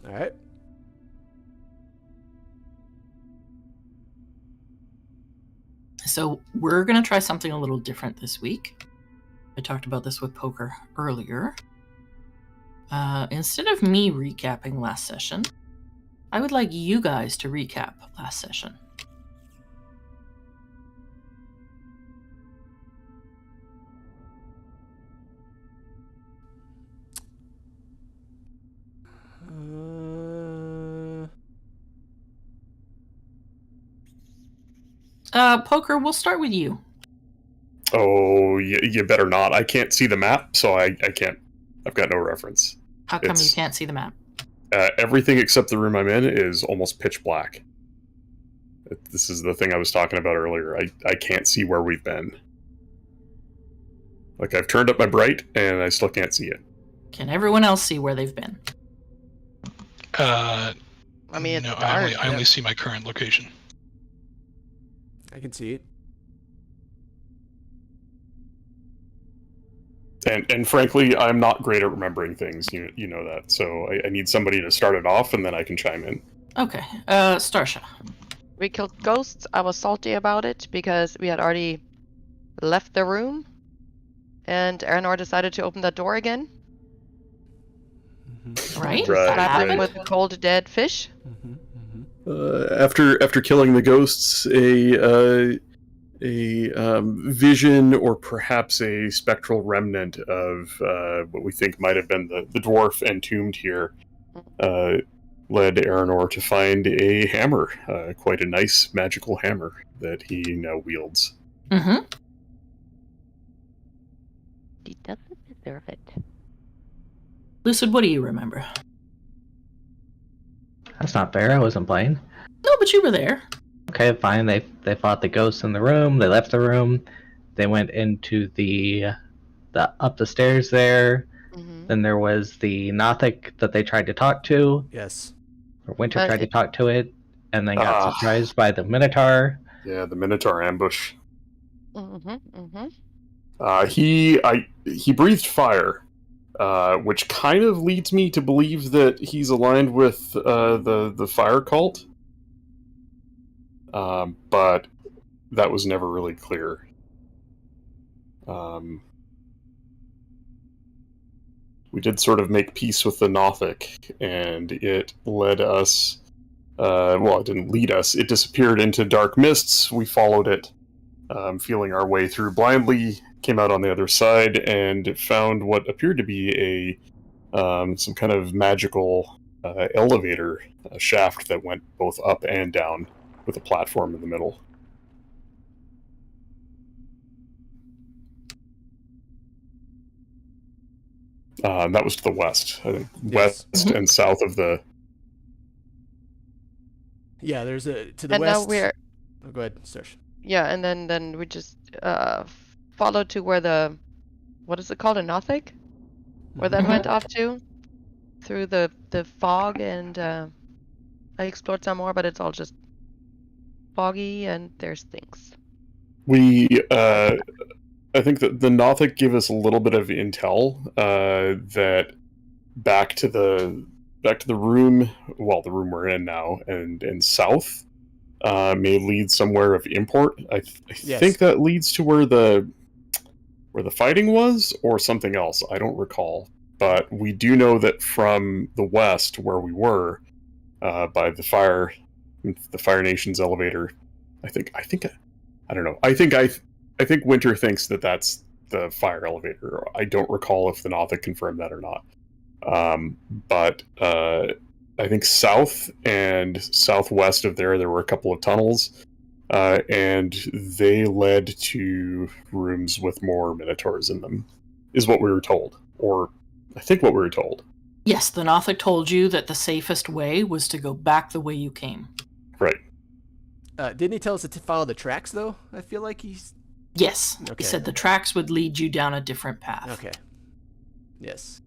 All right. So we're going to try something a little different this week. I talked about this with Poker earlier. Instead of me recapping last session, I would like you guys to recap last session. Poker, we'll start with you. Oh, you better not. I can't see the map, so I can't. I've got no reference. How come you can't see the map? Everything except the room I'm in is almost pitch black. This is the thing I was talking about earlier. I can't see where we've been. Like, I've turned up my bright, and I still can't see it. Can everyone else see where they've been? I mean, no, I only see my current location. I can see it. And frankly, I'm not great at remembering things. You know that. So I need somebody to start it off, and then I can chime in. Okay. Starsha. We killed ghosts. I was salty about it because we had already left the room, and Aranor decided to open that door again. Right? Slap him with cold dead fish. After killing the ghosts, a vision or perhaps a spectral remnant of what we think might have been the dwarf entombed here led Aranor to find a hammer, quite a nice magical hammer that he now wields. Mm-hmm. He doesn't deserve it. Lucid, what do you remember? That's not fair. I wasn't playing. No, but you were there. Okay, fine. They fought the ghosts in the room. They left the room. They went into the up the stairs there. Mm-hmm. Then there was the Nothic that they tried to talk to. Yes. Or Winter tried to talk to it, and then got surprised by the Minotaur. Yeah, the Minotaur ambush. Mm-hmm. He breathed fire, which kind of leads me to believe that he's aligned with the fire cult. But that was never really clear. We did sort of make peace with the Nothic, and it led us... it didn't lead us. It disappeared into dark mists. We followed it, feeling our way through blindly, came out on the other side, and found what appeared to be some kind of magical elevator shaft that went both up and down, with a platform in the middle. That was to the west. I think west and south of the... Yeah, there's to the and west. Now we're... Oh, go ahead, Starsha. Yeah, and then we just followed to where the... What is it called? A Nothic? Where that went off to? Through the fog, and I explored some more, but it's all just foggy, and there's things. I think that the Nothic gave us a little bit of intel that back to the room, the room we're in now, and south may lead somewhere of import. I think that leads to where the fighting was, or something else. I don't recall, but we do know that from the west, where we were, by the Fire Nation's elevator. I don't know. I think Winter thinks that that's the fire elevator. I don't recall if the Nothic confirmed that or not. But I think south and southwest of there were a couple of tunnels, and they led to rooms with more Minotaurs in them, is what we were told. Or I think what we were told. Yes, the Nothic told you that the safest way was to go back the way you came. Right. Didn't he tell us to follow the tracks, though? I feel like he's... Yes. Okay. He said the tracks would lead you down a different path. Okay. Yes.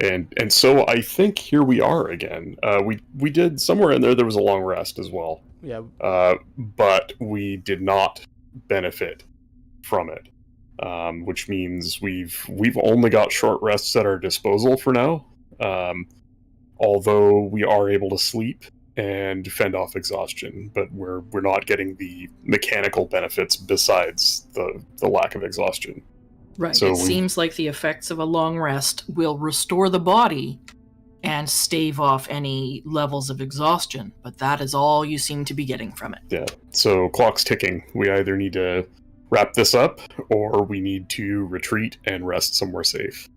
And so I think here we are again. We did somewhere in there was a long rest as well. Yeah. But we did not benefit from it, which means we've only got short rests at our disposal for now. although we are able to sleep and fend off exhaustion, but we're not getting the mechanical benefits besides the lack of exhaustion. Right. So it seems like the effects of a long rest will restore the body and stave off any levels of exhaustion, but that is all you seem to be getting from it. Yeah. So clock's ticking. We either need to wrap this up, or we need to retreat and rest somewhere safe.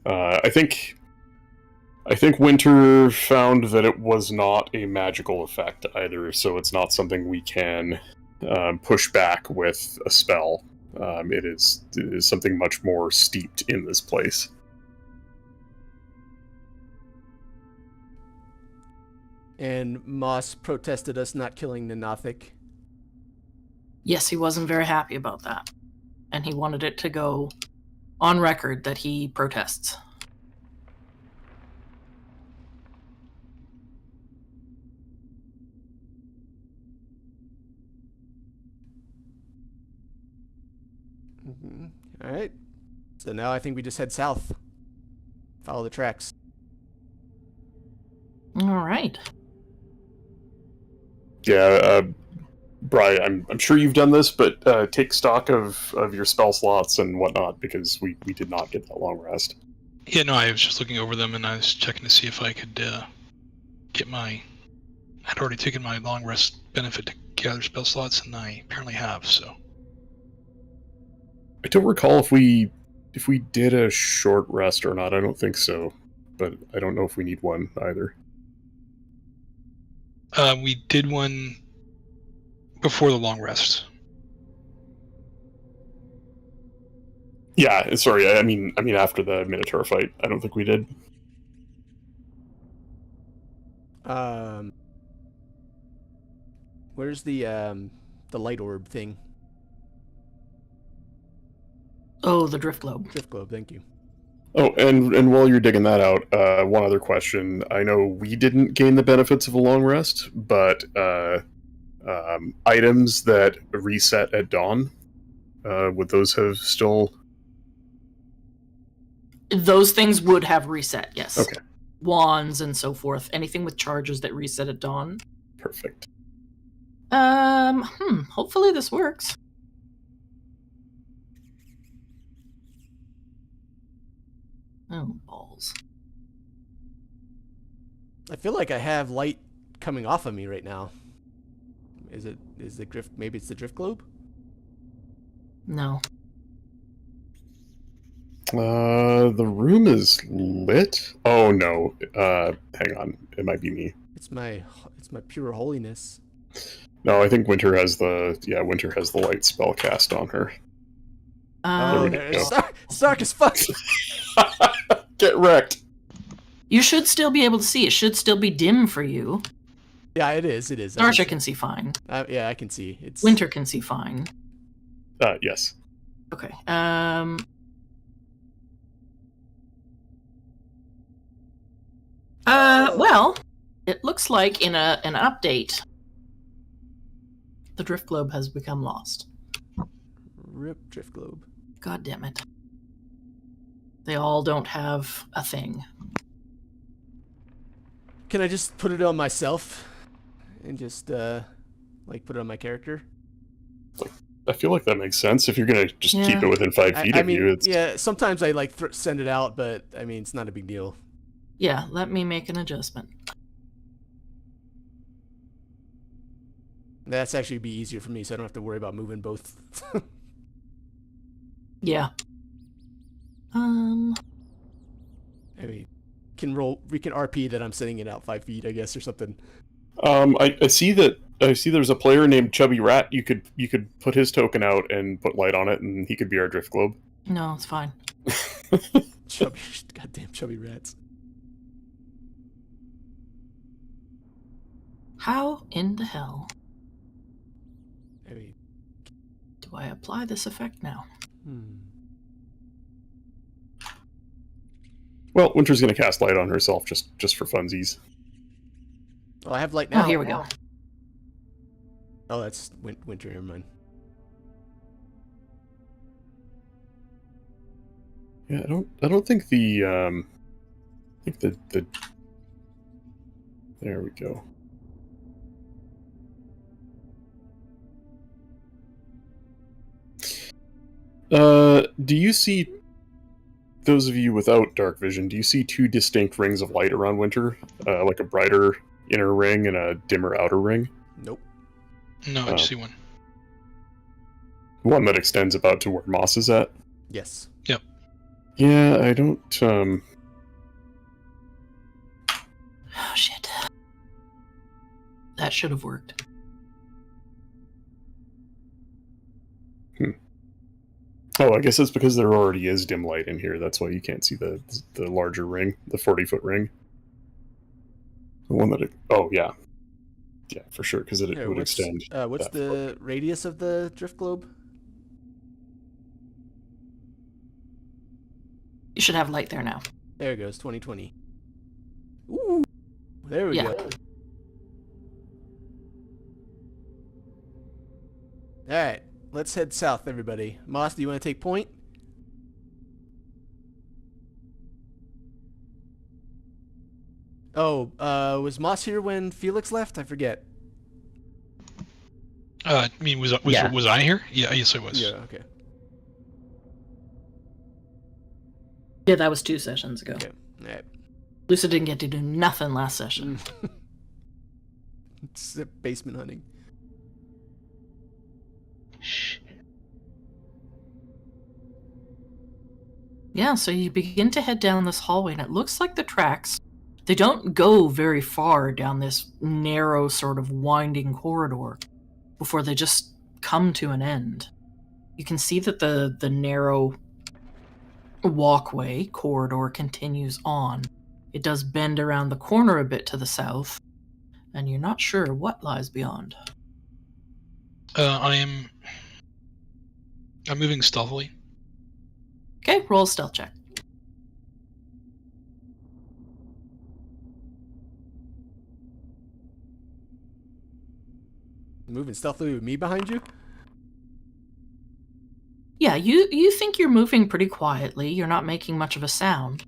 I think Winter found that it was not a magical effect either, so it's not something we can push back with a spell. It is something much more steeped in this place. And Moss protested us not killing the Nothic. Yes, he wasn't very happy about that. And he wanted it to go on record that he protests. Mm-hmm. All right. So now I think we just head south. Follow the tracks. All right. Yeah, Brian, I'm sure you've done this, but take stock of your spell slots and whatnot, because we did not get that long rest. Yeah, no, I was just looking over them and I was checking to see if I could get my... I'd already taken my long rest benefit to gather spell slots, and I apparently have, so... I don't recall if we did a short rest or not. I don't think so, but I don't know if we need one either. We did one before the long rest. Yeah, sorry. I mean after the Minotaur fight, I don't think we did. Where's the light orb thing? Oh, the drift globe. Drift globe, thank you. Oh, and while you're digging that out, one other question. I know we didn't gain the benefits of a long rest, but items that reset at dawn, would those have still... Those things would have reset, yes. Okay. Wands and so forth. Anything with charges that reset at dawn. Perfect. Hopefully this works. Oh, balls. I feel like I have light coming off of me right now. Is the drift, maybe it's the drift globe? No. The room is lit? Oh no. Hang on. It might be me. It's my pure holiness. No, I think Winter has the light spell cast on her. Oh, There we go. it's dark as fuck. Get wrecked. You should still be able to see. It should still be dim for you. Yeah, it is. Archer can see fine. Yeah, I can see. It's Winter can see fine. Yes. Okay. Well, it looks like in an update, the drift globe has become lost. Rip drift globe. God damn it. They all don't have a thing. Can I just put it on myself and just like put it on my character? I feel like that makes sense. If you're gonna just keep it within 5 feet of you, it's... Yeah, sometimes I like send it out, but I mean, it's not a big deal. Yeah, let me make an adjustment. That's actually be easier for me, so I don't have to worry about moving both. Yeah. I mean, we can RP that I'm sending it out 5 feet, I guess, or something. I see there's a player named Chubby Rat. You could put his token out and put light on it, and he could be our drift globe. No, it's fine. Goddamn chubby rats. How in the hell I mean, do I apply this effect now? Well, Winter's gonna cast light on herself just for funsies. Well, I have light now. Oh, here we go. Oh, that's Winter. Never mind. Yeah, I don't think the think the there we go. Do you see, those of you without dark vision, do you see two distinct rings of light around Winter? Like a brighter inner ring and a dimmer outer ring? Nope. No, I just see one. One that extends about to where Moss is at? Yes. Yep. Yeah, I don't, Oh, shit. That should have worked. Oh, I guess it's because there already is dim light in here. That's why you can't see the larger ring, the 40-foot ring. The one that oh, yeah. Yeah, for sure, because it would extend. What's the radius of the drift globe? You should have light there now. There it goes, 2020. Ooh, there we Yeah. go. Alright, let's head south, everybody. Moss, do you want to take point? Oh, was Moss here when Felix left? I forget. I mean, was Yeah. I here? Yeah, yes, I was. Yeah, okay. Yeah, that was 2 sessions ago. Okay. Alright. Lucy didn't get to do nothing last session. It's basement hunting. Shh. Yeah, so you begin to head down this hallway, and it looks like the tracks, they don't go very far down this narrow, sort of winding corridor before they just come to an end. You can see that the narrow walkway corridor continues on. It does bend around the corner a bit to the south, and you're not sure what lies beyond. I'm moving stealthily. Okay, roll a stealth check. Moving stealthily with me behind you? Yeah, you think you're moving pretty quietly. You're not making much of a sound.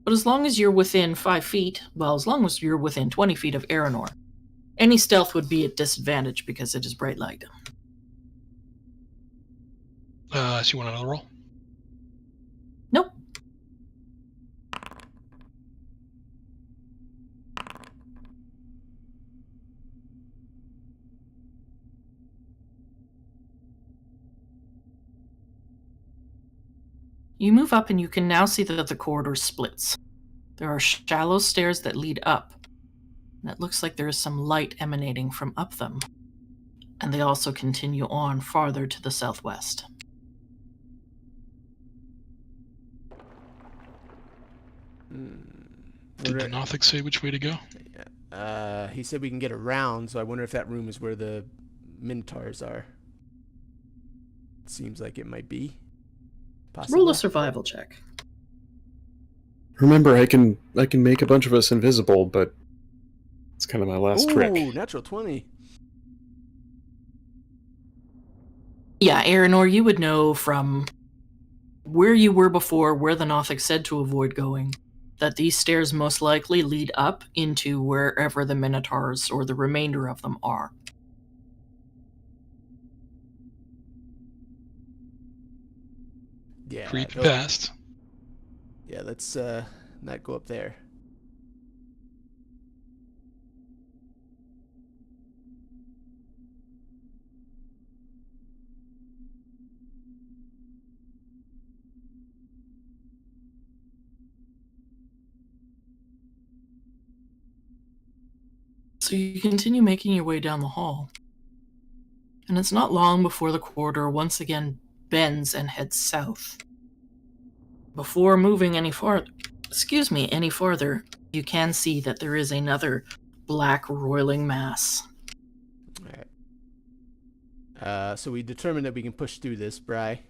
But as long as you're within 5 feet, well, as long as you're within 20 feet of Aranor, any stealth would be at disadvantage because it is bright light. So you want another roll? Nope. You move up and you can now see that the corridor splits. There are shallow stairs that lead up, and it looks like there is some light emanating from up them. And they also continue on farther to the southwest. Did the Nothic say which way to go? He said we can get around, so I wonder if that room is where the Minotaurs are. Seems like it might be. Possible. Roll a survival check. Remember, I can make a bunch of us invisible, but it's kind of my last Ooh, trick. natural 20. Yeah, Aranor, you would know from where you were before, where the Nothic said to avoid going, that these stairs most likely lead up into wherever the Minotaurs or the remainder of them are. Yeah. Creep oh, past. Yeah, let's not go up there. So you continue making your way down the hall. And it's not long before the corridor once again bends and heads south. Before moving any farther, you can see that there is another black roiling mass. Alright. So we determined that we can push through this, Bri. I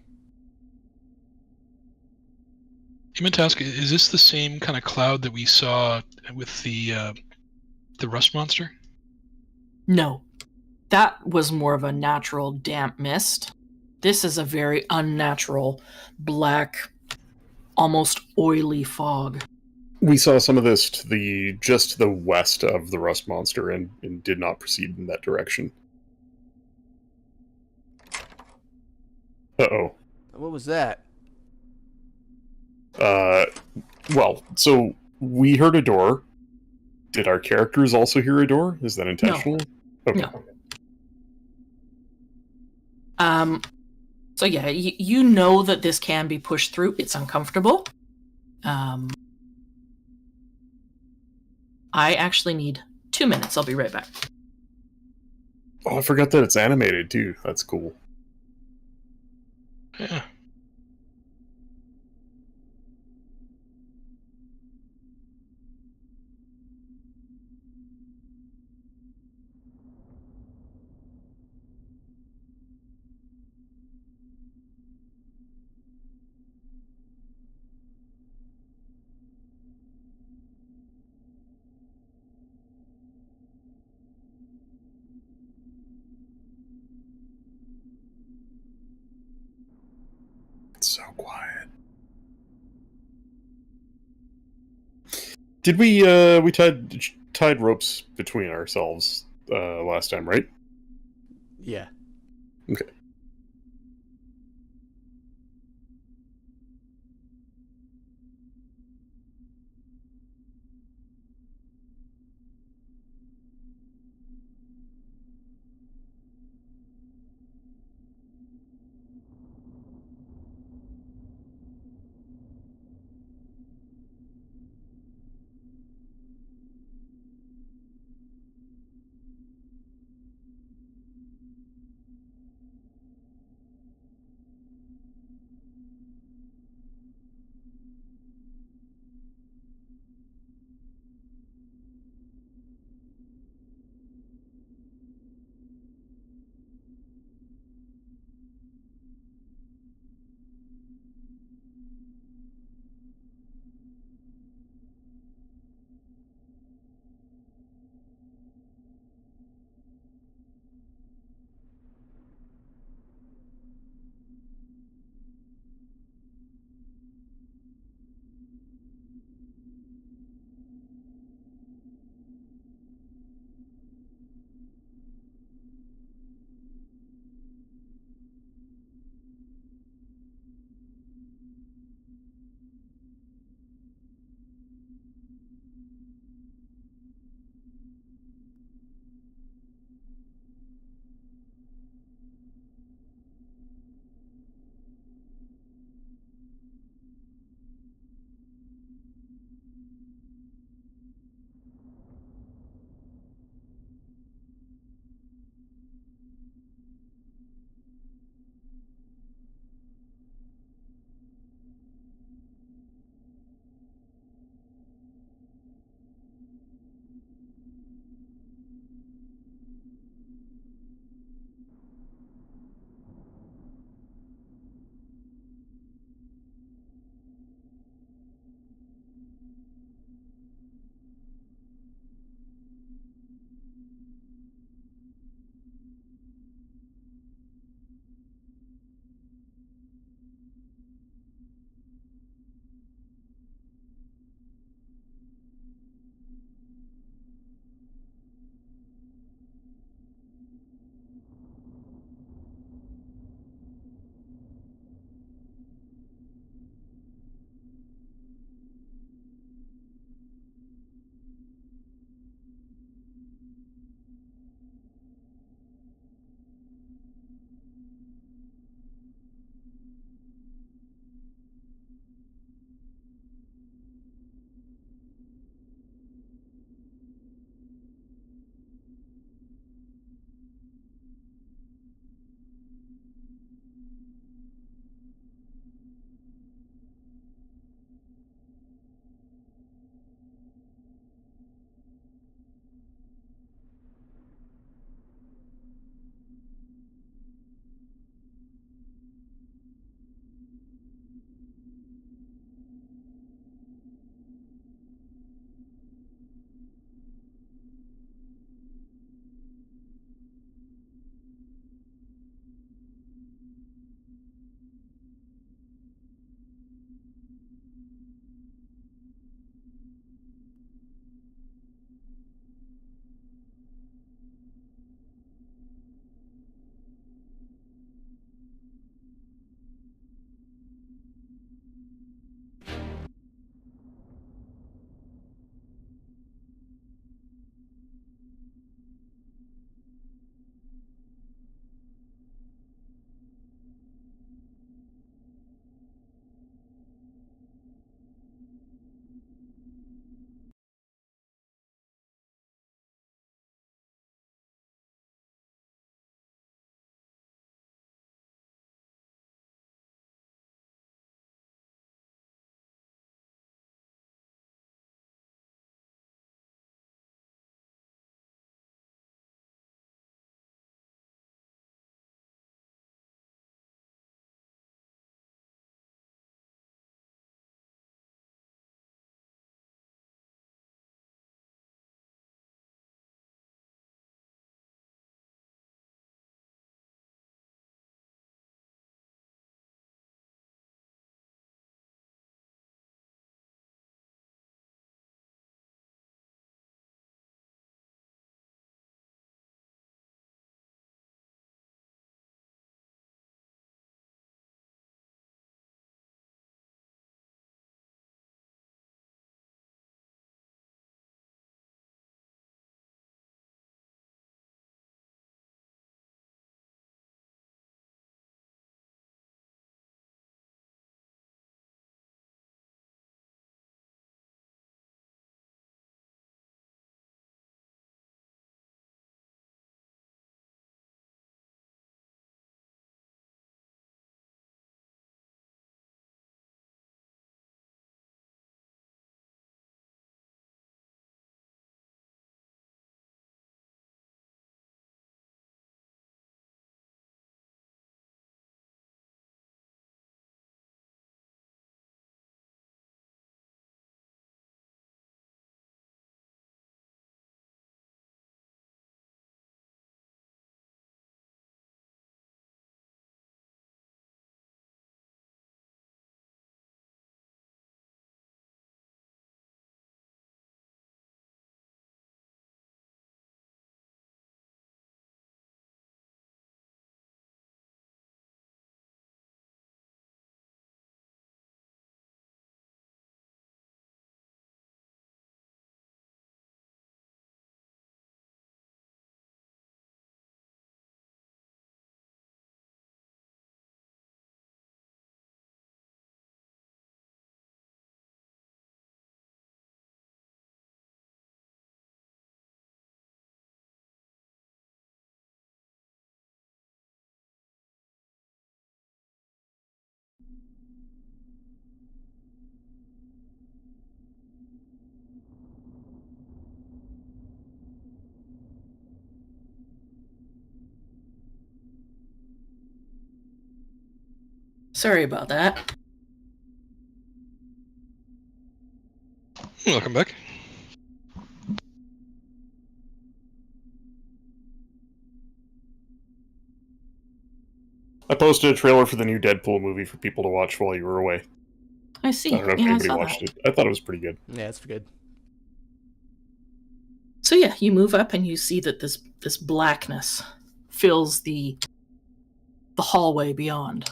meant to ask, is this the same kind of cloud that we saw with the rust monster? No. That was more of a natural damp mist. This is a very unnatural, black, almost oily fog. We saw some of this to the just to the west of the rust monster and did not proceed in that direction. Uh-oh. What was that? Well, so we heard a door. Did our characters also hear a door? Is that intentional? Okay. No. So yeah, you know that this can be pushed through. It's uncomfortable. I actually need 2 minutes. I'll be right back. Oh, I forgot that it's animated too. That's cool. Yeah. It's so quiet. Did we tied ropes between ourselves last time, right? Yeah. Okay. Sorry about that. Welcome back. I posted a trailer for the new Deadpool movie for people to watch while you were away. I see. I don't know if Yeah, I anybody saw watched that. it. I thought it was pretty good. Yeah, it's good. So yeah, you move up and you see that this blackness fills the hallway beyond.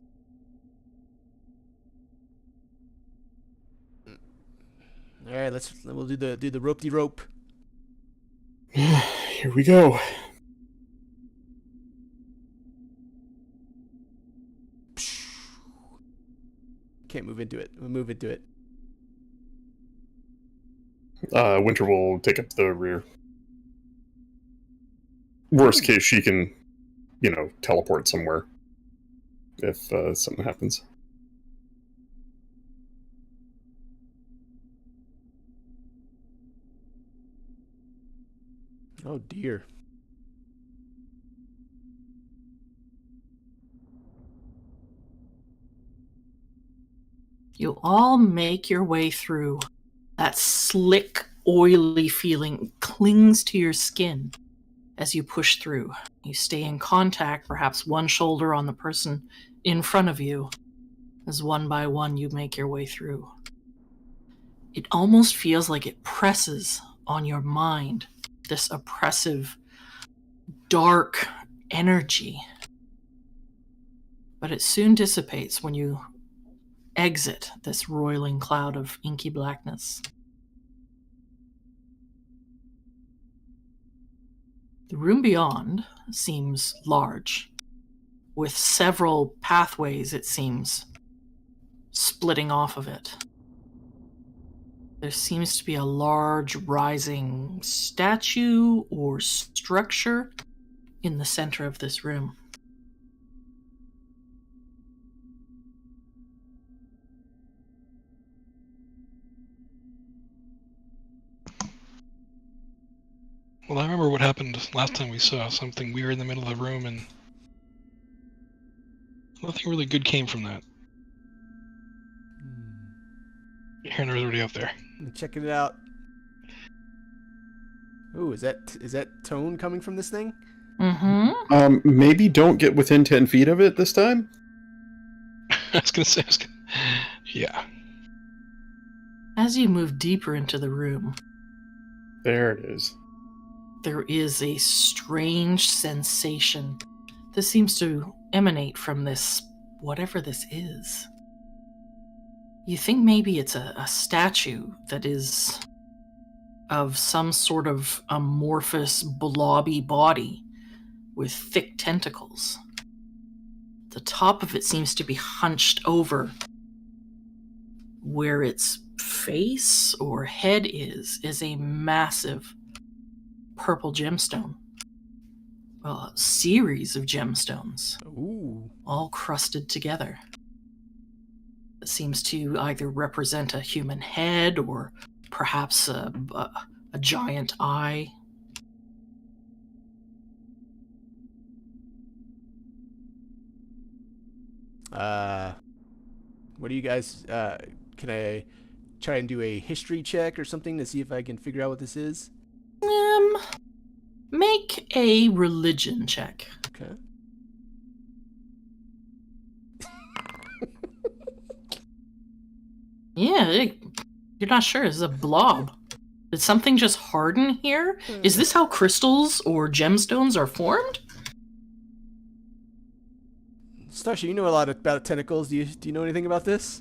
All right, we'll do the rope-de-rope. Here we go. Can't move into it. We'll move into it. Winter will take up the rear. Worst case, she can, teleport somewhere if something happens. Oh dear. You all make your way through. That slick, oily feeling clings to your skin as you push through. You stay in contact, perhaps one shoulder on the person in front of you, as one by one you make your way through. It almost feels like it presses on your mind, this oppressive, dark energy. But it soon dissipates when you exit this roiling cloud of inky blackness. The room beyond seems large, with several pathways, it seems, splitting off of it. There seems to be a large rising statue or structure in the center of this room. Well, I remember what happened last time we saw something. We were in the middle of the room and nothing really good came from that. Hearing everybody out there. I'm checking it out. Ooh, is that tone coming from this thing? Mm-hmm. Maybe don't get within 10 feet of it this time. I was gonna say, yeah. As you move deeper into the room, There it is. there is a strange sensation that seems to emanate from this, whatever this is. You think maybe it's a statue that is of some sort of amorphous, blobby body with thick tentacles. The top of it seems to be hunched over. Where its face or head is a massive purple gemstone. Well, a series of gemstones, Ooh. all crusted together. It seems to either represent a human head or perhaps a giant eye. What do you guys, can I try and do a history check or something to see if I can figure out what this is? Make a religion check. Okay. Yeah, you're not sure. It's a blob. Did something just harden here? Is this how crystals or gemstones are formed? Starsha, you know a lot about tentacles. Do you know anything about this?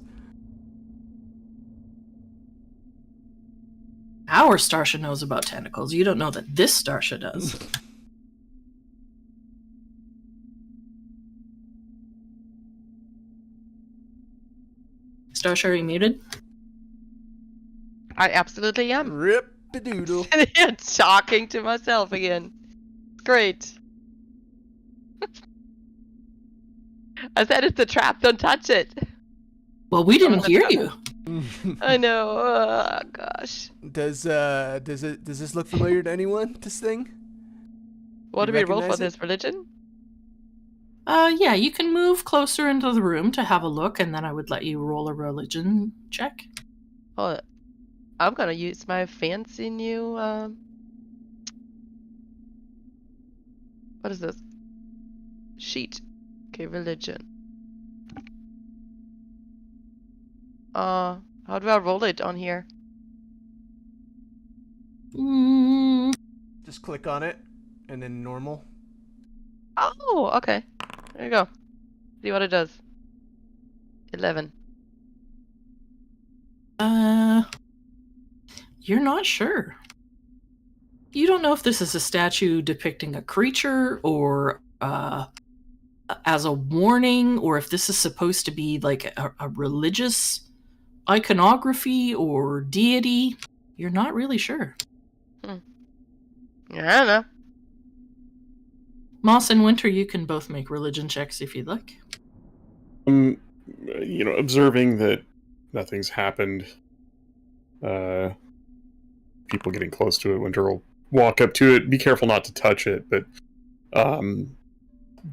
Our Starsha knows about tentacles. You don't know that this Starsha does. Starsha, are you muted? I absolutely am. Rip-a-doodle. Talking to myself again. Great. I said it's a trap. Don't touch it. Well, we didn't hear you. I know. Oh, gosh. Does this look familiar to anyone? This thing? What do You we roll for recognize it? this religion? Yeah, you can move closer into the room to have a look, and then I would let you roll a religion check. Oh, I'm gonna use my fancy new, what is this? Sheet. Okay, religion. How do I roll it on here? Just click on it, and then normal. Oh, okay. There you go. See what it does. 11. You're not sure. You don't know if this is a statue depicting a creature or as a warning, or if this is supposed to be like a religious iconography or deity. You're not really sure. Yeah, I don't know. Moss and Winter, you can both make religion checks if you'd like. Observing that nothing's happened. People getting close to it. Winter will walk up to it. Be careful not to touch it, but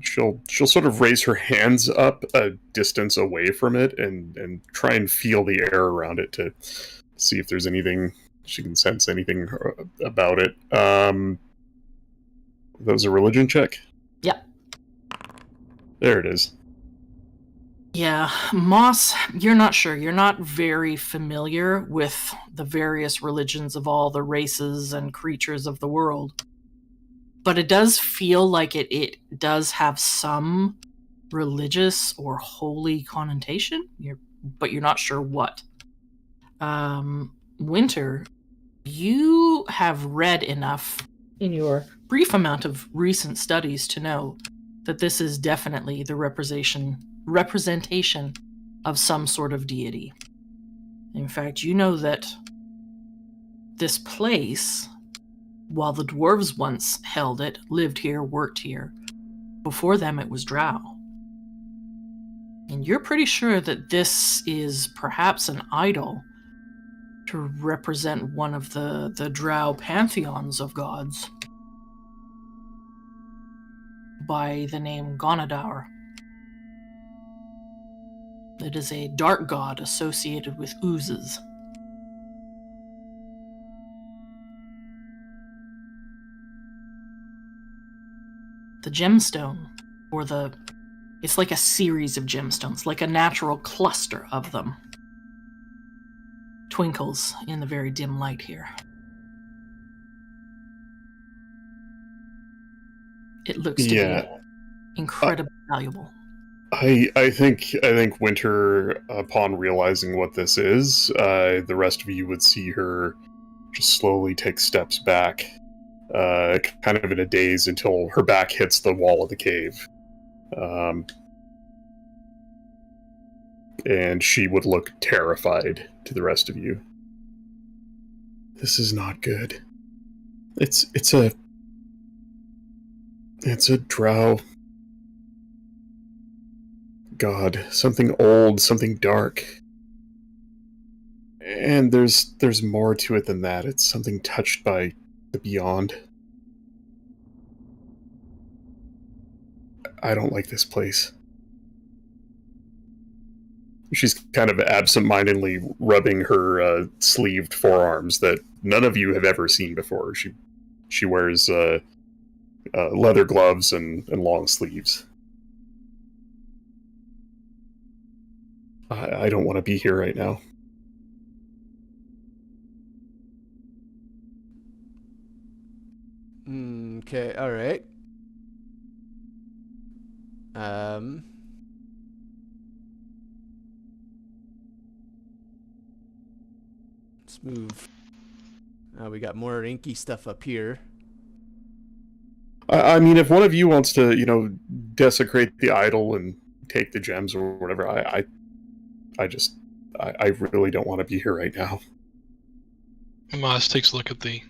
she'll sort of raise her hands up a distance away from it and try and feel the air around it to see if there's anything she can sense anything about it. That was a religion check? Yeah. There it is. Yeah, Moss, you're not sure. You're not very familiar with the various religions of all the races and creatures of the world. But it does feel like it does have some religious or holy connotation, but you're not sure what. Winter, you have read enough in your brief amount of recent studies to know that this is definitely the representation of some sort of deity. In fact, you know that this place, while the dwarves once held it, lived here, worked here, before them it was drow. And you're pretty sure that this is perhaps an idol to represent one of the drow pantheons of gods by the name Gonadaur. It is a dark god associated with oozes. The gemstone, it's like a series of gemstones, like a natural cluster of them, twinkles in the very dim light here. It looks to be incredibly valuable. I think Winter, upon realizing what this is, the rest of you would see her just slowly take steps back, kind of in a daze until her back hits the wall of the cave. And she would look terrified to the rest of you. This is not good. It's a drow god, something old, something dark. And there's more to it than that. It's something touched by the beyond. I don't like this place. She's kind of absent-mindedly rubbing her sleeved forearms that none of you have ever seen before. She wears leather gloves and long sleeves. I don't want to be here right now. Okay, alright. Let's move. We got more inky stuff up here. I mean, if one of you wants to, desecrate the idol and take the gems or whatever, I really don't want to be here right now. Moss takes a look at the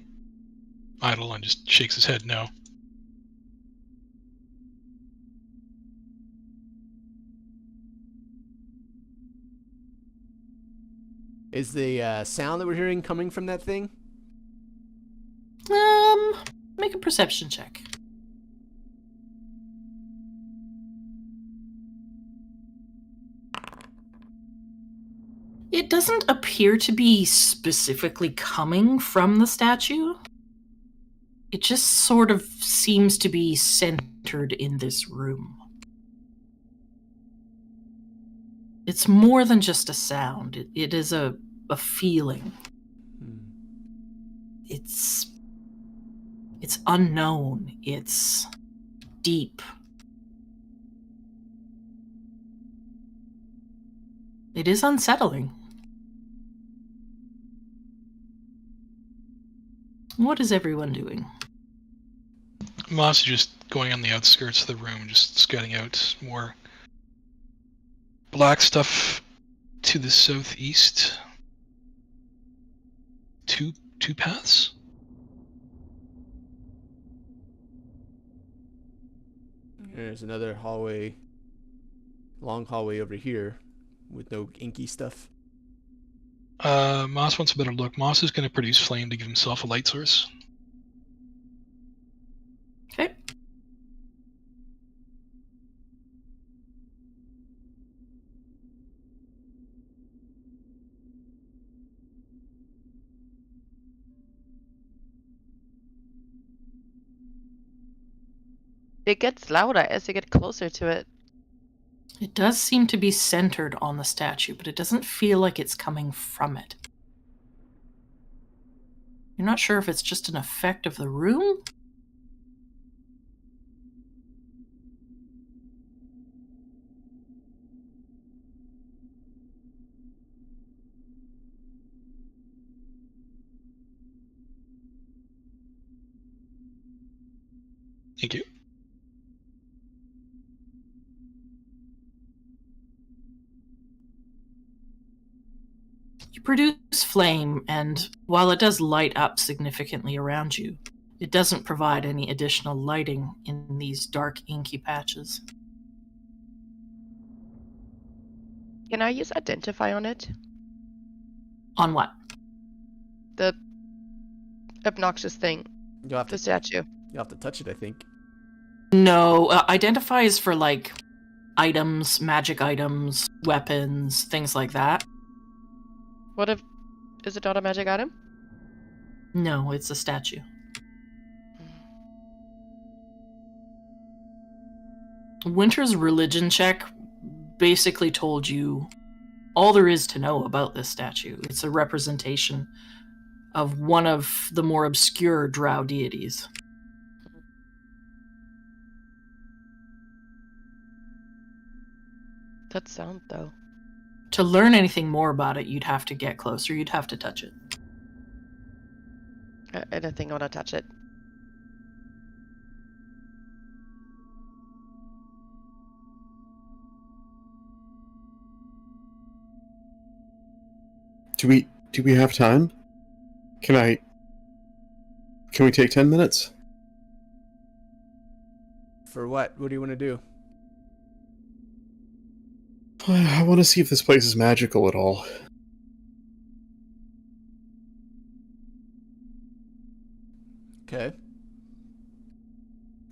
idol and just shakes his head no. Is the sound that we're hearing coming from that thing? Make a perception check. It doesn't appear to be specifically coming from the statue. It just sort of seems to be centered in this room. It's more than just a sound. It is a feeling. It's unknown. It's deep. It is unsettling. What is everyone doing? Moss is just going on the outskirts of the room, just scouting out more black stuff to the southeast. Two paths? There's another hallway, long hallway over here with no inky stuff. Moss wants a better look. Moss is going to produce flame to give himself a light source. Okay. It gets louder as you get closer to it. It does seem to be centered on the statue, but it doesn't feel like it's coming from it. You're not sure if it's just an effect of the room? Thank you. You produce flame, and while it does light up significantly around you, it doesn't provide any additional lighting in these dark, inky patches. Can I use Identify on it? On what? The obnoxious thing. You'll have The to statue. you'll have to touch it, I think. No, Identify is for, like, items, magic items, weapons, things like that. What if... Is it not a magic item? No, it's a statue. Winter's religion check basically told you all there is to know about this statue. It's a representation of one of the more obscure drow deities. That sound, though. To learn anything more about it, you'd have to get closer. You'd have to touch it. I don't think I want to touch it. Do we have time? Can we take 10 minutes? For what? What do you want to do? I want to see if this place is magical at all. Okay.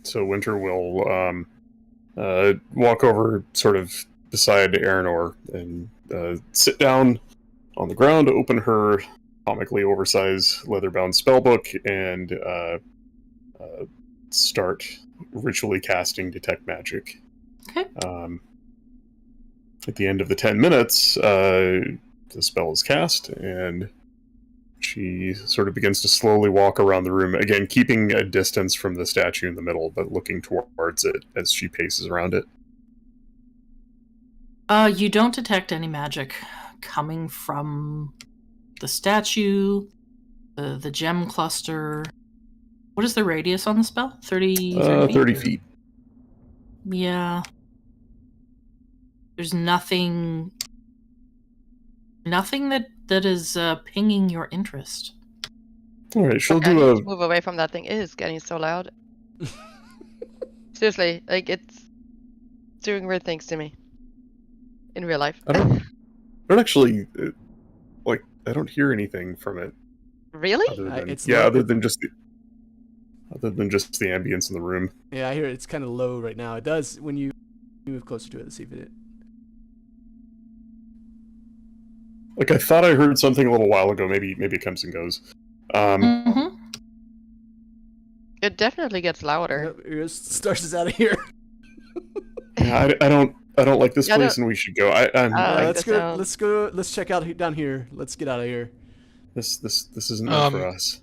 So Winter will walk over sort of beside Aranor and sit down on the ground, open her comically oversized leather-bound spellbook, and start ritually casting Detect Magic. Okay. At the end of the 10 minutes, the spell is cast, and she sort of begins to slowly walk around the room, again keeping a distance from the statue in the middle, but looking towards it as she paces around it. You don't detect any magic coming from the statue, the gem cluster. What is the radius on the spell? 30 feet? 30 feet. Yeah. There's nothing that is pinging your interest. All right, she'll I need do to move away from that thing. It is getting so loud. Seriously, like, it's doing weird things to me. In real life. I don't actually, I don't hear anything from it. Really? Other than, it's yeah, low. other than just the ambience in the room. Yeah, I hear it's kind of low right now. It does when you move closer to it. Let's see if it. Like, I thought I heard something a little while ago. Maybe it comes and goes. Mm-hmm. It definitely gets louder. Stars is out of here. Yeah, I don't like this Yeah, place, and we should go. like let's the go. sound. Let's go. Let's check out down here. Let's get out of here. This isn't meant for us.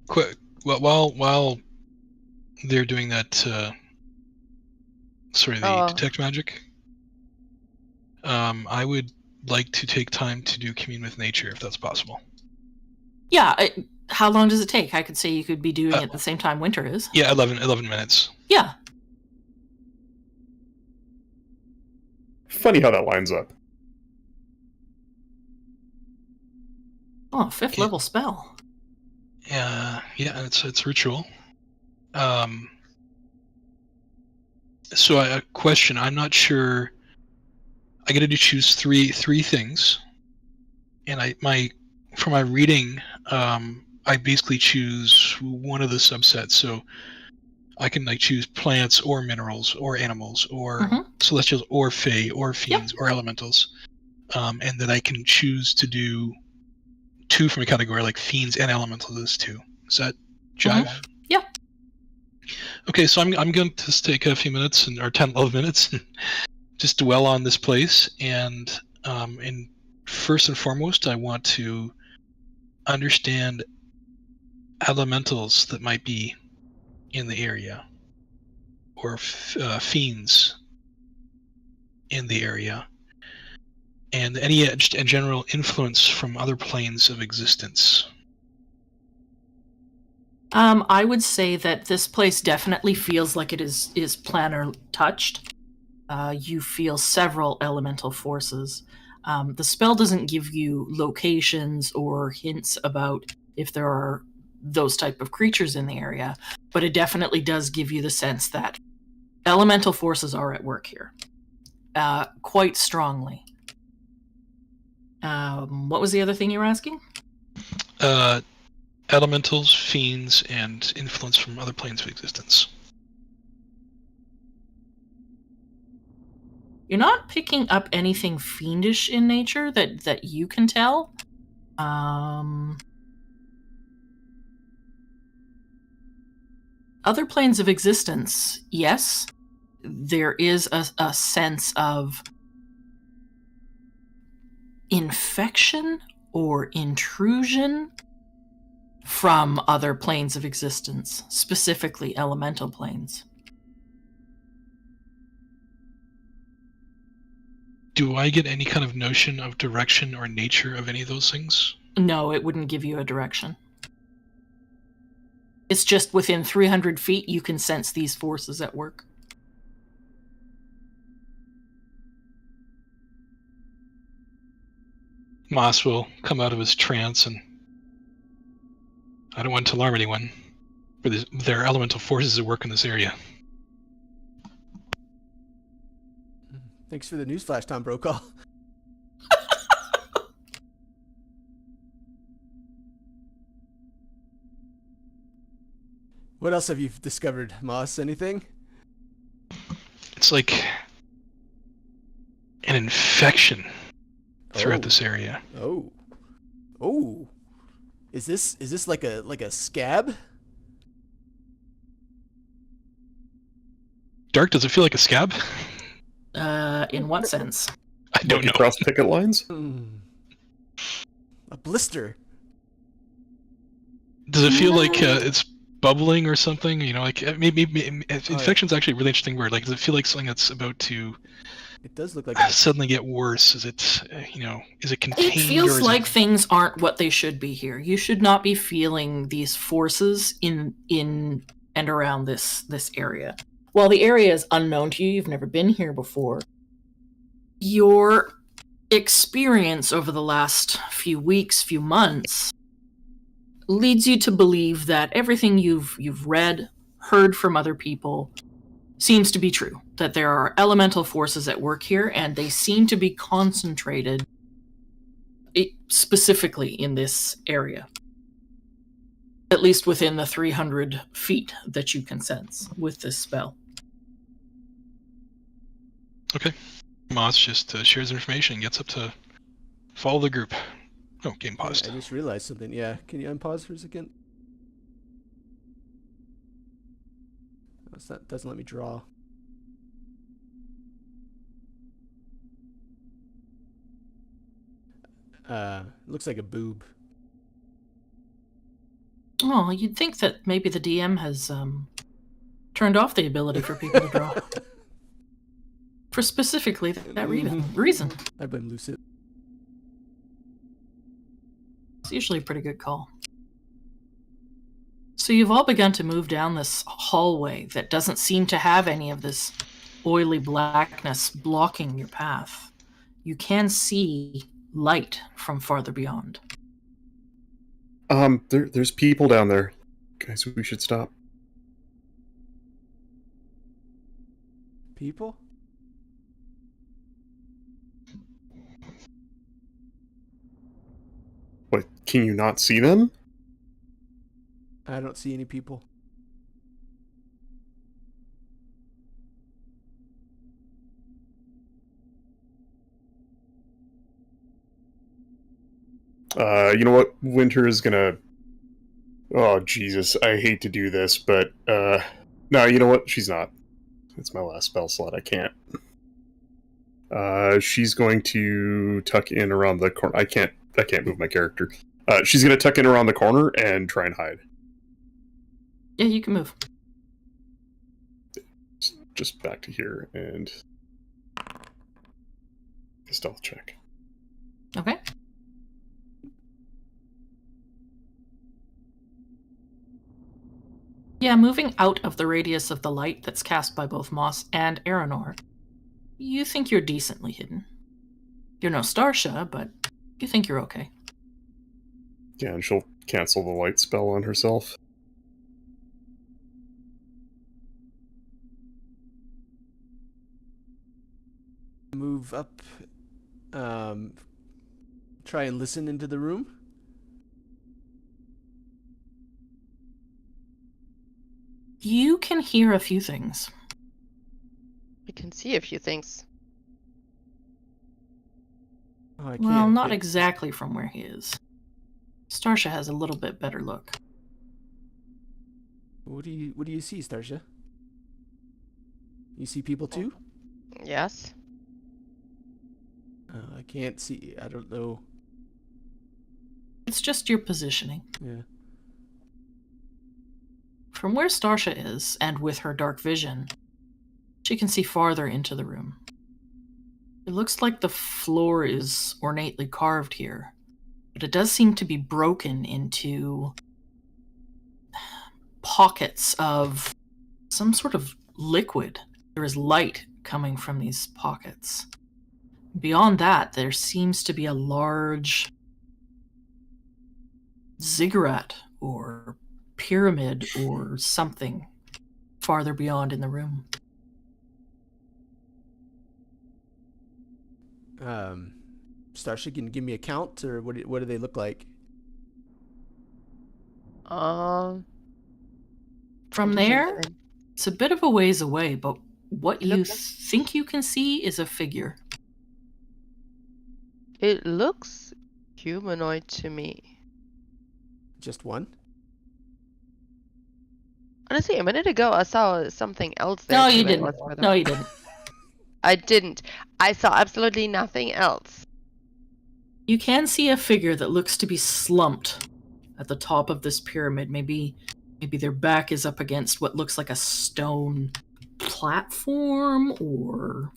Quick, while they're doing that, detect magic. I would like to take time to do commune with nature, if that's possible. Yeah. How long does it take? I could say you could be doing it at the same time Winter is. Yeah, 11 minutes. Yeah. Funny how that lines up. Oh, 5th Okay. level spell. Yeah, it's ritual. So a question. I'm not sure. I get to choose three things, and for my reading, I basically choose one of the subsets. So I can choose plants or minerals or animals or celestials or fae or fiends or elementals, and then I can choose to do 2 from a category like fiends and elementals. Those 2. Is that jive? Yeah. Okay, so I'm going to just take a few minutes or 10, 11 minutes and just dwell on this place, and first and foremost, I want to understand elementals that might be in the area, or fiends in the area, and any just a general influence from other planes of existence. I would say that this place definitely feels like it is planar touched. You feel several elemental forces. The spell doesn't give you locations or hints about if there are those type of creatures in the area, but it definitely does give you the sense that elemental forces are at work here, quite strongly. What was the other thing you were asking? Elementals, fiends, and influence from other planes of existence. You're not picking up anything fiendish in nature that you can tell. Other planes of existence, yes. There is a sense of infection or intrusion from other planes of existence, specifically elemental planes. Do I get any kind of notion of direction or nature of any of those things? No, it wouldn't give you a direction. It's just within 300 feet you can sense these forces at work. Moss will come out of his trance, and I don't want to alarm anyone, but there are elemental forces at work in this area. Thanks for the newsflash, Tom Brokaw. What else have you discovered, Moss? Anything? It's like an infection throughout this area. Oh. Is this like a scab? Dark, does it feel like a scab? In what sense? I don't know. Across picket lines? A blister. Does it feel like it's bubbling or something? You know, like maybe infection's actually a really interesting word. Like, does it feel like something that's about to? It does look like suddenly get worse. Is it, is it contained? It feels like things aren't what they should be here. You should not be feeling these forces in and around this area. While the area is unknown to you, you've never been here before, your experience over the last few weeks, few months, leads you to believe that everything you've read, heard from other people, seems to be true. That there are elemental forces at work here, and they seem to be concentrated specifically in this area. At least within the 300 feet that you can sense with this spell. Okay. Moss just shares information and gets up to Follow the group. Oh, game I paused. just realized something. Yeah, can you unpause for a second? Oh, that doesn't let me draw. Looks like a boob. Oh, you'd think that maybe the DM has turned off the ability for people to draw. For specifically that reason. I blame Lucid. It's usually a pretty good call. So you've all begun to move down this hallway that doesn't seem to have any of this oily blackness blocking your path. You can see light from farther beyond. There's people down there. Guys, we should stop. People? What, can you not see them? I don't see any people. You know what? Winter is gonna... Oh, Jesus. I hate to do this, but, no, you know what? She's not. It's my last spell slot. I can't. She's going to tuck in around the corner. I can't move my character. She's gonna tuck in around the corner and try and hide. Yeah, you can move. Just back to here and... stealth check. Okay. Yeah, moving out of the radius of the light that's cast by both Moss and Aranor, you think you're decently hidden. You're no Starsha, but you think you're okay. Yeah, and she'll cancel the light spell on herself. Move up. Try and listen into the room. You can hear a few things. I can see a few things. Oh, I can't. Well, not exactly from where he is. Starsha has a little bit better look. What do you see, Starsha? You see people too? Yes. I can't see. I don't know. It's just your positioning. Yeah. From where Starsha is, and with her dark vision, she can see farther into the room. It looks like the floor is ornately carved here, but it does seem to be broken into pockets of some sort of liquid. There is light coming from these pockets. Beyond that, there seems to be a large ziggurat or pyramid or something farther beyond in the room. Starsha, can you give me a count, or what do they look like? From I'm just there, thinking. it's a bit of a ways away, but what It you looks- think you can see is a figure. It looks humanoid to me. Just one? Honestly, a minute ago I saw something else there. No, too you that didn't. was further- No, you didn't. I didn't. I saw absolutely nothing else. You can see a figure that looks to be slumped at the top of this pyramid. Maybe their back is up against what looks like a stone platform or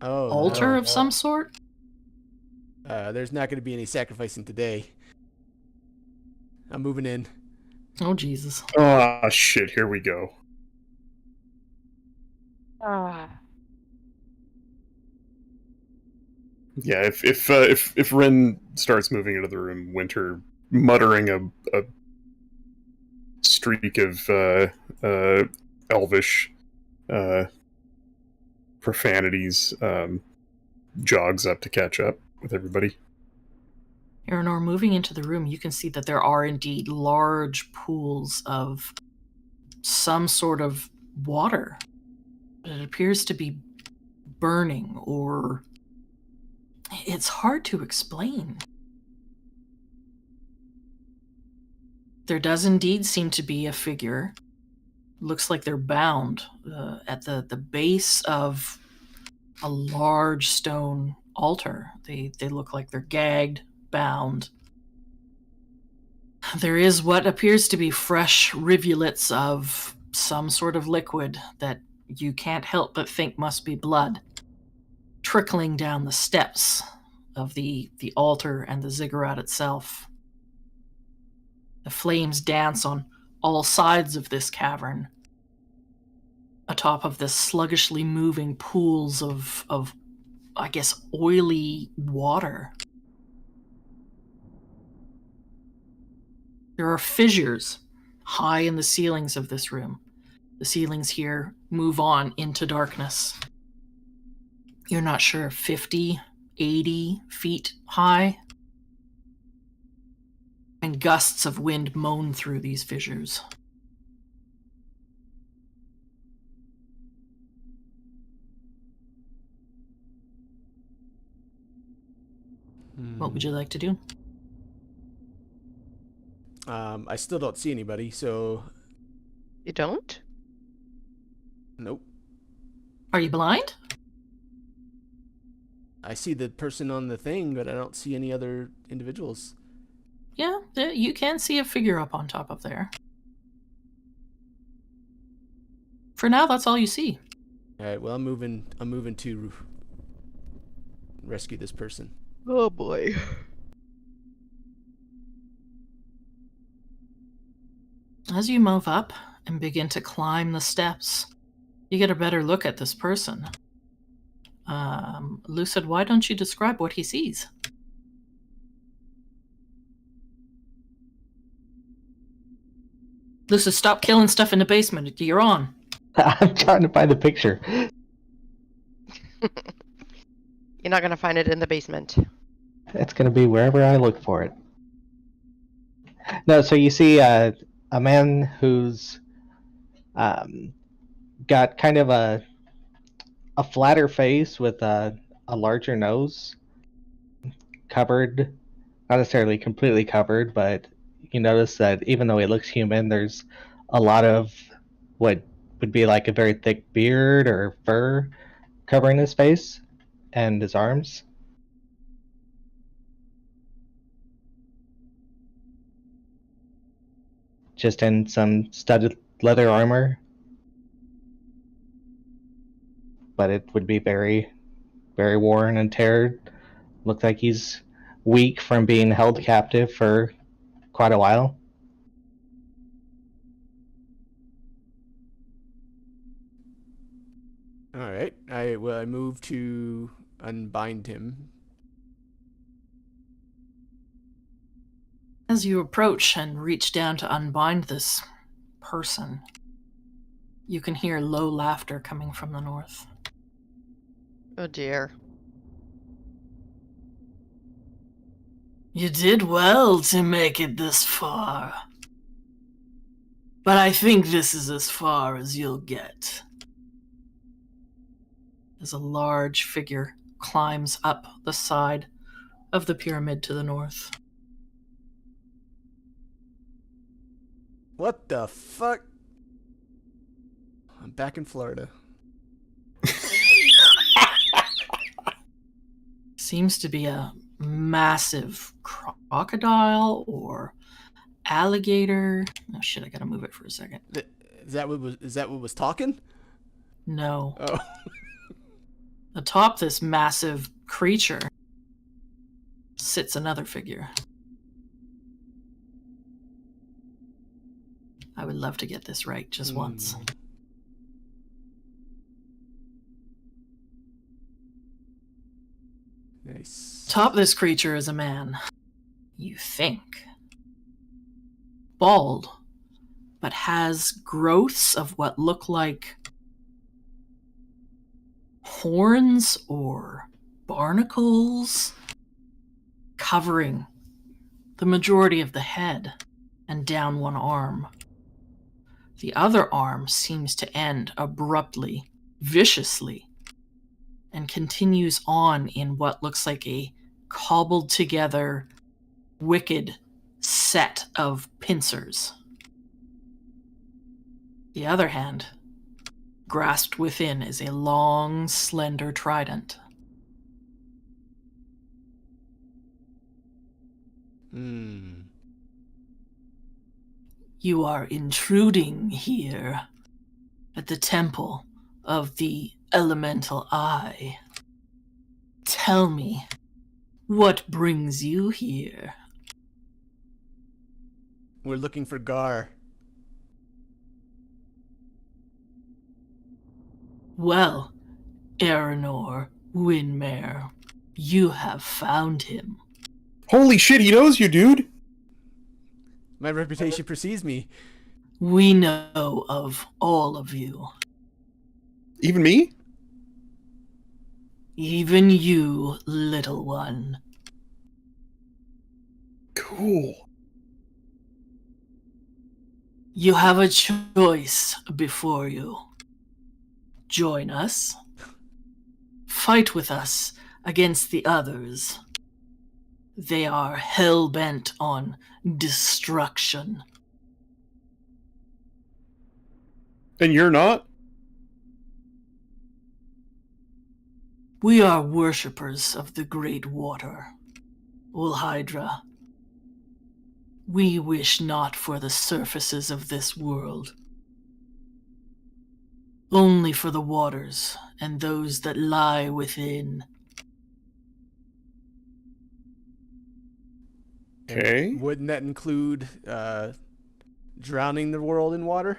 Oh, altar no. of some sort. There's not going to be any sacrificing today. I'm moving in. Oh, Jesus. Ah, shit, here we go. Yeah, if Ren starts moving into the room, Winter muttering a streak of Elvish profanities, jogs up to catch up with everybody. Aranor, moving into the room, you can see that there are indeed large pools of some sort of water. It appears to be burning or It's hard to explain. There does indeed seem to be a figure. Looks like they're bound at the base of a large stone altar. They look like they're gagged, bound. There is what appears to be fresh rivulets of some sort of liquid that you can't help but think must be blood, trickling down the steps of the altar and the ziggurat itself. The flames dance on all sides of this cavern, atop of the sluggishly moving pools of I guess, oily water. There are fissures high in the ceilings of this room. The ceilings here move on into darkness. You're not sure, 50, 80 feet high? And gusts of wind moan through these fissures. What would you like to do? I still don't see anybody, so You don't? nope. Are you blind? I see the person on the thing, but I don't see any other individuals. Yeah, you can see a figure up on top of there. For now, that's all you see. All right, well, I'm moving to rescue this person. Oh boy. As you move up and begin to climb the steps, you get a better look at this person. Lucid, why don't you describe what he sees? Lucid, stop killing stuff in the basement. You're on. I'm trying to find the picture. You're not gonna find it in the basement. It's going to be wherever I look for it. No, so you see a man who's got kind of a flatter face with a larger nose, covered, not necessarily completely covered, but you notice that even though he looks human, there's a lot of what would be like a very thick beard or fur covering his face and his arms. Just in some studded leather armor. But it would be very, very worn and teared. Looks like he's weak from being held captive for quite a while. All right, I move to unbind him. As you approach and reach down to unbind this person, you can hear low laughter coming from the north. Oh dear. You did well to make it this far. But I think this is as far as you'll get. As a large figure climbs up the side of the pyramid to the north. What the fuck? I'm back in Florida. Seems to be a massive crocodile or alligator. Oh shit, I gotta move it for a second. Is that what was talking? No. Oh. Atop this massive creature sits another figure. I would love to get this right just once. Nice. Atop this creature is a man. You think. Bald, but has growths of what look like horns or barnacles covering the majority of the head and down one arm. The other arm seems to end abruptly, viciously, and continues on in what looks like a cobbled together, wicked set of pincers. The other hand, grasped within, is a long, slender trident. You are intruding here at the temple of the Elemental Eye. Tell me, what brings you here? We're looking for Gar. Well, Aranor Windmare, you have found him. Holy shit, he knows you, dude! My reputation precedes me. We know of all of you. Even me? Even you, little one. Cool. You have a choice before you. Join us. Fight with us against the others. They are hell-bent on destruction. And you're not? We are worshippers of the Great Water, Ulhydra. We wish not for the surfaces of this world, only for the waters and those that lie within. Okay. And wouldn't that include drowning the world in water?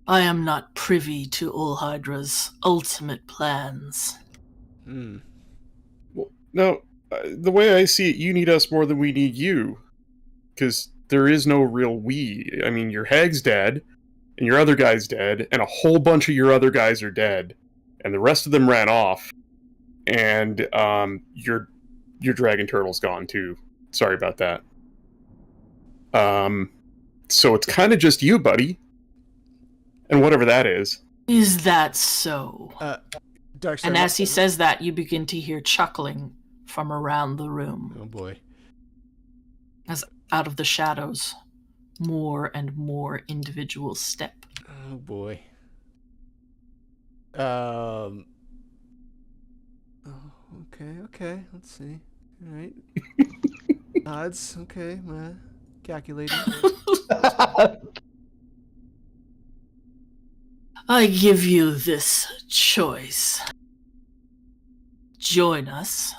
I am not privy to Ulhydra's ultimate plans. Well, no, the way I see it, you need us more than we need you. Because there is no real we. I mean, your hag's dead, and your other guy's dead, and a whole bunch of your other guys are dead, and the rest of them ran off, and your dragon turtle's gone too. Sorry about that. So it's kind of just you, buddy. And whatever that is. Is that so? Darkstar, And as he says that, you begin to hear chuckling from around the room. Oh boy. As out of the shadows, more and more individuals step. Oh boy. Okay. Let's see. All right. Odds. Okay. Calculating. I give you this choice. Join us.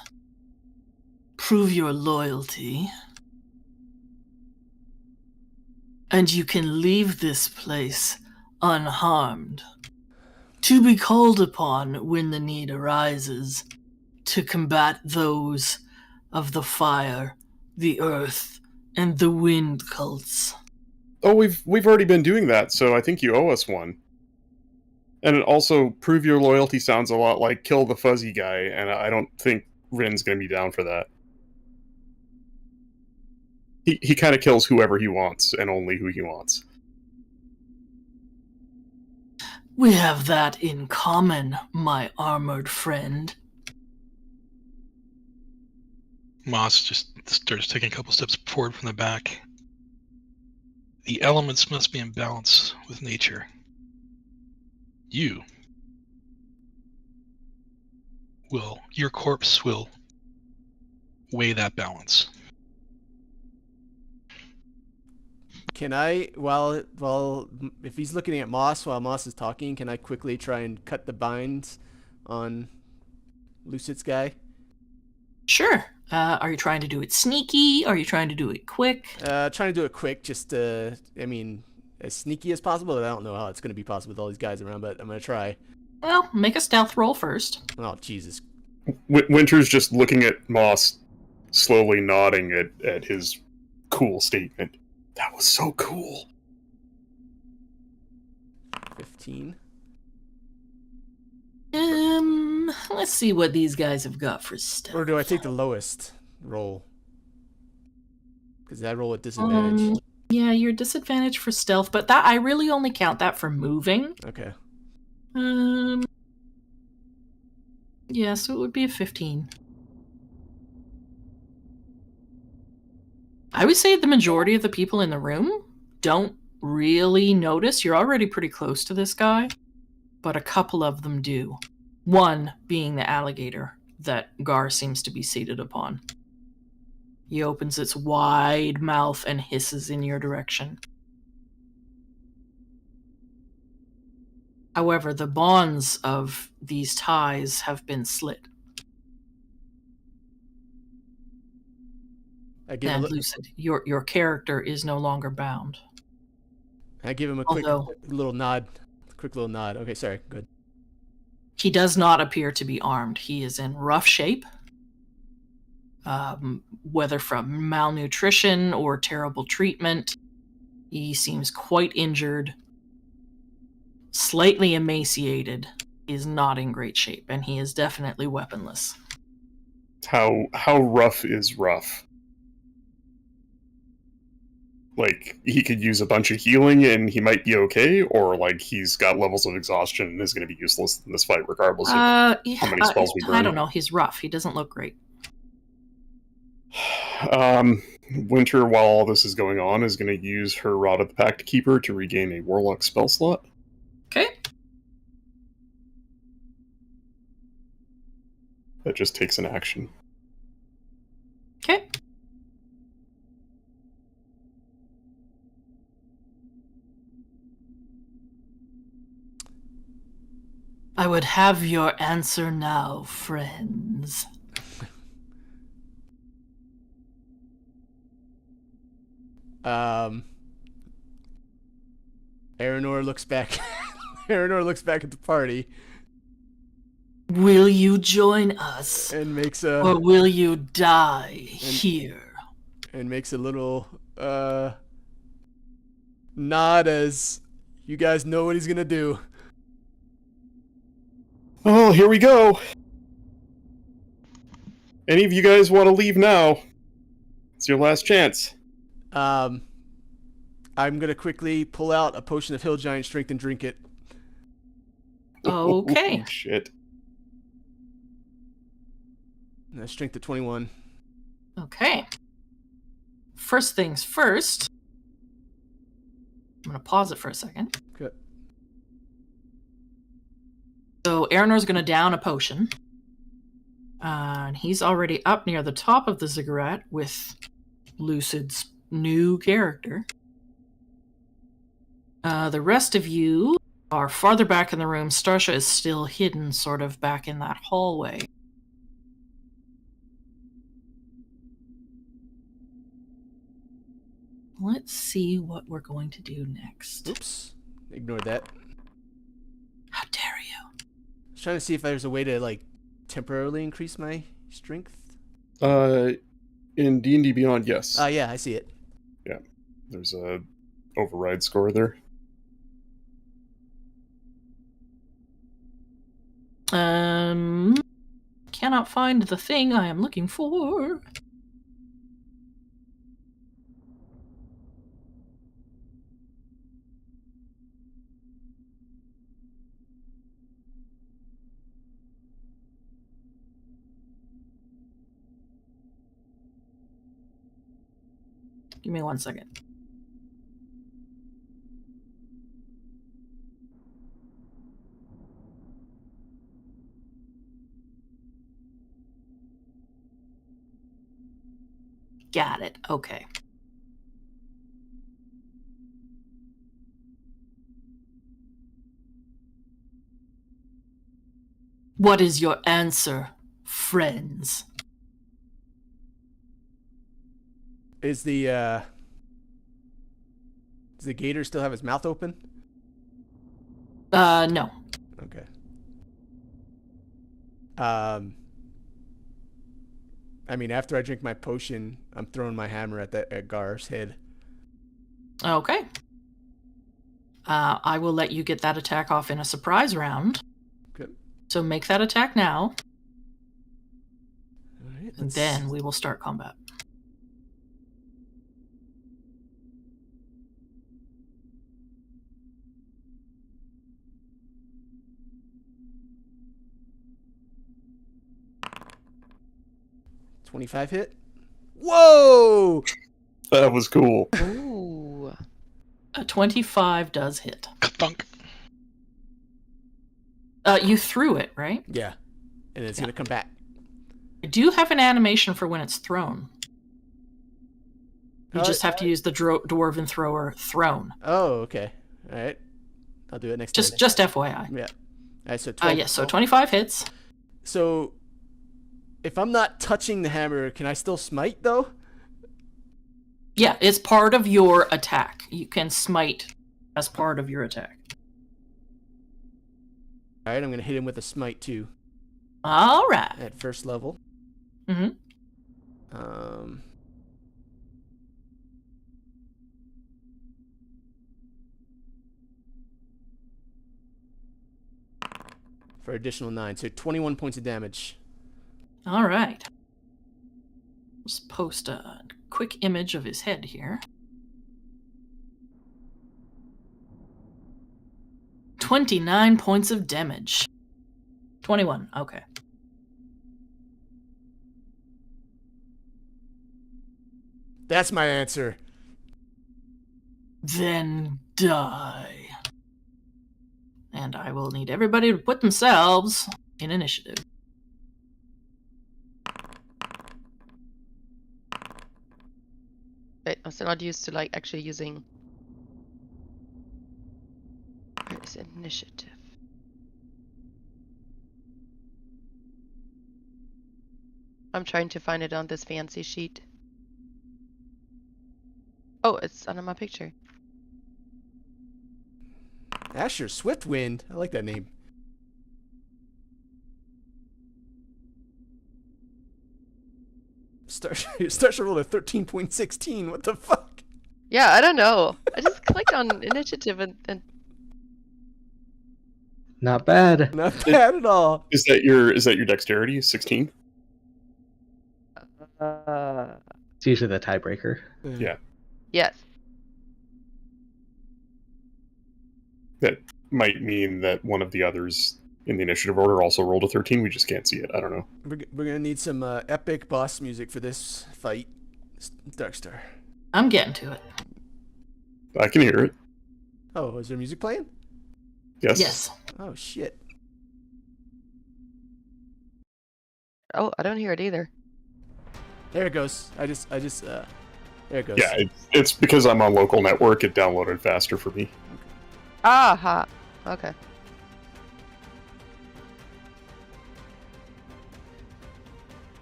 Prove your loyalty. And you can leave this place unharmed. To be called upon when the need arises to combat those of the fire, the earth, and the wind cults. Oh, we've already been doing that, so I think you owe us one. And also, prove your loyalty sounds a lot like kill the fuzzy guy, and I don't think Rin's going to be down for that. He kind of kills whoever he wants, and only who he wants. We have that in common, my armored friend. Moss just starts taking a couple steps forward from the back. The elements must be in balance with nature. Your corpse will weigh that balance. Can I, if he's looking at Moss while Moss is talking, can I quickly try and cut the binds on Lucit's guy? Sure. Are you trying to do it sneaky? Are you trying to do it quick? Trying to do it quick, just as sneaky as possible. I don't know how it's going to be possible with all these guys around, but I'm going to try. Well, make a stealth roll first. Oh, Jesus. Winter's just looking at Moss, slowly nodding at his cool statement. That was so cool. 15. Let's see what these guys have got for stealth. Or do I take the lowest roll? Because I roll at disadvantage. Yeah, you're disadvantaged for stealth, but that I really only count that for moving. Okay. Yeah, so it would be a 15. I would say the majority of the people in the room don't really notice. You're already pretty close to this guy, but a couple of them do. One being the alligator that Gar seems to be seated upon. He opens its wide mouth and hisses in your direction. However, the bonds of these ties have been slit. I give And Lucid, your character is no longer bound. I give him a quick little nod. Quick little nod. Okay, sorry. Good. He does not appear to be armed. He is in rough shape. Whether from malnutrition or terrible treatment, he seems quite injured, slightly emaciated. He is not in great shape, and he is definitely weaponless. How rough is rough? Like, he could use a bunch of healing and he might be okay, or like he's got levels of exhaustion and is going to be useless in this fight regardless of how many spells we burn. I don't know. He's rough. He doesn't look great. Winter, while all this is going on, is going to use her Rod of the Pact Keeper to regain a Warlock spell slot. Okay. That just takes an action. Okay. I would have your answer now, friends. Aranor looks back. Aranor looks back at the party. Will you join us? And makes a... Or will you die here? And makes a little, nod as you guys know what he's gonna do. Oh, here we go. Any of you guys want to leave now? It's your last chance. I'm gonna quickly pull out a potion of Hill Giant Strength and drink it. Okay. Oh, shit. And that's strength to 21. Okay. First things first. I'm gonna pause it for a second. Good. So Aranor's gonna down a potion. And he's already up near the top of the ziggurat with Lucid's new character. The rest of you are farther back in the room. Starsha is still hidden sort of back in that hallway. Let's see what we're going to do next. Oops. Ignore that. How dare you? I was trying to see if there's a way to, like, temporarily increase my strength. In D&D Beyond, yes. Yeah, I see it. Yeah. There's a override score there. Cannot find the thing I am looking for. Give me 1 second. Got it. Okay. What is your answer, friends? Does the gator still have his mouth open? No. Okay. I mean, after I drink my potion, I'm throwing my hammer at Gar's head. Okay. I will let you get that attack off in a surprise round. Good. So make that attack now. All right, And then we will start combat. 25 hit. Whoa! That was cool. Ooh. A 25 does hit. Thunk. You threw it, right? Yeah. And it's going to come back. I do have an animation for when it's thrown. You just have to use the dwarven thrower thrown. Oh, okay. All right. I'll do it next time. Just FYI. Yeah. All right, so 12. Yes, so 25 hits. So if I'm not touching the hammer, can I still smite though? Yeah, it's part of your attack. You can smite as part of your attack. All right, I'm going to hit him with a smite too All right. at first level. Mm-hmm. For additional 9, so 21 points of damage. All right. Let's post a quick image of his head here. 29 points of damage. 21, okay. That's my answer. Then die. And I will need everybody to put themselves in initiative. Wait, I'm still not used to like actually using. Where is initiative? I'm trying to find it on this fancy sheet. Oh, it's under my picture. Asher Swiftwind. I like that name. Starship rolled a 13.16. What the fuck? Yeah, I don't know. I just clicked on initiative and Not bad. Not bad at all. Is that your dexterity? 16? It's usually the tiebreaker. Yeah. yes. That might mean that one of the others in the initiative order also rolled a 13. We just can't see it. I don't know. We're gonna need some epic boss music for this fight, Darkstar. I'm getting to it. I can hear it. Oh, is there music playing? Yes. Yes. Oh shit. Oh, I don't hear it either. There it goes. I just there it goes. Yeah, it's because I'm on local network. It downloaded faster for me. Aha. Okay.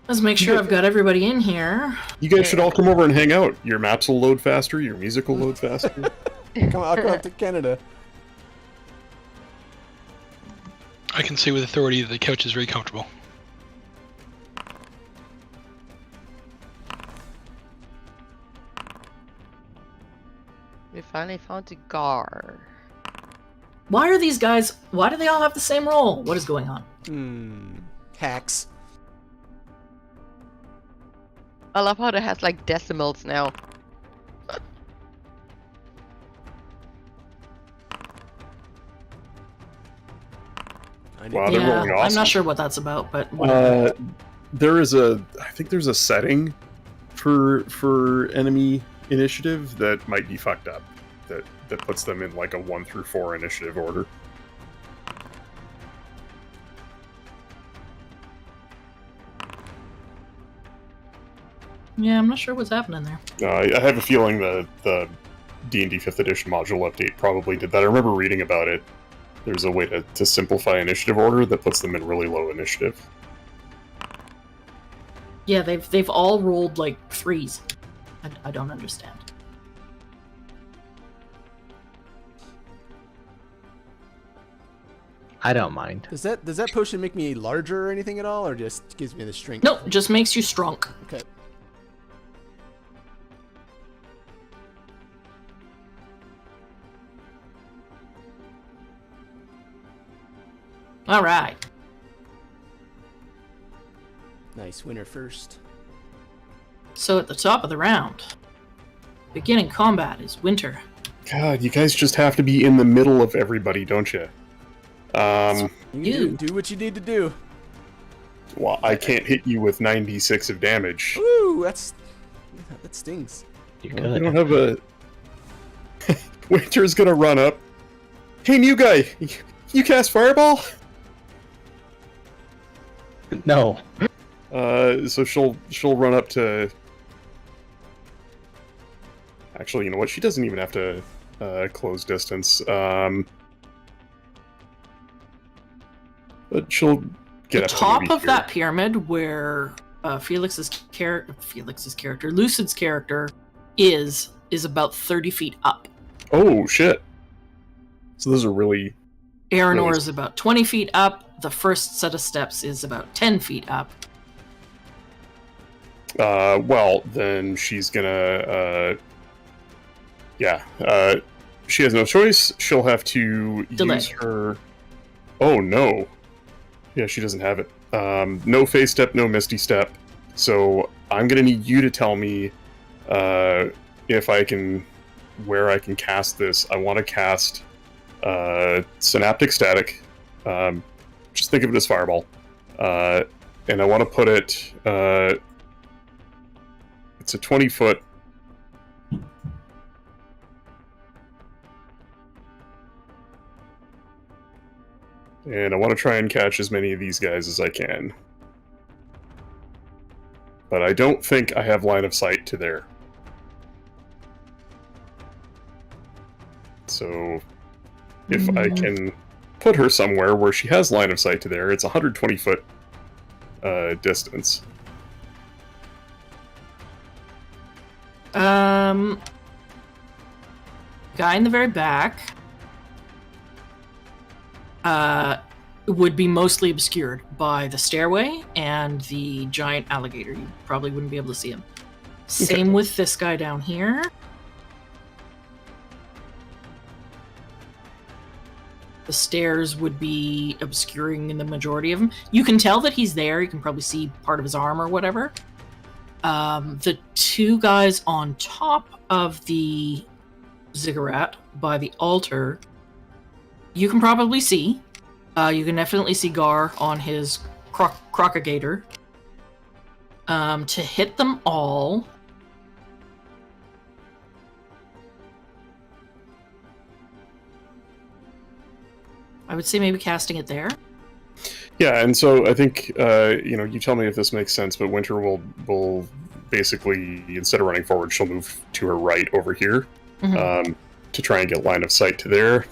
Let's make sure I've got everybody in here. You guys should all come over and hang out. Your maps will load faster. Your music will load faster. I'll come up to Canada. I can say with authority that the couch is very comfortable. We finally found a Gar. Why do they all have the same role? What is going on? Hacks. I love how it has like decimals now. Wow, they're rolling awesome. I'm not sure what that's about, but I think there's a setting for enemy initiative that might be fucked up. That puts them in like a 1 through 4 initiative order. yeah, I'm not sure what's happening there. I have a feeling the D&D 5th edition module update probably did that. I remember reading about it. There's a way to simplify initiative order that puts them in really low initiative. Yeah, they've all rolled like 3s. I don't understand. I don't mind. Does that potion make me larger or anything at all, or just gives me the strength? No, just makes you strong. Okay. All right. Nice. Winner first. So at the top of the round, beginning combat is Winter. God, you guys just have to be in the middle of everybody, don't you? You do what you need to do. Well, I can't hit you with 96 of damage. Ooh, that stings. You Well, could. you don't have a... Winter's gonna run up. Hey, new guy! You cast Fireball? No. So she'll run up to... Actually, you know what? She doesn't even have to close distance. But she'll get The up to top maybe of here. that pyramid where Lucid's character is about 30 feet up. Oh, shit. So those are really... Aranor Really? is about 20 feet up. The first set of steps is about 10 feet up. Well, then she's gonna... she has no choice. She'll have to Delay. use her... Oh, no. Yeah, she doesn't have it. No phase step, no misty step. So I'm gonna need you to tell me if I can... where I can cast this. I want to cast Synaptic Static. Just think of it as Fireball. And I want to put it... it's a 20-foot... And I want to try and catch as many of these guys as I can. But I don't think I have line of sight to there. So, if I can put her somewhere where she has line of sight to there, it's a 120-foot distance. Guy in the very back would be mostly obscured by the stairway and the giant alligator. You probably wouldn't be able to see him. Same with this guy down here. The stairs would be obscuring in the majority of them. You can tell that he's there. You can probably see part of his arm or whatever. The two guys on top of the ziggurat by the altar, you can probably see. You can definitely see Gar on his crocagator. To hit them all... I would say maybe casting it there. Yeah, and so I think, you tell me if this makes sense, but Winter will basically, instead of running forward, she'll move to her right over here to try and get line of sight to there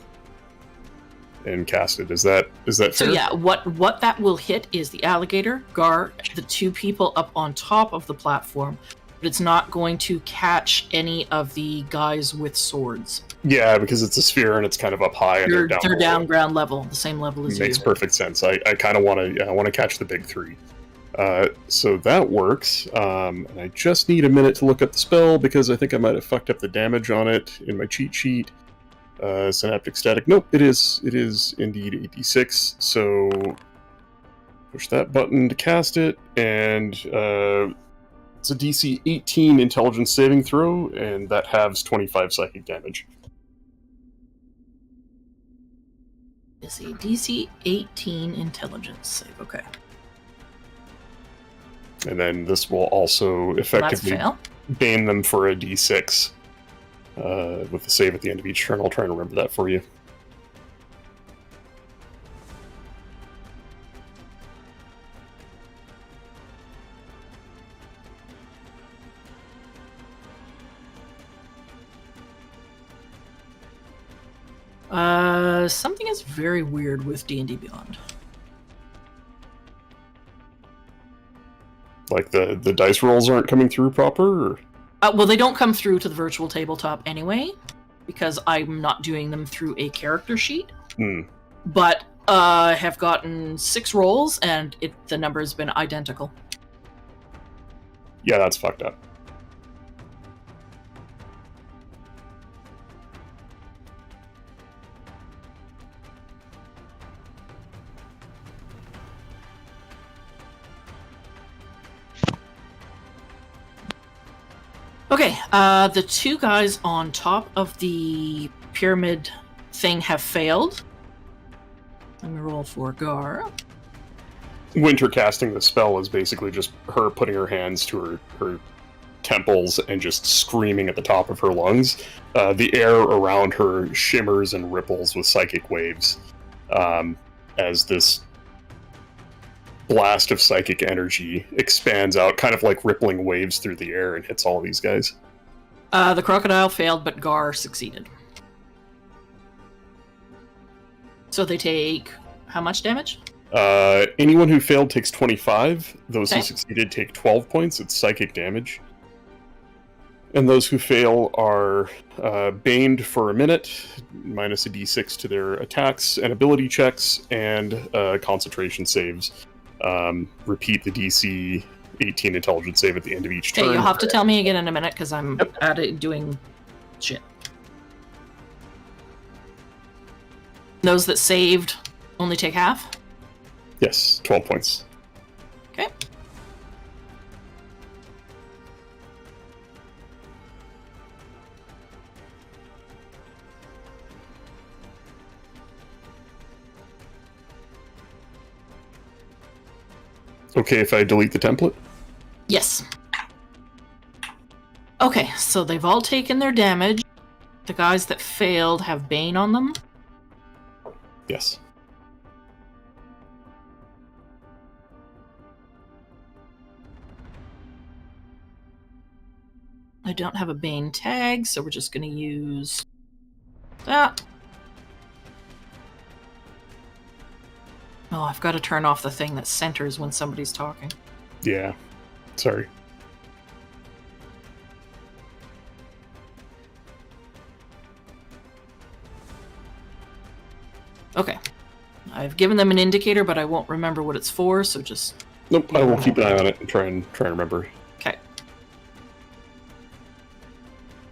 and cast it. Is that fair? So yeah, what that will hit is the alligator, Gar, the two people up on top of the platform, but it's not going to catch any of the guys with swords. Yeah, because it's a sphere and it's kind of up high and they're They're down down ground level, the same level as Makes you. perfect sense. I kind of want to catch the big three. So that works. And I just need a minute to look up the spell because I think I might have fucked up the damage on it in my cheat sheet. Synaptic Static. Nope, it is indeed 86. So push that button to cast it, and it's a DC 18 Intelligence saving throw, and that halves 25 psychic damage. Is a DC 18 intelligence save. Okay. And then this will also effectively That's fail. bane them for a D6 with the save at the end of each turn. I'll try and remember that for you. Something is very weird with D&D Beyond. Like the dice rolls aren't coming through proper? Or? Well, they don't come through to the virtual tabletop anyway, because I'm not doing them through a character sheet. But I have gotten 6 rolls, and the number has been identical. Yeah, that's fucked up. Okay, the two guys on top of the pyramid thing have failed. Let me roll for Gar. Winter casting the spell is basically just her putting her hands to her temples and just screaming at the top of her lungs. The air around her shimmers and ripples with psychic waves as this blast of psychic energy expands out, kind of like rippling waves through the air, and hits all these guys. The crocodile failed, but Gar succeeded. So they take how much damage? Anyone who failed takes 25. Those Okay. who succeeded take 12 points. It's psychic damage. And those who fail are baned for a minute, minus a d6 to their attacks and ability checks, and concentration saves. Repeat the DC 18 intelligence save at the end of each Okay, turn. you'll have to tell me again in a minute because I'm at it doing shit. Those that saved only take half? Yes, 12 points. Okay. Okay, if I delete the template? Yes. Okay, so they've all taken their damage. The guys that failed have Bane on them. Yes. I don't have a Bane tag, so we're just going to use that. Oh, I've got to turn off the thing that centers when somebody's talking. Yeah. Sorry. Okay. I've given them an indicator, but I won't remember what it's for, so just... Nope, I will keep an eye on it and try and remember. Okay.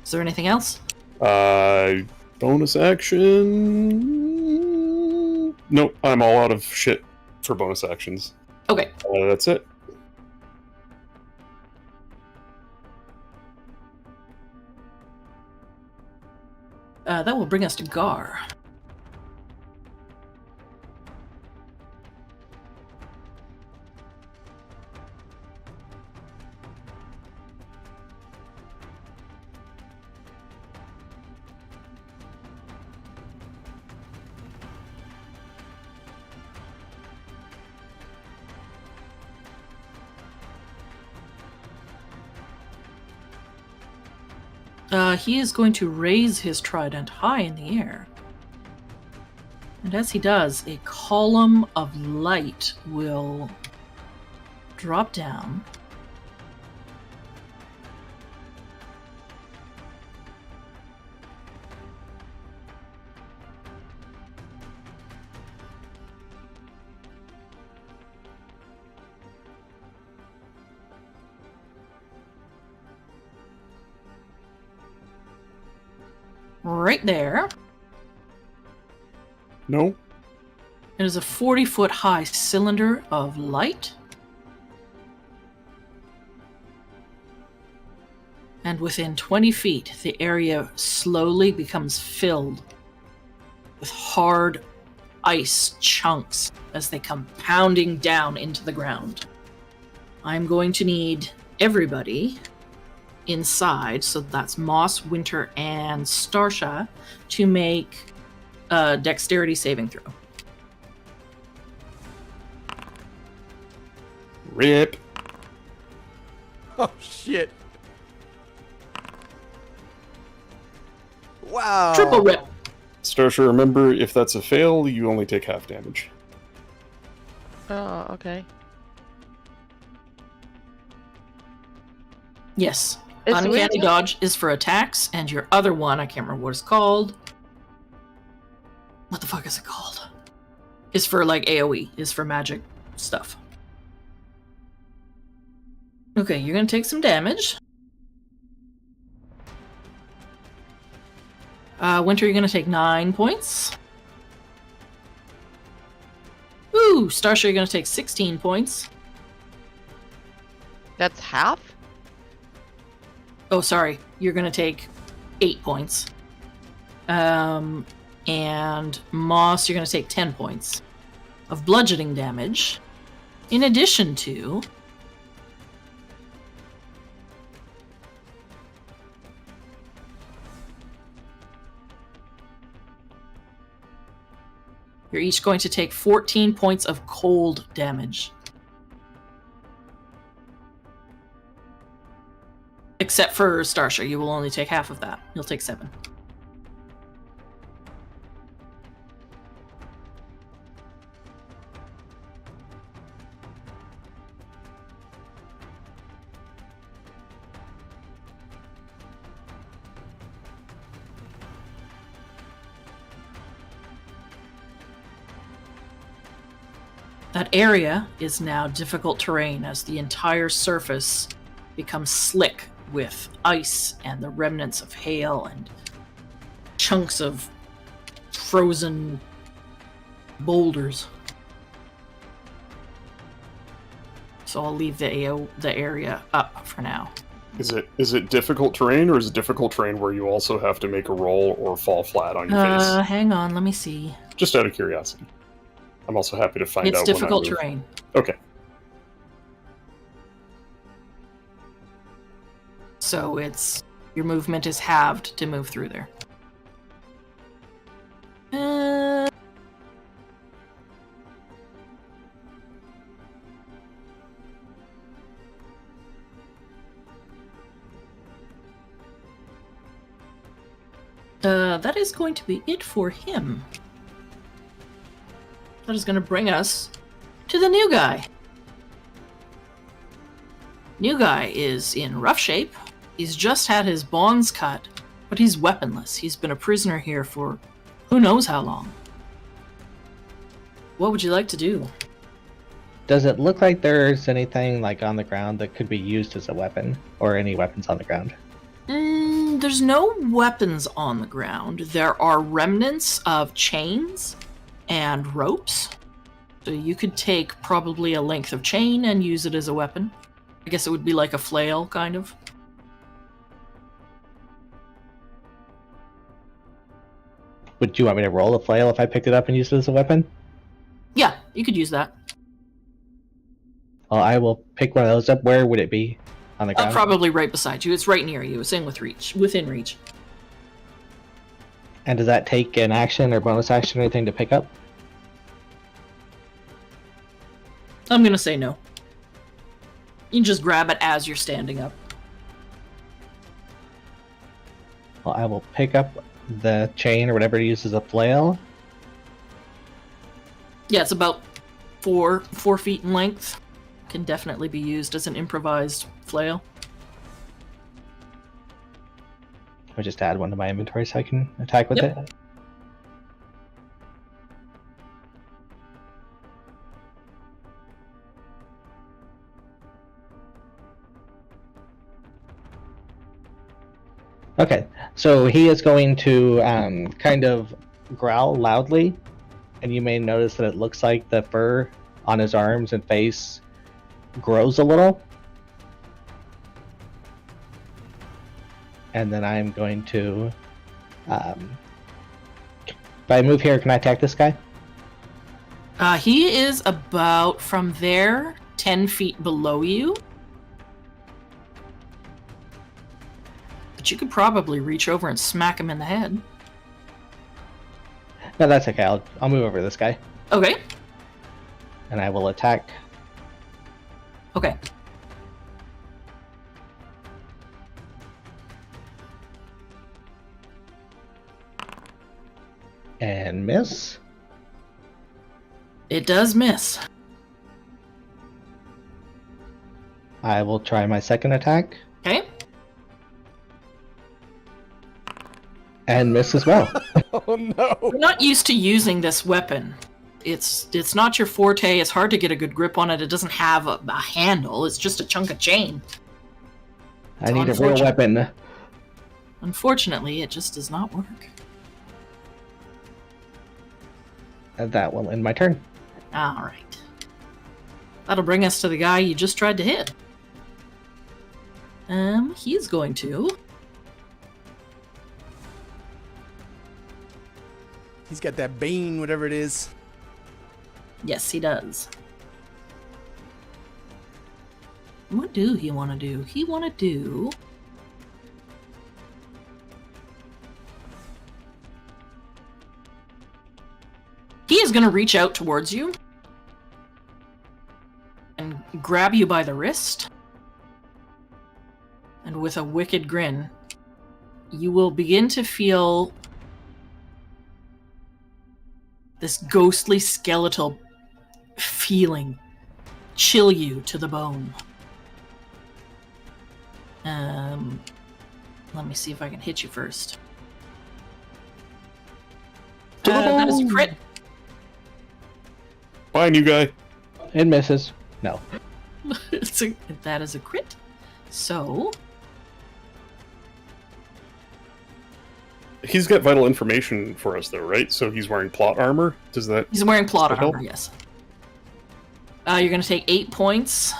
Is there anything else? Bonus action... Nope, I'm all out of shit for bonus actions. Okay. That's it. That will bring us to Gar. He is going to raise his trident high in the air. And as he does, a column of light will drop down. Right there. No? It is a 40-foot high cylinder of light. And within 20 feet, the area slowly becomes filled with hard ice chunks as they come pounding down into the ground. I'm going to need everybody inside, so that's Moss, Winter, and Starsha, to make a dexterity saving throw. Rip. Oh shit! Wow. Triple rip. Starsha, remember, if that's a fail, you only take half damage. Oh, okay. Yes. Is Uncanny Winter- dodge is for attacks, and your other one, I can't remember what it's called. What the fuck is it called? Is for like AoE, is for magic stuff. Okay, you're gonna take some damage. Winter, you're gonna take 9 points. Ooh, Starsha, you're gonna take 16 points. That's half? Oh, sorry. You're going to take 8 points. And Moss, you're going to take 10 points of bludgeoning damage. In addition to you're each going to take 14 points of cold damage. Except for Starsha, you will only take half of that. You'll take 7. That area is now difficult terrain as the entire surface becomes slick with ice and the remnants of hail and chunks of frozen boulders. So I'll leave the area up for now. Is it difficult terrain, or is it difficult terrain where you also have to make a roll or fall flat on your face? Hang on, let me see. Just out of curiosity. I'm also happy to find out. It's difficult when I move. terrain. Okay. So your movement is halved to move through there. That is going to be it for him. That is going to bring us to the new guy. New guy is in rough shape. He's just had his bonds cut, but he's weaponless. He's been a prisoner here for who knows how long. What would you like to do? Does it look like there's anything like on the ground that could be used as a weapon, or any weapons on the ground? There's no weapons on the ground. There are remnants of chains and ropes. So you could take probably a length of chain and use it as a weapon. I guess it would be like a flail, kind of. Would you want me to roll a flail if I picked it up and used it as a weapon? Yeah, you could use that. Well, I will pick one of those up. Where would it be? On the ground? Probably right beside you. It's right near you. It's within reach. And does that take an action or bonus action or anything to pick up? I'm gonna say no. You can just grab it as you're standing up. Well, I will pick up the chain or whatever it uses as a flail. Yeah, it's about 4 feet in length. Can definitely be used as an improvised flail. I'll just add one to my inventory so I can attack with Yep. it. Okay, so he is going to kind of growl loudly, and you may notice that it looks like the fur on his arms and face grows a little. And then I'm going to... if I move here, can I attack this guy? He is about, from there, 10 feet below you. But you could probably reach over and smack him in the head. No, that's okay. I'll move over this guy. Okay. And I will attack. Okay. And miss. It does miss. I will try my second attack. Okay. And miss as well. Oh no! You're not used to using this weapon. It's not your forte. It's hard to get a good grip on it. It doesn't have a handle. It's just a chunk of chain. I need a real weapon. Unfortunately, it just does not work. And that will end my turn. Alright. That'll bring us to the guy you just tried to hit. He's going to... He's got that bane, whatever it is. Yes, he does. What do he want to do? He want to do... He is going to reach out towards you and grab you by the wrist. And with a wicked grin, you will begin to feel this ghostly skeletal feeling chill you to the bone. Let me see if I can hit you first. That is a crit. Bye, new guy. It misses. No. That is a crit. So... He's got vital information for us, though, right? So he's wearing plot armor? Does that... He's wearing plot help? armor, yes. You're going to take 8 points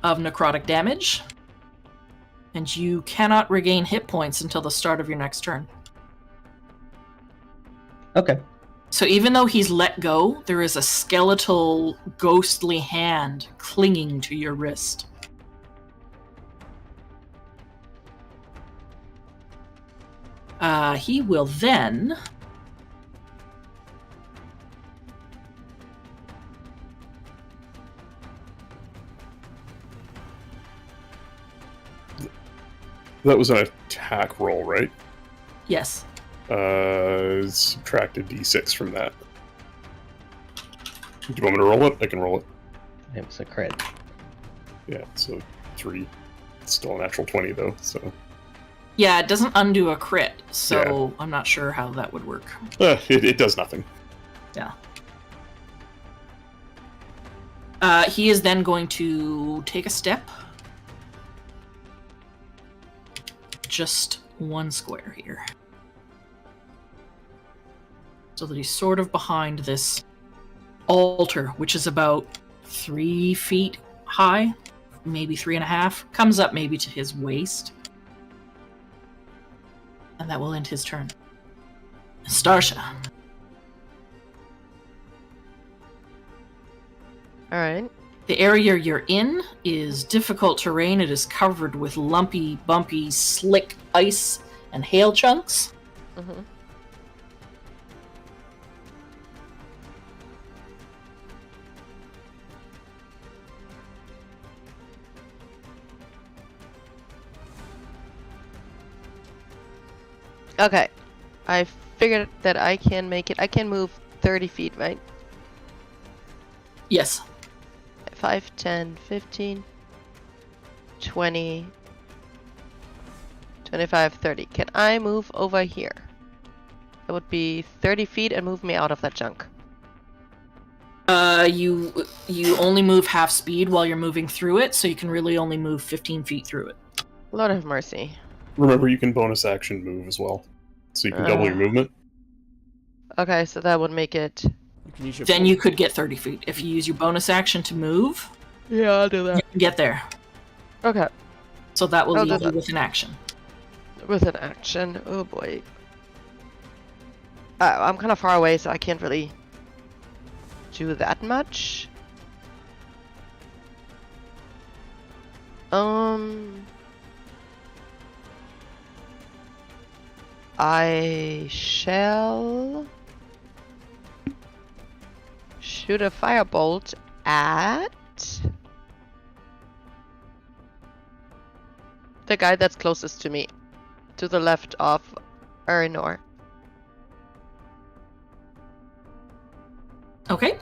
of necrotic damage. And you cannot regain hit points until the start of your next turn. Okay. So even though he's let go, there is a skeletal, ghostly hand clinging to your wrist. He will then... That was an attack roll, right? Yes. Subtract a d6 from that. Do you want me to roll it? I can roll it. It was a crit. Yeah, so 3. It's still a natural 20, though, so... Yeah, it doesn't undo a crit, so I'm not sure how that would work. It does nothing. Yeah. He is then going to take a step. Just 1 square here. So that he's sort of behind this altar, which is about 3 feet high, maybe 3.5. Comes up maybe to his waist. And that will end his turn. Starsha. Alright. The area you're in is difficult terrain. It is covered with lumpy, bumpy, slick ice and hail chunks. Mm-hmm. Okay. I figured that I can make it. I can move 30 feet, right? Yes. 5, 10, 15, 20, 25, 30. Can I move over here? That would be 30 feet and move me out of that junk. You only move half speed while you're moving through it, so you can really only move 15 feet through it. Lord have mercy. Remember, you can bonus action move as well. So you can double your movement. Okay, so that would make it... You can use your Then you could get 30 feet. If you use your bonus action to move, Yeah, I'll do you that. can get there. Okay. So that will I'll do leave you that. with an action. With an action. Oh boy. I'm kind of far away, so I can't really do that much. I shall shoot a firebolt at the guy that's closest to me, to the left of Arinor. Okay.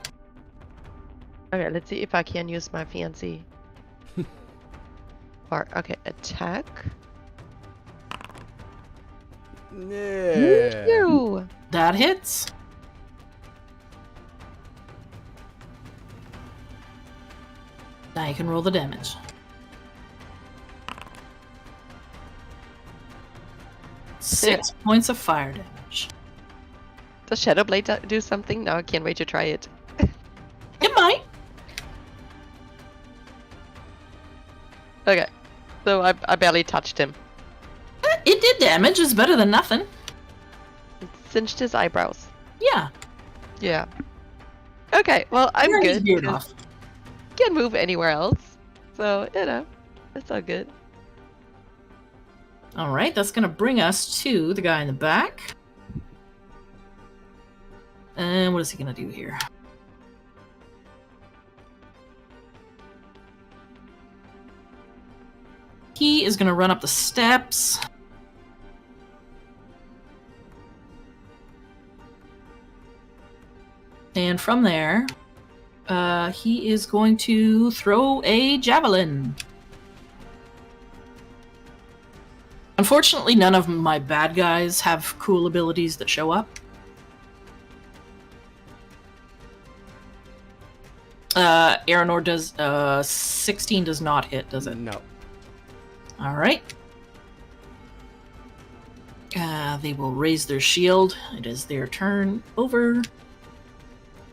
Okay, let's see if I can use my fancy. Okay, attack. Yeah. Ew. That hits. Now you can roll the damage. 6 points of fire damage. Does Shadowblade do something? No, I can't wait to try it. It might. Okay, so I barely touched him. It did damage. It's better than nothing. It cinched his eyebrows. Yeah. Yeah. Okay, well, I'm Turn his good. beard 'cause off. Can't move anywhere else. So, you know. That's all good. All right, that's going to bring us to the guy in the back. And what is he going to do here? He is going to run up the steps. And from there, he is going to throw a javelin. Unfortunately, none of my bad guys have cool abilities that show up. Aranor does, 16 does not hit, does it? No. Alright. They will raise their shield. It is their turn over.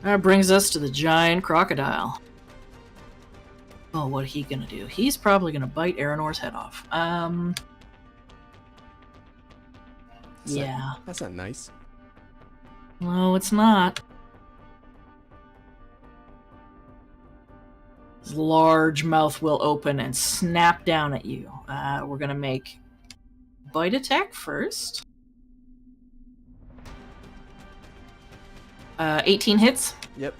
That brings us to the giant crocodile. Oh, what he gonna do? He's probably gonna bite Aranor's head off. Yeah. That's not nice. No, it's not. His large mouth will open and snap down at you. We're gonna make bite attack first. 18 hits. Yep.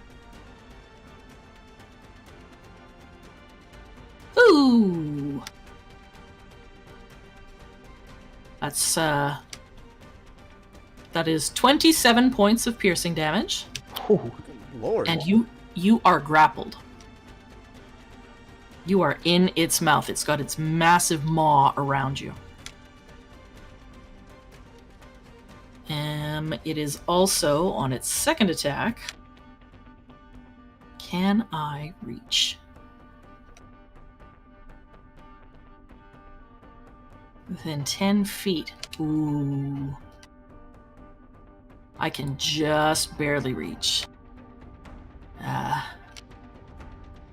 Ooh. That's that is 27 points of piercing damage. Oh, Lord. And you are grappled. You are in its mouth. It's got its massive maw around you. It is also on its second attack. Can I reach? Within 10 feet. Ooh. I can just barely reach.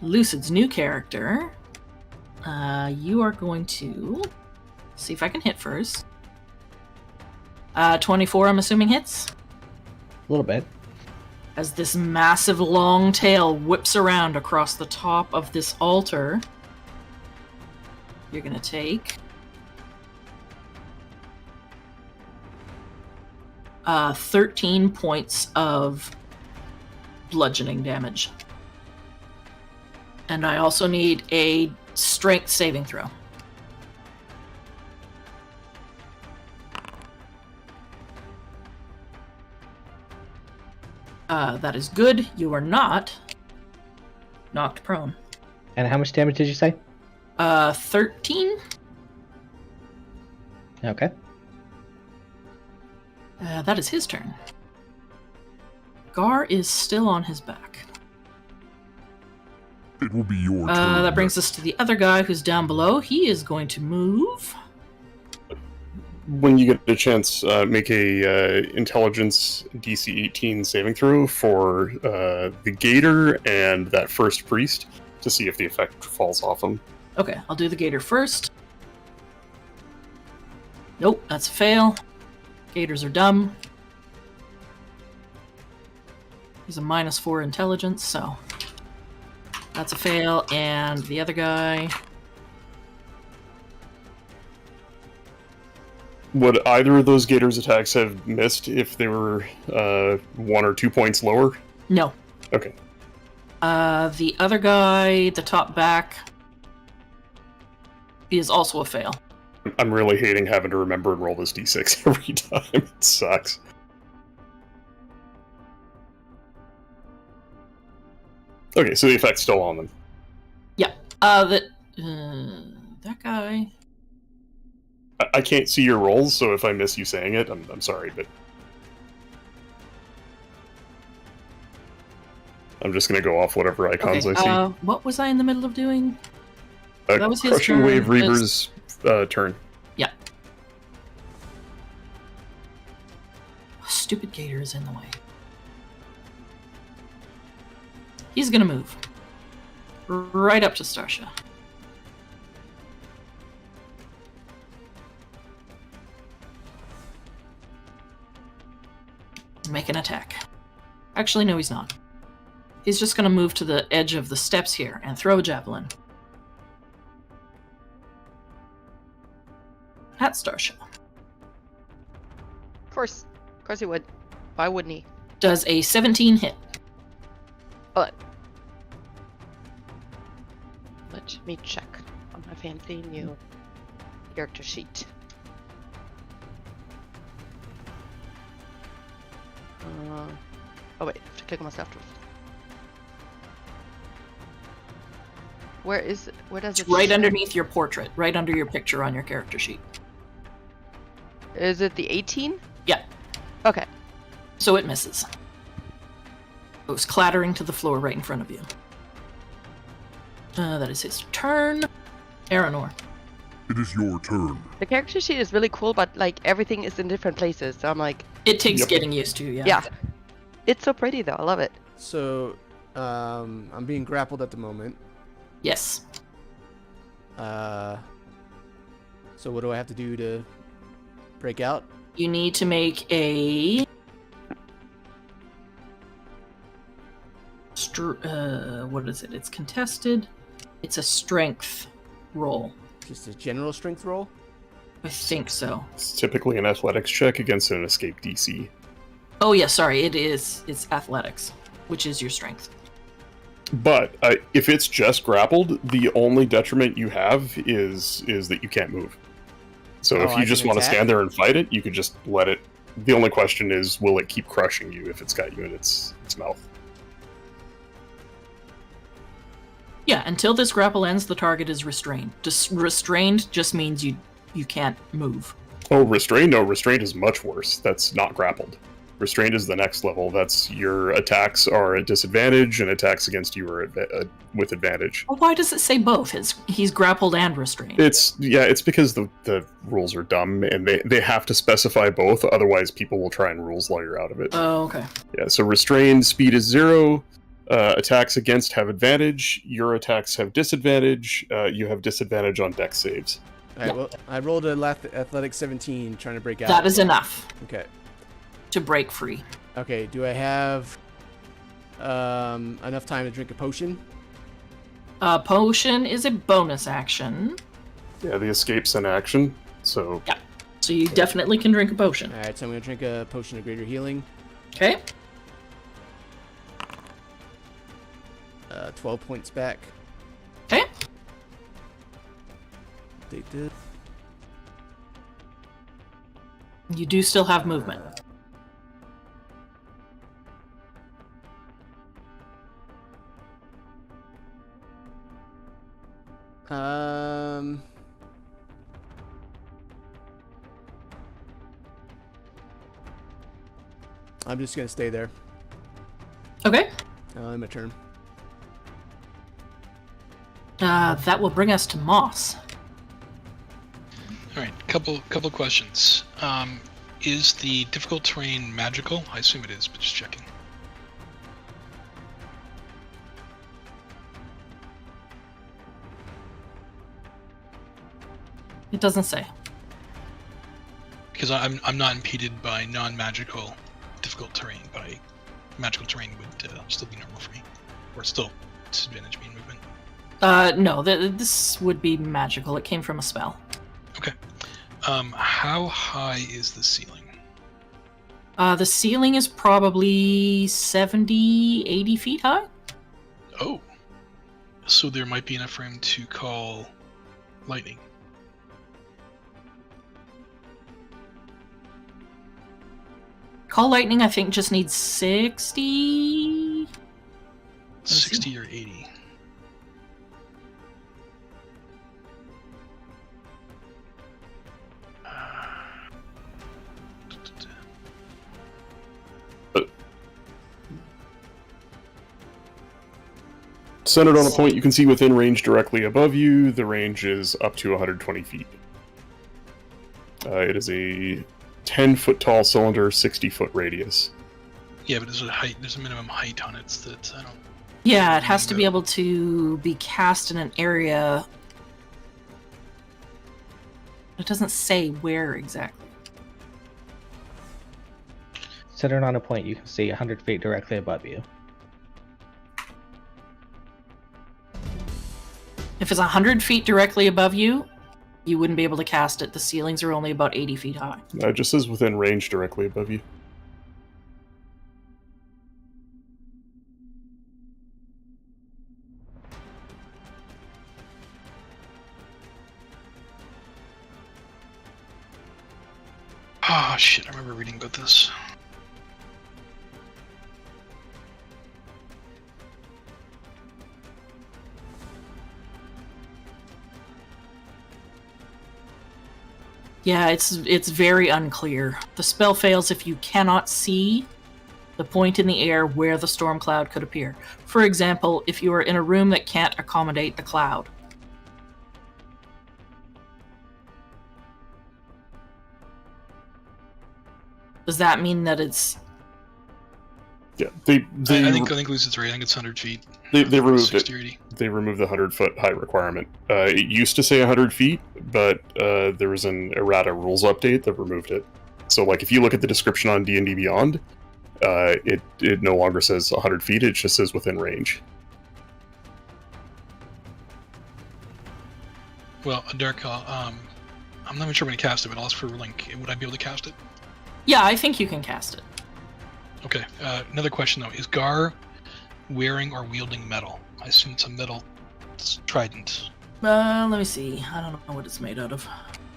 Lucid's new character. You are going to see if I can hit first. 24, I'm assuming, hits. A little bit. As this massive long tail whips around across the top of this altar, you're going to take 13 points of bludgeoning damage. And I also need a strength saving throw. That is good. You are not knocked prone. And how much damage did you say? 13. Okay. That is his turn. Gar is still on his back. It will be your turn. That brings us to the other guy who's down below. He is going to move. When you get a chance, make a intelligence DC 18 saving throw for the gator and that first priest to see if the effect falls off him. Okay, I'll do the gator first. Nope, that's a fail. Gators are dumb. He's a -4 intelligence, so that's a fail. And the other guy... Would either of those gators' attacks have missed if they were 1 or 2 points lower? No. Okay. The other guy, the top back, is also a fail. I'm really hating having to remember and roll this d6 every time. It sucks. Okay, so the effect's still on them. Yeah. That guy... I can't see your rolls, so if I miss you saying it, I'm sorry, but... I'm just gonna go off whatever icons okay, I see. what was I in the middle of doing? That was his Crushing turn. Wave Reaver's turn. Yeah. Stupid gator is in the way. He's gonna move. Right up to Starsha. Make an attack. Actually, no, he's not. He's just gonna move to the edge of the steps here and throw a javelin. at Starsha. Of course he would. Why wouldn't he? Does a 17 hit? But let me check on my fancy new character sheet. Oh wait, I have to click on myself first. Where does It's it right show? underneath your portrait, right under your picture on your character sheet. Is it the 18? Yeah. Okay. So it misses. It was clattering to the floor right in front of you. That is his turn. Aranor. It is your turn. The character sheet is really cool, but like everything is in different places. So I'm like, It takes Yep. getting used to, yeah. yeah. It's so pretty though. I love it. So, I'm being grappled at the moment. Yes. So what do I have to do to break out? You need to make a... what is it? It's contested. It's a strength roll. Just a general strength roll? I think so. It's typically an athletics check against an escape DC. Oh yeah, sorry, it is. It's athletics, which is your strength. But if it's just grappled, the only detriment you have is that you can't move. So Oh, if I you just can want to attack? stand there and fight it, you could just let it. The only question is, will it keep crushing you if it's got you in its mouth? Yeah, until this grapple ends, the target is restrained. Restrained just means you can't move. Oh, restrained? No, restrained is much worse. That's not grappled. Restrained is the next level. That's your attacks are at disadvantage, and attacks against you are with advantage. Well, why does it say both? He's grappled and restrained. It's because the rules are dumb, and they have to specify both. Otherwise, people will try and rules lawyer out of it. Oh, okay. Yeah, so restrained speed is 0. Attacks against have advantage. Your attacks have disadvantage. You have disadvantage on dex saves. Alright, well, I rolled a athletic 17 trying to break out. That is enough Okay. to break free. Okay, do I have enough time to drink a potion? Potion is a bonus action, Yeah, the escape's an action. So so you definitely can drink a potion. Alright, so I'm going to drink a potion of greater healing. Okay. 12 points back. Okay. Take this. You do still have movement. I'm just going to stay there. Okay. In my turn. That will bring us to Moss. All right, couple questions. Is the difficult terrain magical? I assume it is, but just checking. It doesn't say. Because I'm not impeded by non-magical difficult terrain, but magical terrain would still be normal for me, or still disadvantage me in movement. No, this would be magical. It came from a spell. Okay. How high is the ceiling? The ceiling is probably 70, 80 feet high. Oh. So there might be enough room to call lightning. Call lightning, I think, just needs 60. 60 or 80. centered on a point you can see within range directly above you. The range is up to 120 feet. It is a 10-foot tall cylinder, 60-foot radius. Yeah, but there's a height. There's a minimum height on it that I don't. Yeah, it has to be able to be cast in an area. It doesn't say where exactly. Centered on a point you can see 100 feet directly above you. If it's 100 feet directly above you, You wouldn't be able to cast it. The ceilings are only about 80 feet high. It just says within range directly above you. Oh shit, I remember reading about this. Yeah, it's very unclear. The spell fails if you cannot see the point in the air where the storm cloud could appear. For example, if you are in a room that can't accommodate the cloud. Does that mean that it's... Yeah, I think Lucid's right. I think it's 100 feet. They removed 60 it. or 80. They removed the 100-foot height requirement. It used to say 100 feet, but there was an errata rules update that removed it. So, like, if you look at the description on D&D Beyond, it no longer says 100 feet. It just says within range. Well, Derek, I'm not even sure when to cast it, but I'll ask for a link. Would I be able to cast it? Yeah, I think you can cast it. Okay. Another question though: is Gar wearing or wielding metal? I assume it's a metal trident. Let me see. I don't know what it's made out of.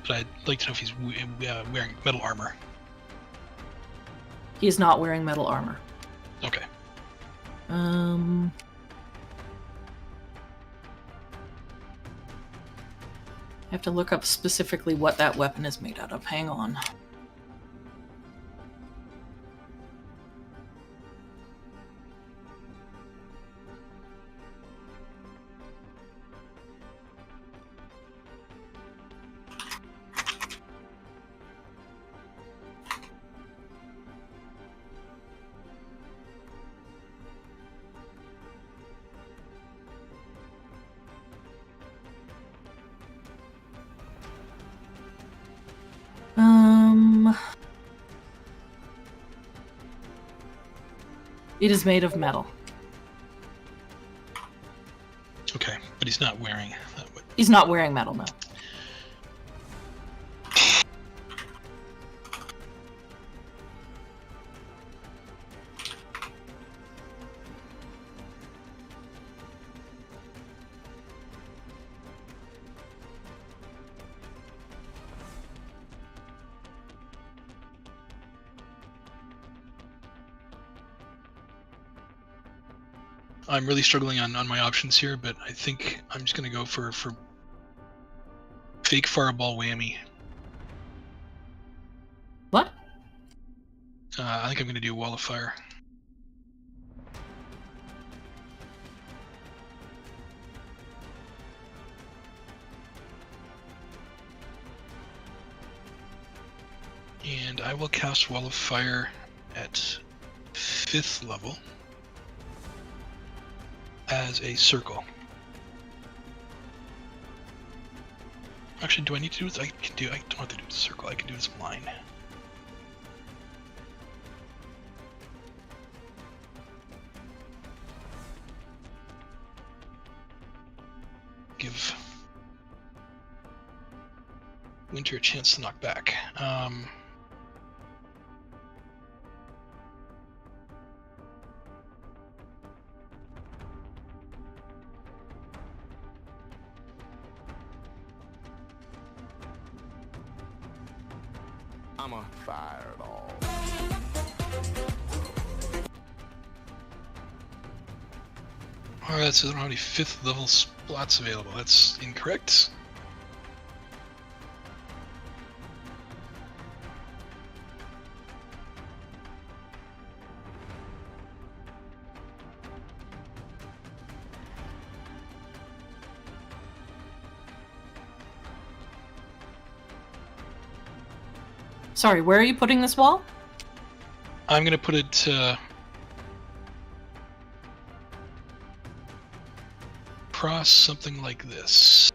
But I'd like to know if he's wearing metal armor. He is not wearing metal armor. Okay. I have to look up specifically what that weapon is made out of. Hang on. It is made of metal. Okay, but he's not wearing that. He's not wearing metal, no. I'm really struggling on my options here, but I think I'm just gonna go for fake fireball whammy. What? I think I'm gonna do wall of fire. And I will cast wall of fire at 5th level as a circle. Actually, do I need to do this? I don't have to do the circle. I can do this line. Give Winter a chance to knock back. I'm a fireball. Alright, so I don't have any 5th level slots available. That's incorrect. Sorry, where are you putting this wall? I'm gonna put it across something like this.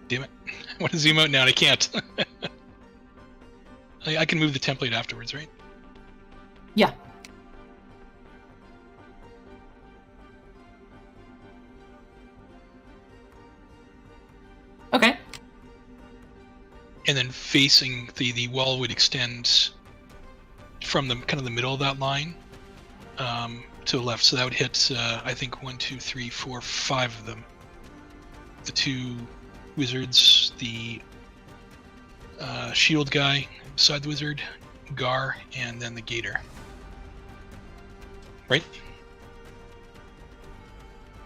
Damn it. I want to zoom out now and I can't. I can move the template afterwards, right? Yeah. and then facing the wall would extend from the kind of the middle of that line to the left. So that would hit, I think, 1, 2, 3, 4, 5 of them. The 2 wizards, the shield guy beside the wizard, Gar, and then the gator. Right?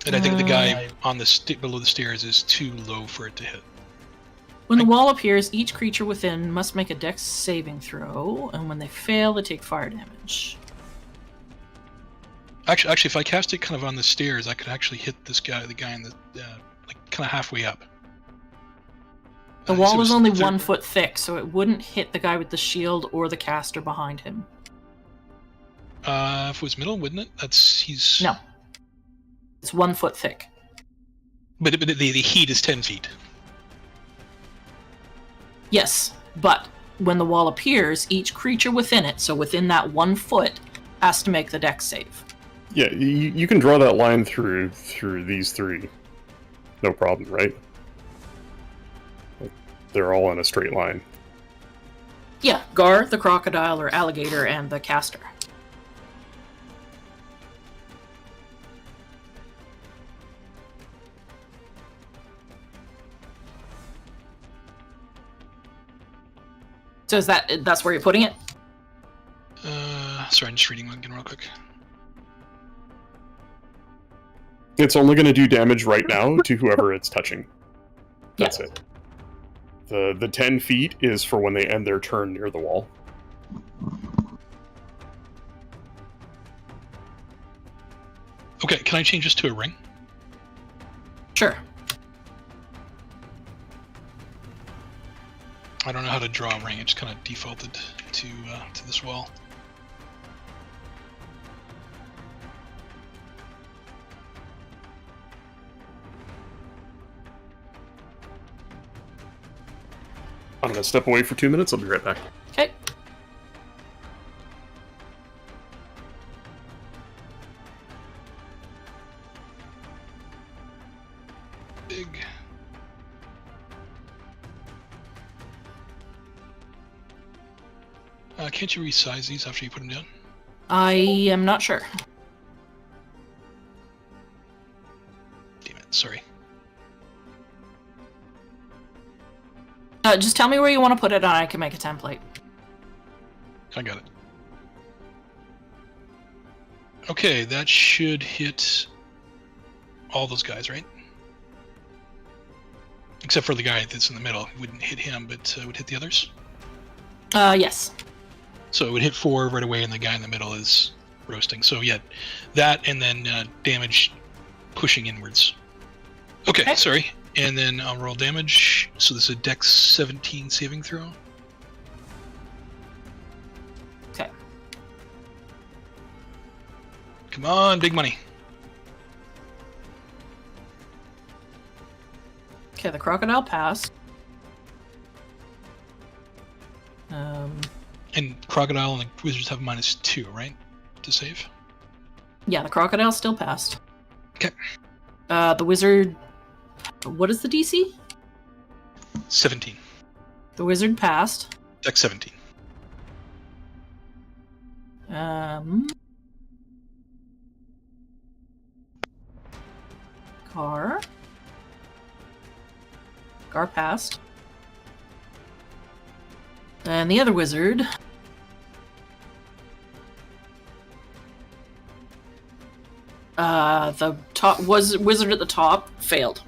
And I think the guy on the below the stairs is too low for it to hit. When the wall appears, each creature within must make a dex saving throw, and when they fail, they take fire damage. Actually, if I cast it kind of on the stairs, I could actually hit this guy, the guy in the like kind of halfway up. The wall is only 1 foot thick, so it wouldn't hit the guy with the shield or the caster behind him. If it was middle, wouldn't it? He's no. It's 1 foot thick. But the heat is 10 feet. Yes, but when the wall appears, each creature within it, so within that 1 foot, has to make the dex save. Yeah, you can draw that line through these 3. No problem, right? They're all in a straight line. Yeah, Gar, the crocodile or alligator, and the caster. So that's where you're putting it? Sorry, I'm just reading one again real quick. It's only going to do damage right now to whoever it's touching. That's it. The 10 feet is for when they end their turn near the wall. Okay, can I change this to a ring? Sure. I don't know how to draw a ring. It just kind of defaulted to this wall. I'm going to step away for 2 minutes. I'll be right back. Okay. Big. Can't you resize these after you put them down? I am not sure. Damn it, sorry. Just tell me where you want to put it, and I can make a template. I got it. Okay, that should hit all those guys, right? Except for the guy that's in the middle. It wouldn't hit him, but would hit the others? Yes. So it would hit 4 right away, and the guy in the middle is roasting. So yeah, that and then damage pushing inwards. Okay, sorry. And then I'll roll damage. So this is a Dex 17 saving throw. Okay. Come on, big money. Okay, the crocodile passed. And crocodile and the wizards have -2, right? To save? Yeah, the crocodile still passed. Okay. The wizard... What is the DC? 17. The wizard passed. Dex 17. Gar passed. And the other wizard... the top wizard at the top failed.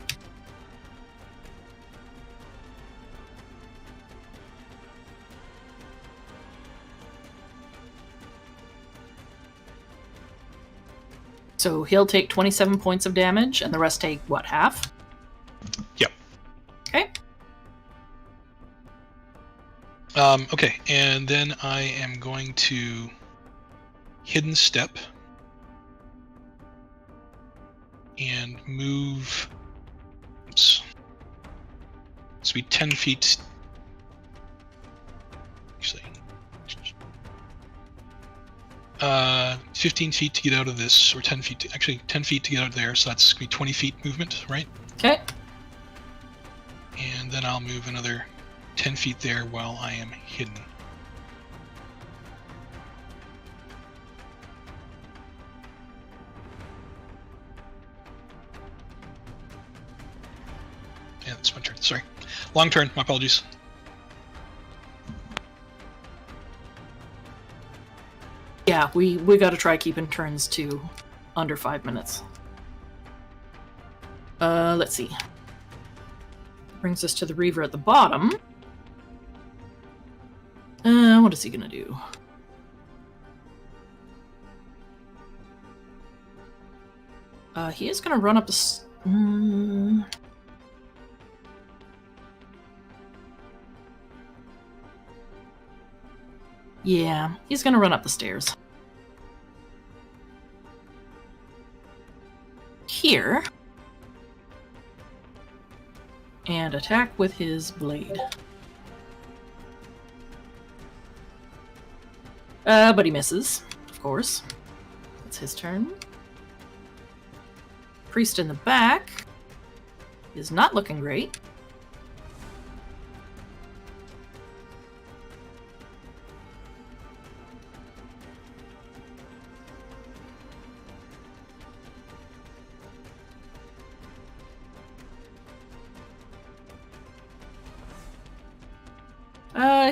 So he'll take 27 points of damage, and the rest take, what, half? Yep. Okay. Okay, and then I am going to hidden step and move. Oops. This will be 10 feet. Actually, 15 feet to get out of this, or 10 feet. Actually, 10 feet to get out of there. So that's gonna be 20 feet movement, right? Okay. And then I'll move another 10 feet there while I am hidden. Yeah, that's my turn. Sorry. Long turn. My apologies. Yeah, we gotta try keeping turns to under 5 minutes. Let's see. Brings us to the Reaver at the bottom. What is he gonna do? He is gonna run up the... Yeah, he's gonna run up the stairs. Here. And attack with his blade. But he misses, of course. That's his turn. Priest in the back is not looking great.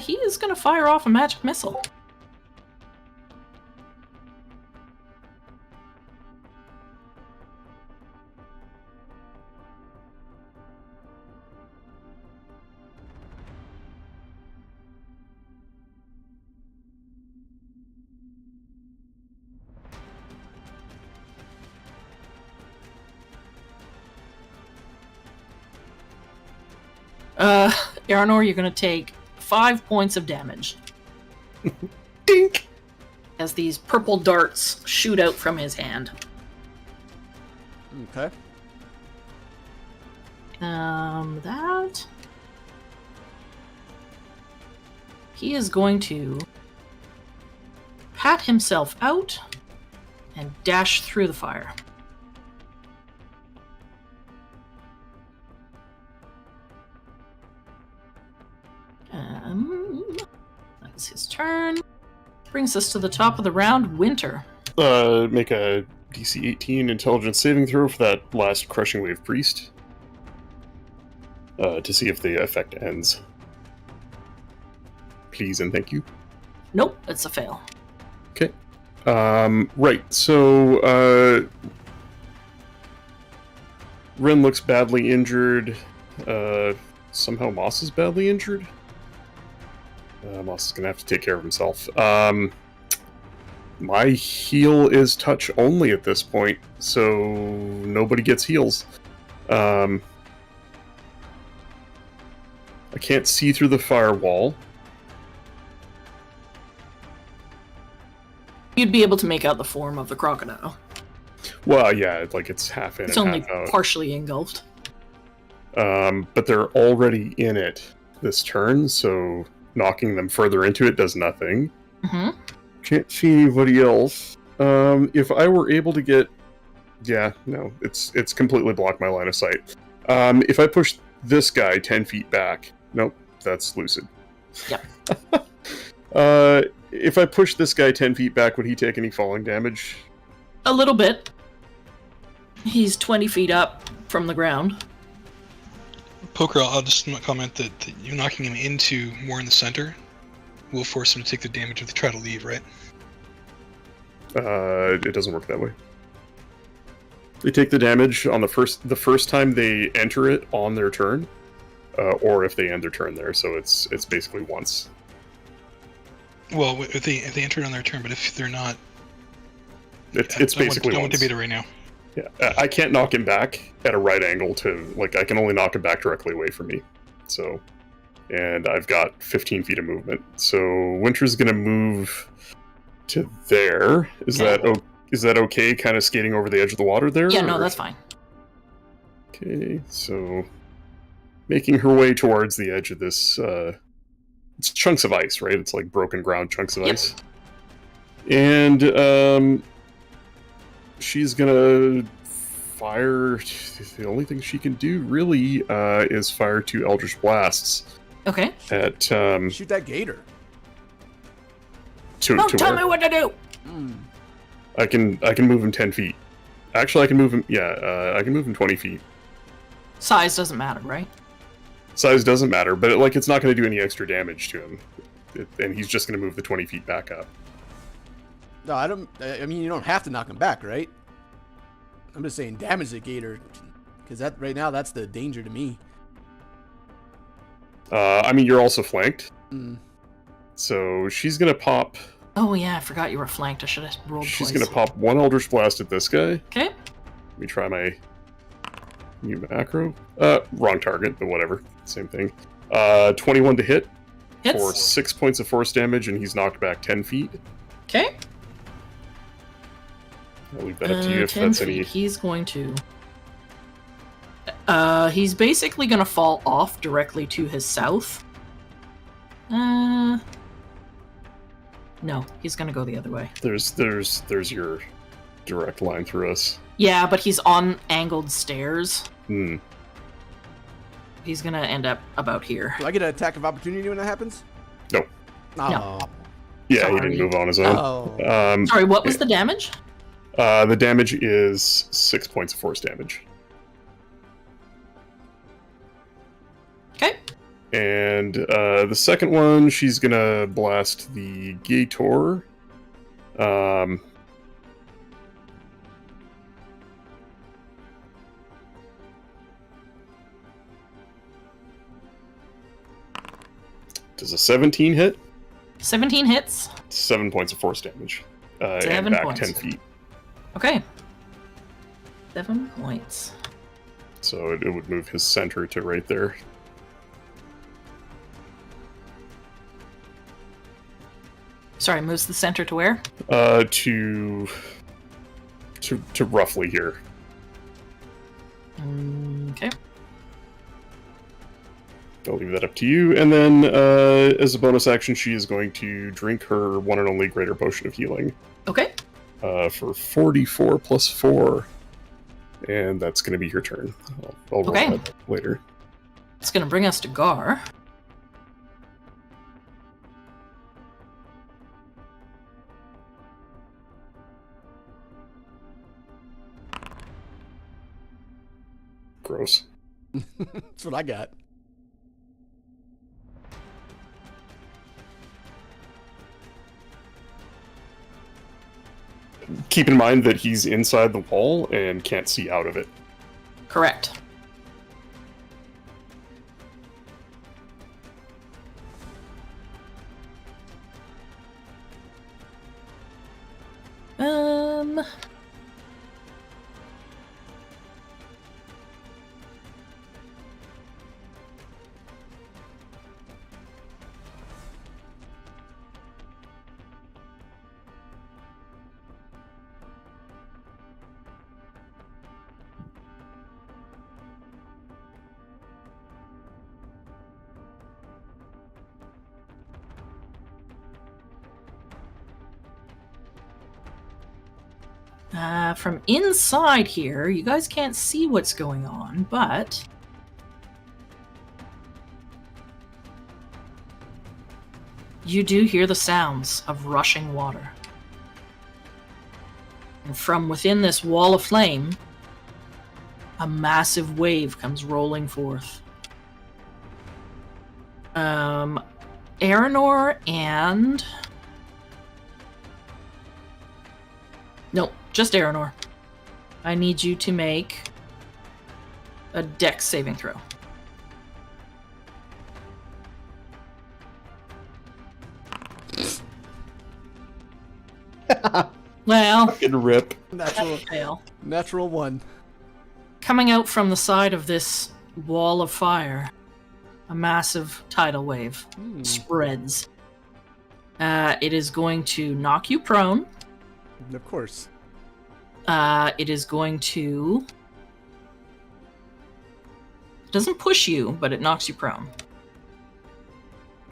He is gonna fire off a magic missile. Aranor, you're gonna take 5 points of damage. Dink! As these purple darts shoot out from his hand. Okay. That... He is going to pat himself out and dash through the fire. That's his turn. Brings us to the top of the round, Winter. Make a DC 18 intelligence saving throw for that last Crushing Wave Priest. To see if the effect ends. Please and thank you. Nope, it's a fail. Okay. Right, so, Ren looks badly injured. Somehow Moss is badly injured? Moss is gonna have to take care of himself. My heal is touch only at this point, so nobody gets heals. I can't see through the firewall. You'd be able to make out the form of the crocodile. Well, yeah, like it's half in It's and only half out. partially engulfed. But they're already in it this turn, so knocking them further into it does nothing. Mm-hmm. Can't see anybody else. If I were able to get... Yeah, no, it's completely blocked my line of sight. If I push this guy 10 feet back... Nope, that's Lucid. Yep. If I push this guy 10 feet back, would he take any falling damage? A little bit. He's 20 feet up from the ground. Poker, I'll just comment that you knocking him into more in the center will force him to take the damage if they try to leave, right? It doesn't work that way. They take the damage on the first time they enter it on their turn, or if they end their turn there. So it's basically once. Well, if they enter it on their turn, but if they're not, it's basically don't want to once. debate it right now. Yeah, I can't knock him back at a right angle to, like, I can only knock him back directly away from me. So, and I've got 15 feet of movement. So Winter's gonna move to there. Is that okay? Kind of skating over the edge of the water there? Yeah, no, that's fine. Okay, so making her way towards the edge of this, it's chunks of ice, right? It's like broken ground chunks of ice. And, she's gonna fire... The only thing she can do, really, is fire 2 Eldritch Blasts Okay. At Shoot that gator. Don't to tell where? me what to do. I can move him 10 feet. Actually, I can move him. Yeah, I can move him 20 feet. Size doesn't matter, right? Size doesn't matter, but it's not going to do any extra damage to him, and he's just going to move the 20 feet back up. No, I don't. I mean, you don't have to knock him back, right? I'm just saying damage the gator, because that right now that's the danger to me. I mean, you're also flanked, Mm. so she's going to pop. Oh yeah, I forgot you were flanked. I should have rolled She's twice. going to pop one Eldritch Blast at this guy. Okay. Let me try my new macro. Wrong target, but whatever. Same thing. 21 to hit Hits. for 6 points of force damage, and he's knocked back 10 feet. Okay. I'll leave that up to you if 10 that's feet. any. He's going to. He's basically going to fall off directly to his south. No, he's going to go the other way. There's your direct line through us. Yeah, but he's on angled stairs. Hmm. He's going to end up about here. Do I get an attack of opportunity when that happens? No. Oh. No. Yeah, he Sorry. didn't move on his own. Oh. Sorry, what was the damage? The damage is 6 points of force damage. Okay. And the second one, she's gonna blast the Gator. Does a 17 hit? 17 hits. 7 points of force damage. 7 and back points. 10 feet. Okay. 7 points. So it would move his center to right there. Sorry, moves the center to where? To roughly here. Okay. I'll leave that up to you. And then, as a bonus action, she is going to drink her one and only Greater Potion of Healing. Okay. For 44 plus 4. And that's going to be her turn. I'll roll Okay. that later. It's going to bring us to Gar. Gross. That's what I got. Keep in mind that he's inside the wall and can't see out of it. Correct. Um... From inside here, you guys can't see what's going on, but you do hear the sounds of rushing water. And from within this wall of flame, a massive wave comes rolling forth. Aranor and... Nope, just Aranor. I need you to make a Dex saving throw. Well, Fucking rip. Natural, fail. natural one. Coming out from the side of this wall of fire, a massive tidal wave spreads. It is going to knock you prone. Of course. It is going to... It doesn't push you, but it knocks you prone.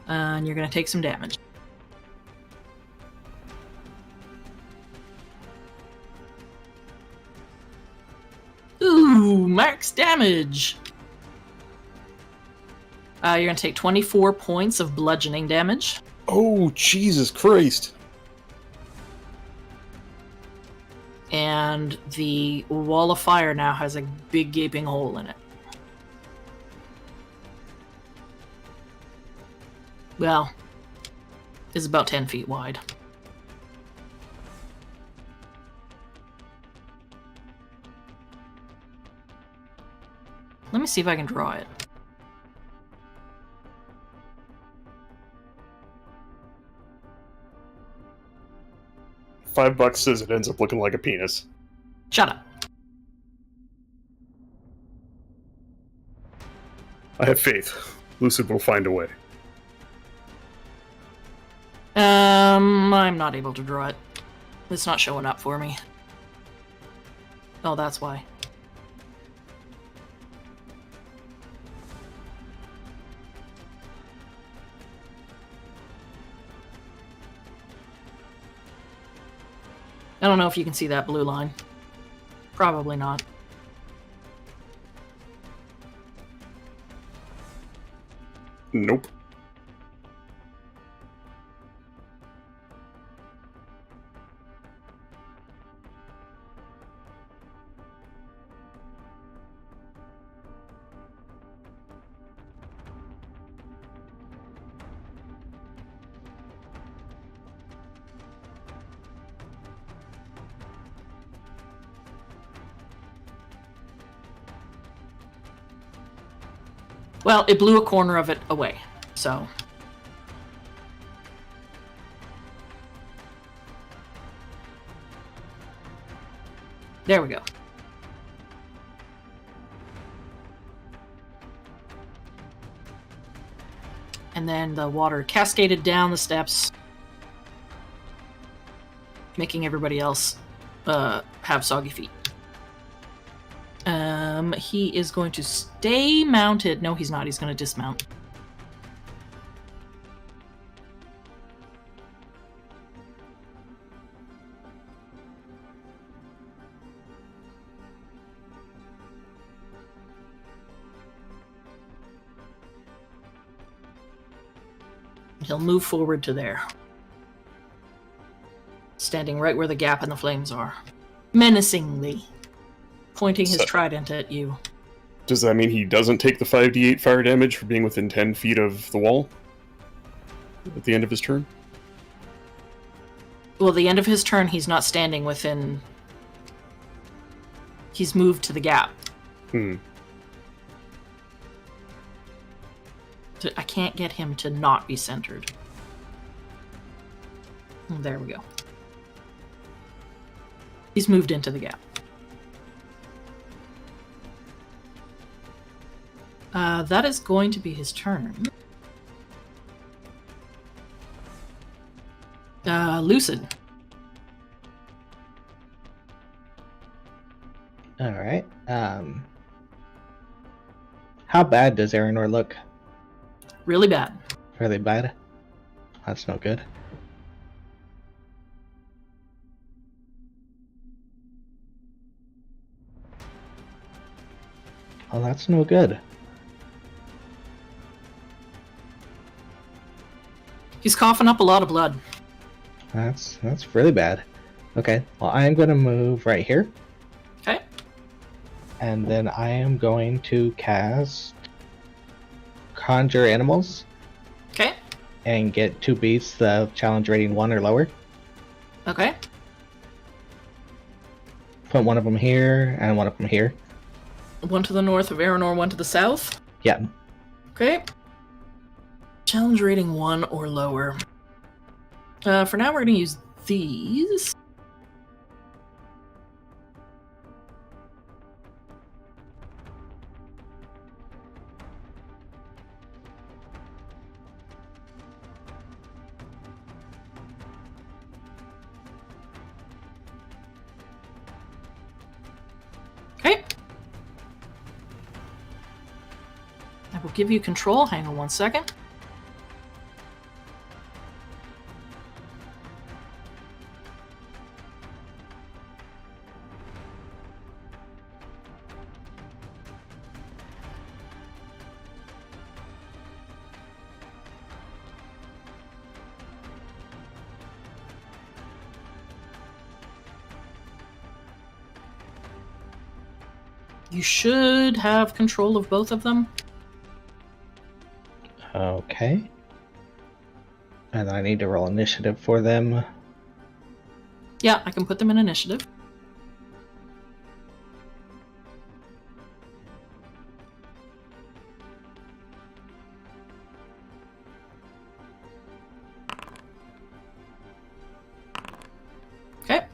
And you're going to take some damage. Ooh, max damage! You're going to take 24 points of bludgeoning damage. Oh, Jesus Christ. And the wall of fire now has a big gaping hole in it. Well, it's about 10 feet wide. Let me see if I can draw it. $5 says it ends up looking like a penis. Shut up. I have faith. Lucid will find a way. I'm not able to draw it. It's not showing up for me. Oh, that's why. I don't know if you can see that blue line. Probably not. Nope. Well, it blew a corner of it away, so... There we go. And then the water cascaded down the steps, making everybody else have soggy feet. He is going to stay mounted. No, he's not. He's going to dismount. He'll move forward to there. Standing right where the gap and the flames are. Menacingly. Pointing his trident at you. Does that mean he doesn't take the 5d8 fire damage for being within 10 feet of the wall? At the end of his turn? Well, the end of his turn, he's not standing within... He's moved to the gap. I can't get him to not be centered. There we go. He's moved into the gap. That is going to be his turn. Lucid. Alright. How bad does Aranor look? Really bad. Really bad? That's no good. Oh, that's no good. He's coughing up a lot of blood. That's really bad. Okay, well, I am going to move right here. Okay. And then I am going to cast Conjure Animals. Okay. And get 2 beasts of challenge rating 1 or lower. Okay. Put one of them here and one of them here. One to the north of Aranor, one to the south? Yeah. Okay. Challenge rating 1 or lower. For now, we're going to use these. Okay. I will give you control. Hang on 1 second. You should have control of both of them. Okay. And I need to roll initiative for them. Yeah, I can put them in initiative. Okay.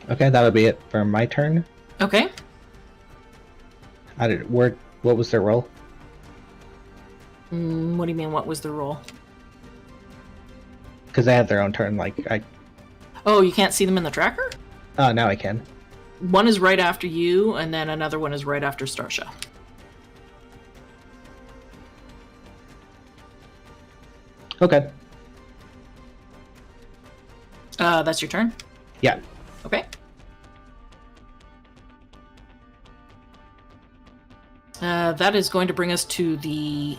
Okay, that'll be it for my turn. Okay. What was their roll? What do you mean, what was the roll? Because they have their own turn, Oh, you can't see them in the tracker? Oh, now I can. One is right after you, and then another one is right after Starsha. Okay. That's your turn? Yeah. Okay. That is going to bring us to the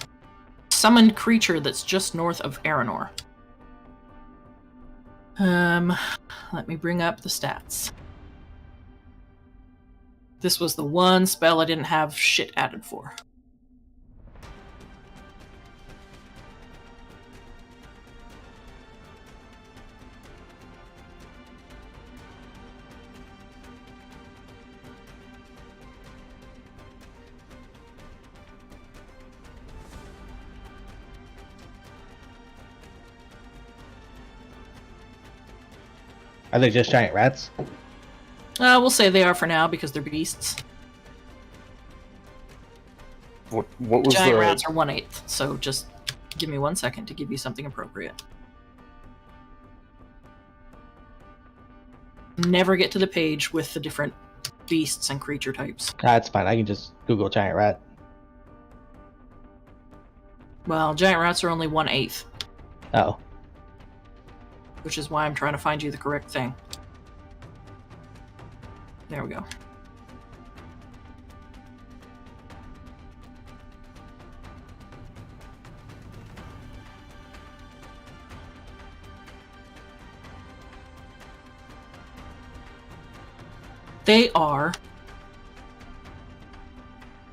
summoned creature that's just north of Aranor. Let me bring up the stats. This was the one spell I didn't have shit added for. Are they just giant rats? We'll say they are for now because they're beasts. What was Giant the rats are 1/8, so just give me 1 second to give you something appropriate. Never get to the page with the different beasts and creature types. That's fine. I can just Google giant rat. Well, giant rats are only 1/8, Oh. which is why I'm trying to find you the correct thing. There we go. They are...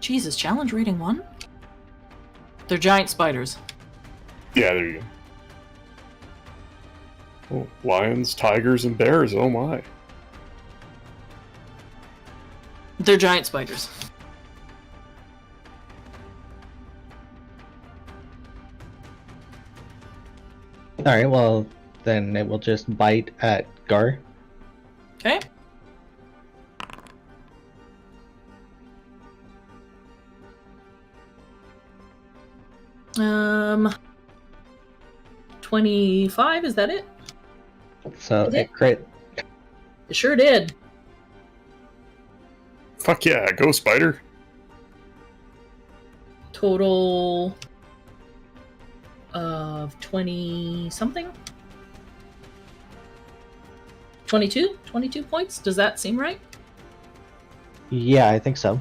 Jesus, challenge rating 1? They're giant spiders. Yeah, there you go. Oh, lions, tigers, and bears. Oh my. They're giant spiders. Alright, well, then it will just bite at Gar. Okay. Um, 25, is that it? So Is it it? crit. It sure did. Fuck yeah, go spider. Total of 20 something? 22? 22 points? Does that seem right? Yeah, I think so.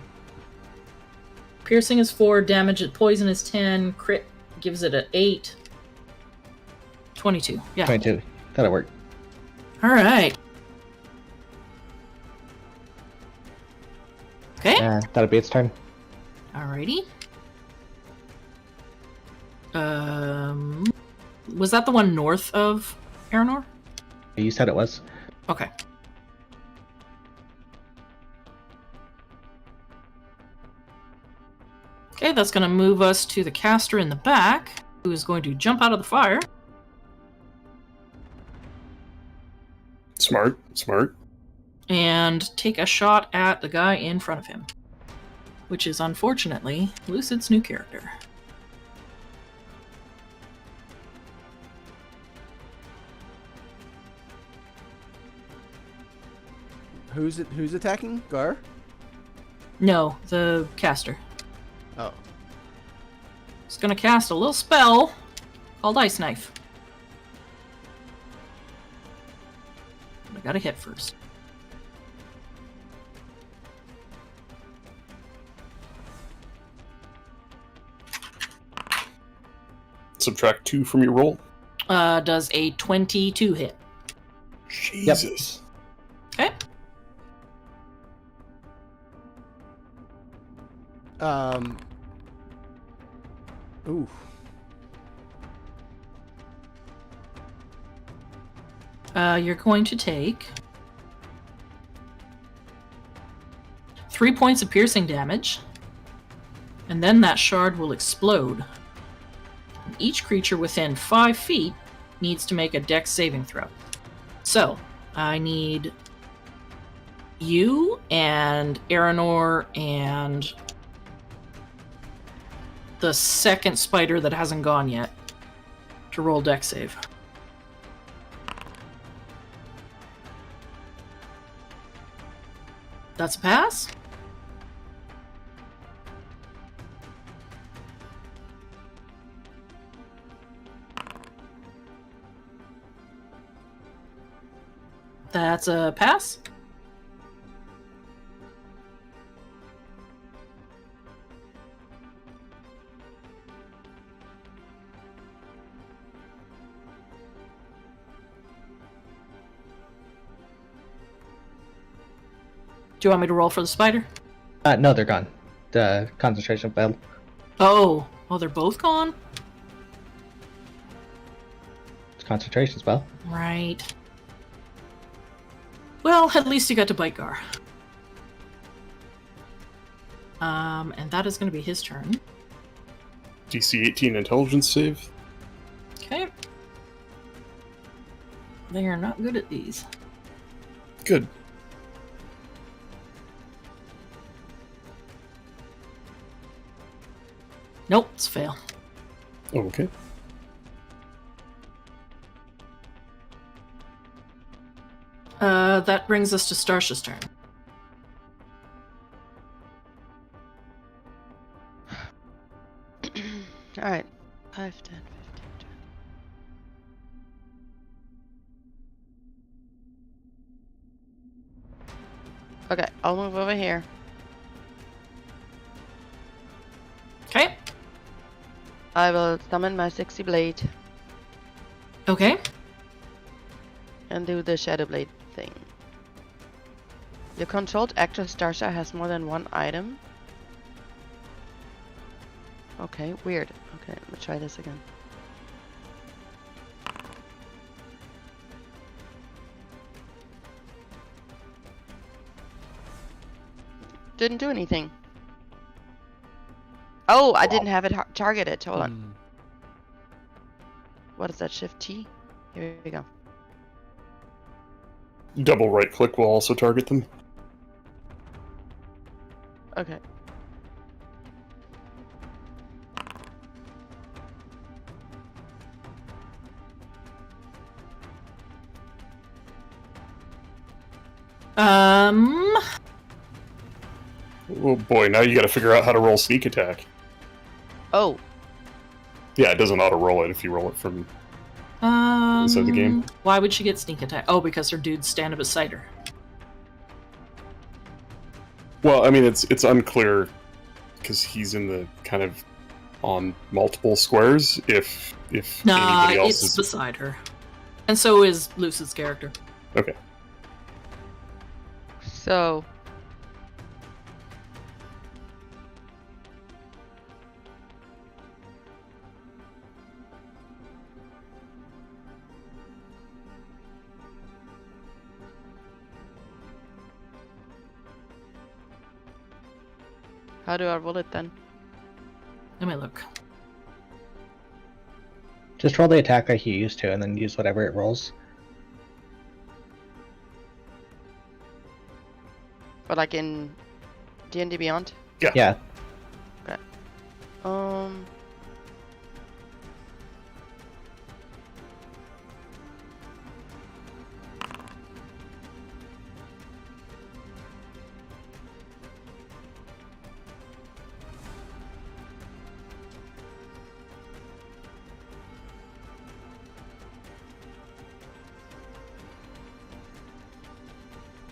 Piercing is 4, damage at poison is 10, crit gives it an 8. 22. Yeah. 22. That'll work. Alright. Okay. That'll be its turn. Alrighty. Was that the one north of Aranor? You said it was. Okay. Okay, that's going to move us to the caster in the back, who is going to jump out of the fire. Smart, smart. And take a shot at the guy in front of him. Which is, unfortunately, Lucid's new character. Who's attacking? Gar? No, the caster. Oh. He's gonna cast a little spell called Ice Knife. I gotta hit first. Subtract 2 from your roll. Does a 22 hit? Jesus. Okay. Ooh. You're going to take 3 points of piercing damage, and then that shard will explode. Each creature within 5 feet needs to make a dex saving throw. So, I need you and Aranor and the second spider that hasn't gone yet to roll dex save. That's a pass. That's a pass. Do you want me to roll for the spider? No, they're gone. The concentration failed. Oh, they're both gone? It's concentration spell. Right. Well, at least you got to bite Gar. And that is going to be his turn. DC 18 intelligence save. Okay. They are not good at these. Good. Nope, it's a fail. Oh, okay. That brings us to Starsha's turn. Alright. 5, 10, 15, 20. Okay, I'll move over here. Okay. I will summon my 60 blade Okay. and do the shadow blade thing. Your controlled actor Starsha has more than one item. Okay, weird. Okay, let me try this again. Didn't do anything. Oh, I didn't have it targeted. Hold on. What is that? Shift T? Here we go. Double right click will also target them. Okay. Oh boy, now you gotta figure out how to roll sneak attack. Oh. Yeah, it doesn't auto roll it if you roll it from inside the game. Why would she get sneak attack? Oh, because her dude's standing beside her. Well, I mean, it's unclear because he's in the kind of on multiple squares. If Nah, anybody else it's is beside her. And so is Lucid's character. okay. So. How do I roll it then? Let me look. Just roll the attack like you used to, and then use whatever it rolls. But like in D&D Beyond? Yeah. Okay.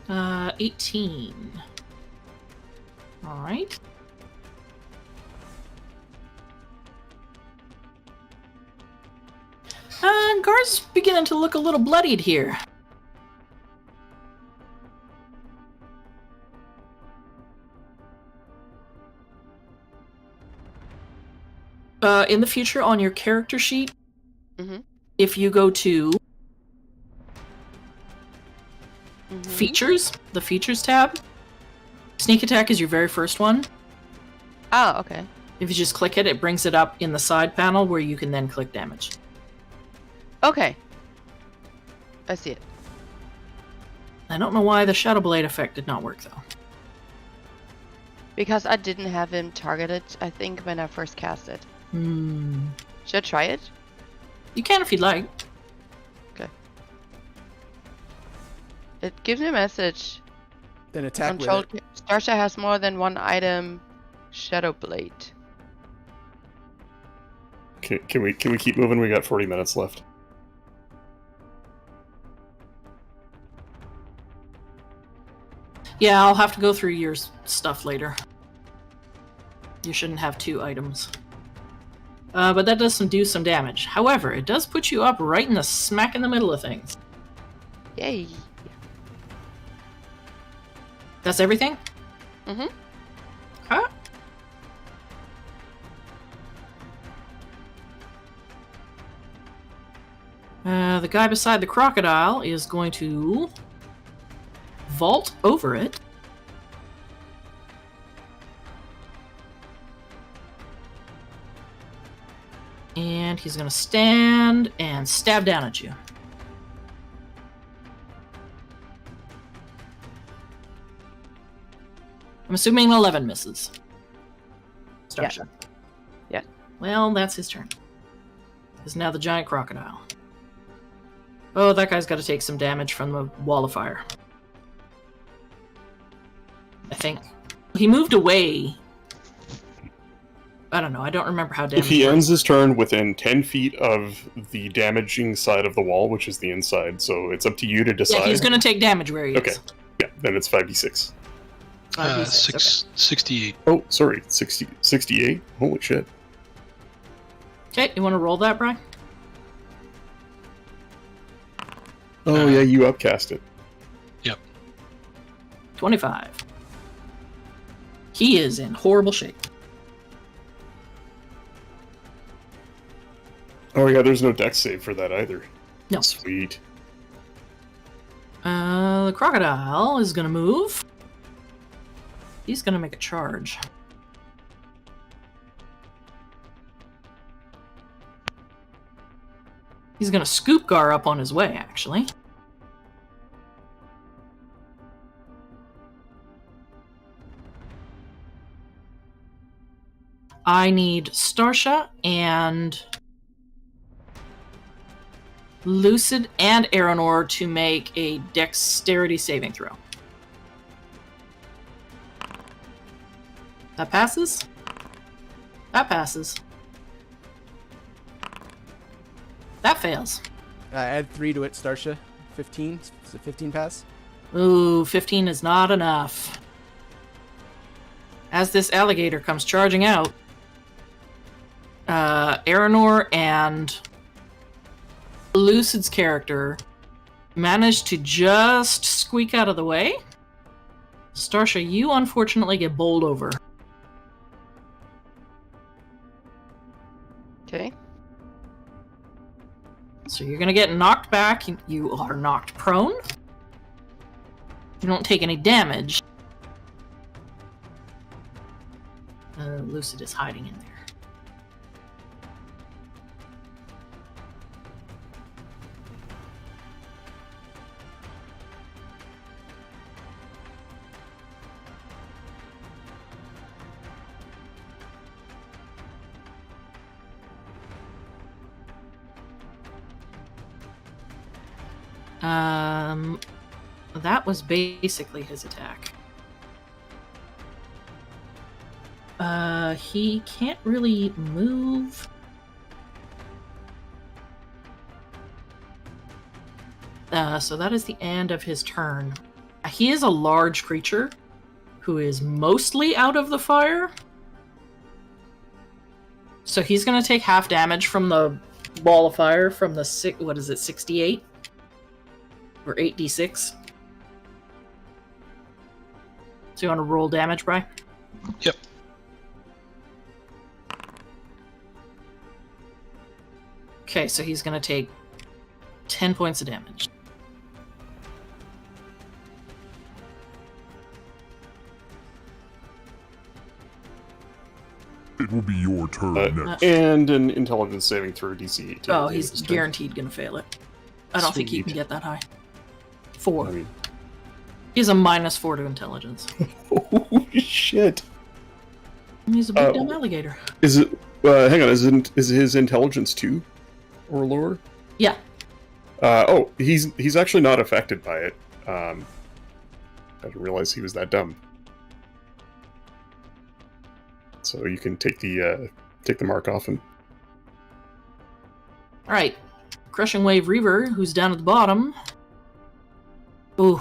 Uh, 18. Alright. Gar's beginning to look a little bloodied here. In the future, on your character sheet, if you go to Features, the Features tab, Sneak Attack is your very first one. Oh, okay. If you just click it, it brings it up in the side panel where you can then click damage. Okay. I see it. I don't know why the Shadow Blade effect did not work, though. Because I didn't have him targeted, I think, when I first cast it. Should I try it? You can if you'd like. Okay. It gives me a message. Then attack Control with it. Starsha has more than one item. Shadow Blade. Can we keep moving? We got 40 minutes left. Yeah, I'll have to go through your stuff later. You shouldn't have 2 items. But that does do some damage. However, it does put you up right in the smack in the middle of things. Yay. That's everything? Mm-hmm. Huh? The guy beside the crocodile is going to vault over it. And he's going to stand and stab down at you. I'm assuming 11 misses. Starsha. Yeah. Well, that's his turn. Is now the giant crocodile. Oh, that guy's got to take some damage from the wall of fire. I think. He moved away. I don't know. I don't remember how damage If he works. ends his turn within 10 feet of the damaging side of the wall, which is the inside, so it's up to you to decide. Yeah, he's going to take damage where he is. Okay. Yeah, then it's 5d6. 68. Oh, sorry, 68? Holy shit. Okay, you want to roll that, Brian? Oh, yeah, you upcast it. 25. He is in horrible shape. Oh, yeah, there's no dex save for that either. No. Sweet. The crocodile is going to move. He's going to make a charge. He's going to scoop Gar up on his way, actually. I need Starsha and Lucid and Aeronor to make a dexterity saving throw. That passes? That passes. That fails. Add 3 to it, Starsha. 15. Is it 15 pass? Ooh, 15 is not enough. As this alligator comes charging out, Aeronor and Lucid's character managed to just squeak out of the way. Starsha, you unfortunately get bowled over. Okay. So you're gonna get knocked back. You are knocked prone. You don't take any damage. Lucid is hiding in there. That was basically his attack. He can't really move. So that is the end of his turn. He is a large creature who is mostly out of the fire. So he's going to take half damage from the ball of fire from the 68? Or 8d6. So you want to roll damage, Bri? Yep. Okay, so he's going to take 10 points of damage. It will be your turn next. And an intelligence saving throw DC 18. Oh, he's guaranteed going to fail it. I don't think he can Sweet. get that high. 4. I mean, He has a -4 to intelligence. holy shit. He's a big dumb alligator. Is it? Hang on. Is his intelligence 2 or lower? Yeah. Oh, he's actually not affected by it. I didn't realize he was that dumb. So you can take the mark off him. All right. Crushing Wave Reaver, who's down at the bottom. Ooh.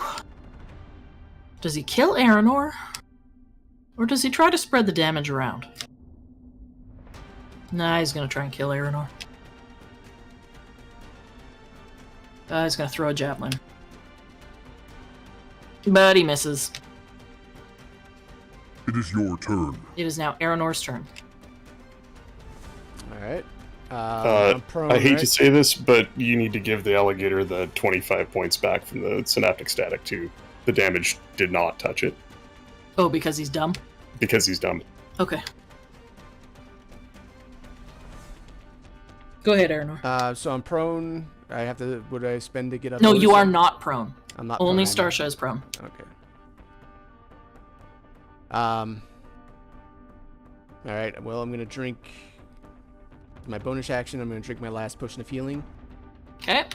Does he kill Aranor? Or does he try to spread the damage around? Nah, he's gonna try and kill Aranor. He's gonna throw a javelin. But he misses. It is your turn. It is now Aranor's turn. All right. I'm prone, I hate right? to say this, but you need to give the alligator the 25 points back from the synaptic static too. The damage did not touch it Oh, because he's dumb? because he's dumb. Okay. Go ahead, Aranor. So I'm prone. I have to. Would I spend to get up? No, close? you are not prone. I'm not. Only prone. Starsha is prone. Okay. All right. Well, I'm gonna drink my bonus action. I'm gonna drink my last potion of healing. Okay.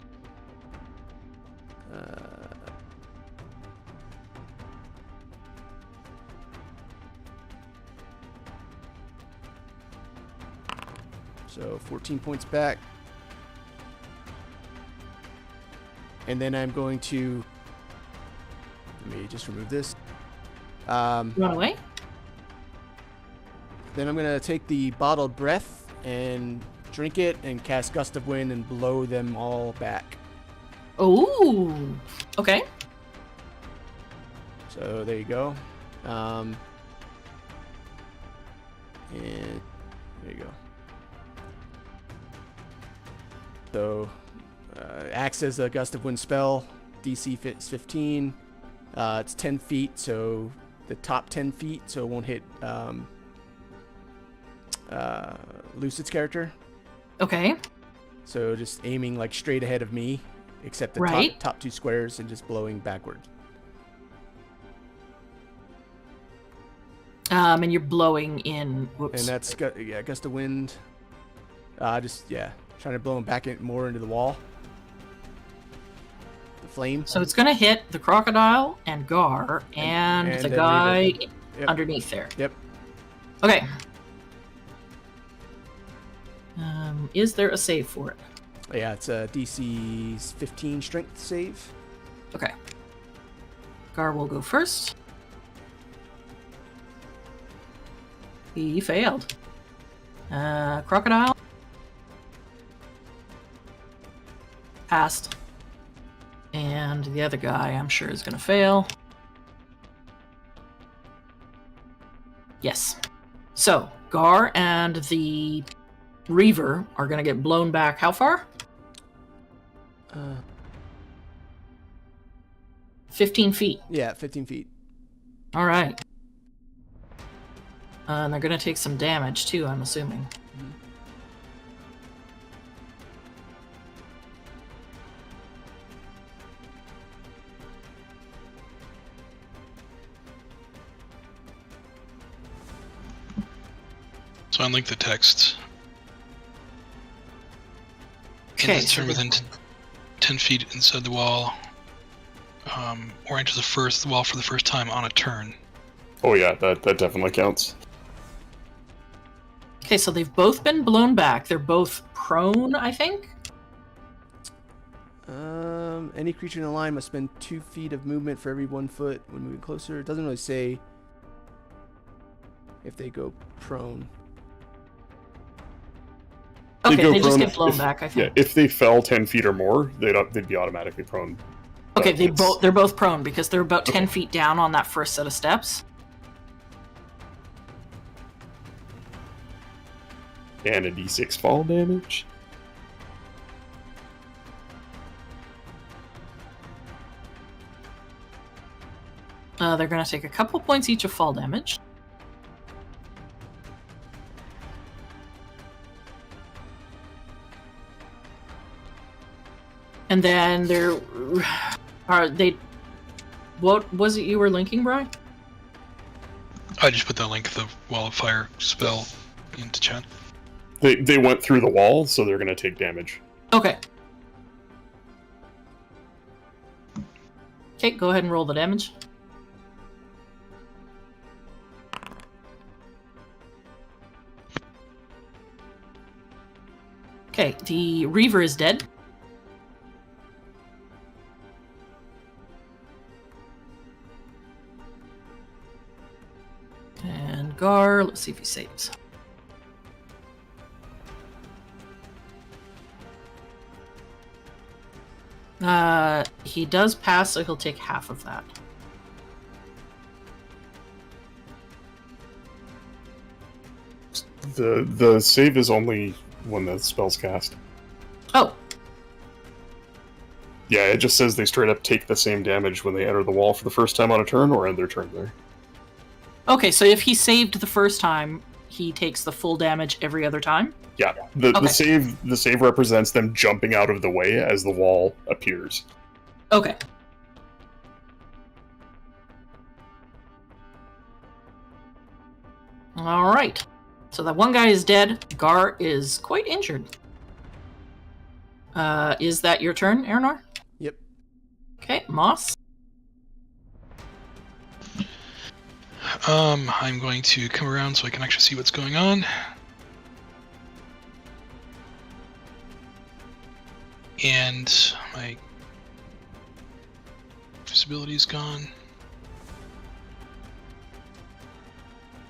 So 14 points back. And then I'm going to... Let me just remove this. Run away? Then I'm going to take the bottled breath and drink it and cast Gust of Wind and blow them all back. Ooh. Okay. So there you go. And there you go. So, acts as a Gust of Wind spell. DC is 15. It's 10 feet, so the top 10 feet, so it won't hit Lucid's character. Okay. So just aiming like straight ahead of me, except the Right. top 2 squares, and just blowing backward. And you're blowing in. Whoops. And that's Gust of Wind. Trying to blow him back more into the wall. The flame. So it's gonna hit the crocodile and Gar and the then guy Reaver. Yep. underneath there. Yep. Okay. Is there a save for it? Yeah, it's a DC's 15 strength save. Okay. Gar will go first. He failed. Crocodile. Passed. And the other guy, I'm sure, is going to fail. Yes. So, Gar and the Reaver are going to get blown back. How far? 15 feet. Yeah, 15 feet. All right. And they're going to take some damage, too, I'm assuming. So I link the text. Okay, Ends so turn within 10 feet inside the wall, or enters the wall for the first time on a turn. Oh yeah, that definitely counts. Okay, so they've both been blown back. They're both prone, I think? Any creature in the line must spend 2 feet of movement for every 1 foot when moving closer. It doesn't really say if they go prone. they Okay, go they just prone get blown if- back, I Yeah, think. if they fell 10 feet or more, they'd be automatically prone. Okay, But it's- they're both prone because they're about 10 Okay. feet down on that first set of steps. And a d6 fall damage. They're going to take a couple points each of fall damage. And then what was it you were linking, Brian? I just put the link of the Wall of Fire spell into chat. They went through the wall, so they're going to take damage. Okay. Okay, go ahead and roll the damage. Okay, the Reaver is dead. And Gar, let's see if he saves. He does pass, so he'll take half of that. The save is only when the spell's cast. Oh, Yeah, it just says they straight up take the same damage when they enter the wall for the first time on a turn or end their turn there. okay, so if he saved the first time, he takes the full damage every other time? Yeah, the Okay. the save represents them jumping out of the way as the wall appears. Okay. Alright. So that one guy is dead. Gar is quite injured. Is that your turn, Aranor? Yep. Okay, Moss. I'm going to come around so I can actually see what's going on. And my visibility's gone.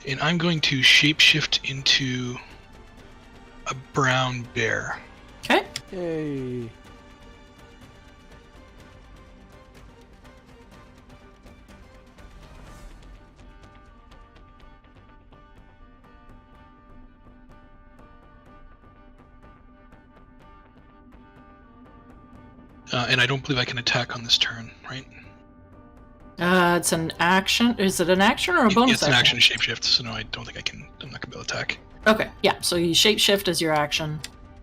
And I'm going to shapeshift into a brown bear. Okay. Yay. And I don't believe I can attack on this turn, right? It's an action. Is it an action or a bonus It's an action shapeshift, so no, I don't think I can. I'm not gonna be able to attack. Okay, yeah, so you shapeshift as your action.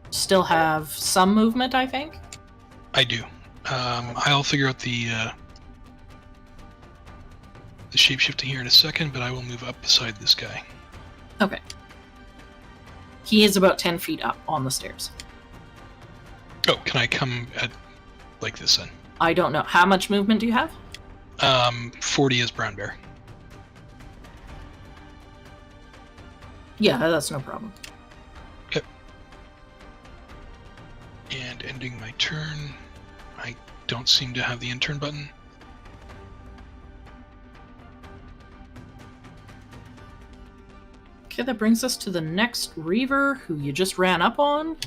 Still have some movement, I think? I do. I'll figure out the shapeshifting here in a second, but I will move up beside this guy. Okay. He is about 10 feet up on the stairs. Oh, can I come at like this then? I don't know. How much movement do you have? 40 is brown bear. Yeah, that's no problem. And ending my turn. I don't seem to have the end turn button. Okay, that brings us to the next Reaver, who you just ran up on.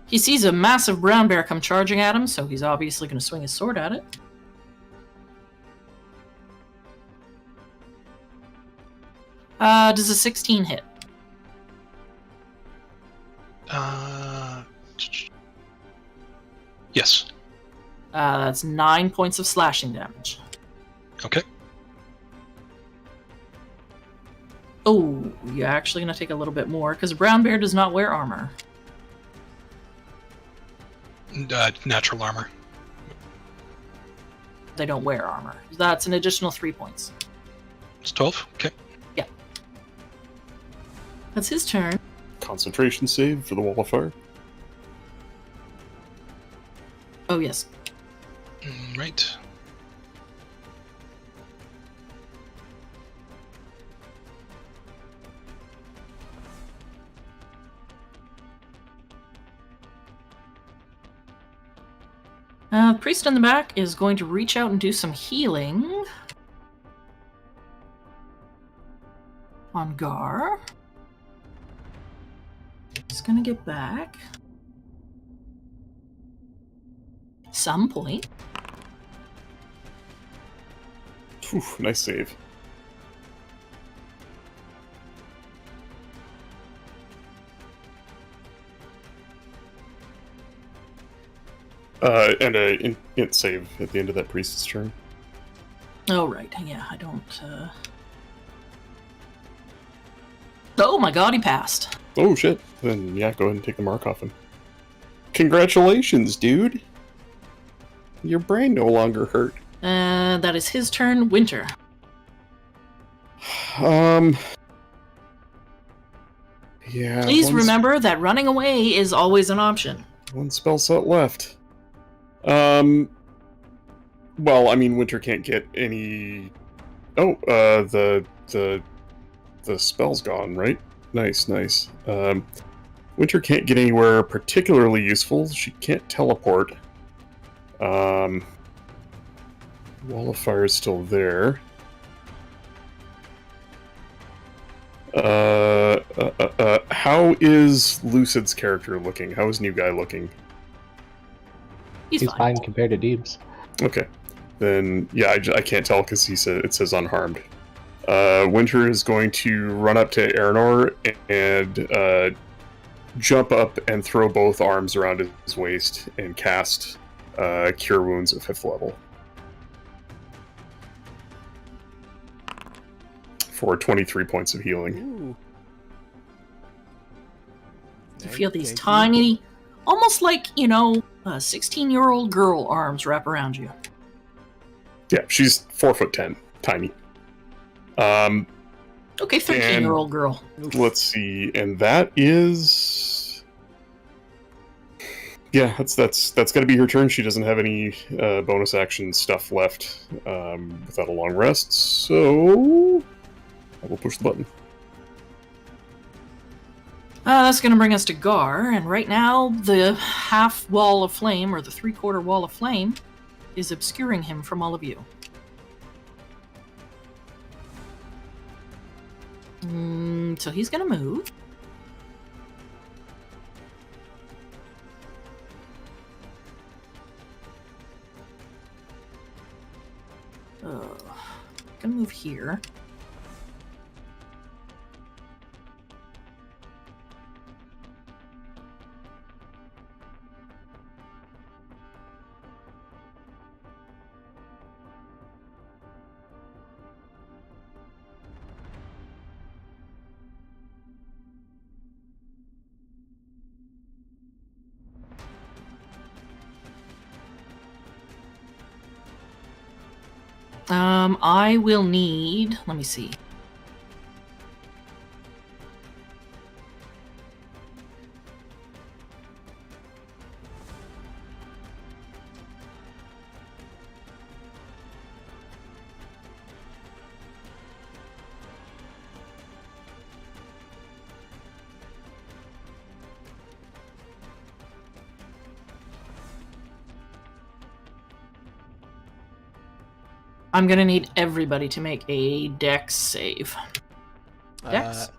He sees a massive brown bear come charging at him, so he's obviously going to swing his sword at it. Does a 16 hit? Yes. That's 9 points of slashing damage. Okay. Oh, you're actually going to take a little bit more, because brown bear does not wear armor. Natural armor. They don't wear armor. That's an additional 3 points. It's 12. Okay. Yeah. That's his turn. Concentration save for the Wall of Fire. Oh, yes. Right. Priest in the back is going to reach out and do some healing on Gar. Just gonna get back. Some point. Whew, nice save. And a int save at the end of that priest's turn. Oh, right. Yeah, I don't, Oh my god, he passed. Oh shit. Then yeah, go ahead and take the mark off him. Congratulations, dude. Your brain no longer hurt. That is his turn. Winter. Yeah. Please remember that running away is always an option. One spell slot left. Well, I mean, Winter can't get any. Oh, the spell's gone, right? Nice. Winter can't get anywhere particularly useful. She can't teleport. Wall of Fire is still there. How is Lucid's character looking? How is New Guy looking? He's fine. fine compared to Deebs. Okay. Then, yeah, I can't tell because it says unharmed. Winter is going to run up to Aranor and jump up and throw both arms around his waist and cast Cure Wounds at 5th level. For 23 points of healing. Ooh. You feel these Thank you. tiny, almost like, a 16-year-old girl arms wrap around you. Yeah, she's 4'10", tiny. Okay, 13-year-old girl. Let's see, and that is... Yeah, that's gonna be her turn. She doesn't have any bonus action stuff left without a long rest, so I will push the button. That's going to bring us to Gar, and right now the half wall of flame, or the three-quarter wall of flame, is obscuring him from all of you. So he's going to move. Gonna move here. I will need, let me see. I'm gonna need everybody to make a dex save. Dex?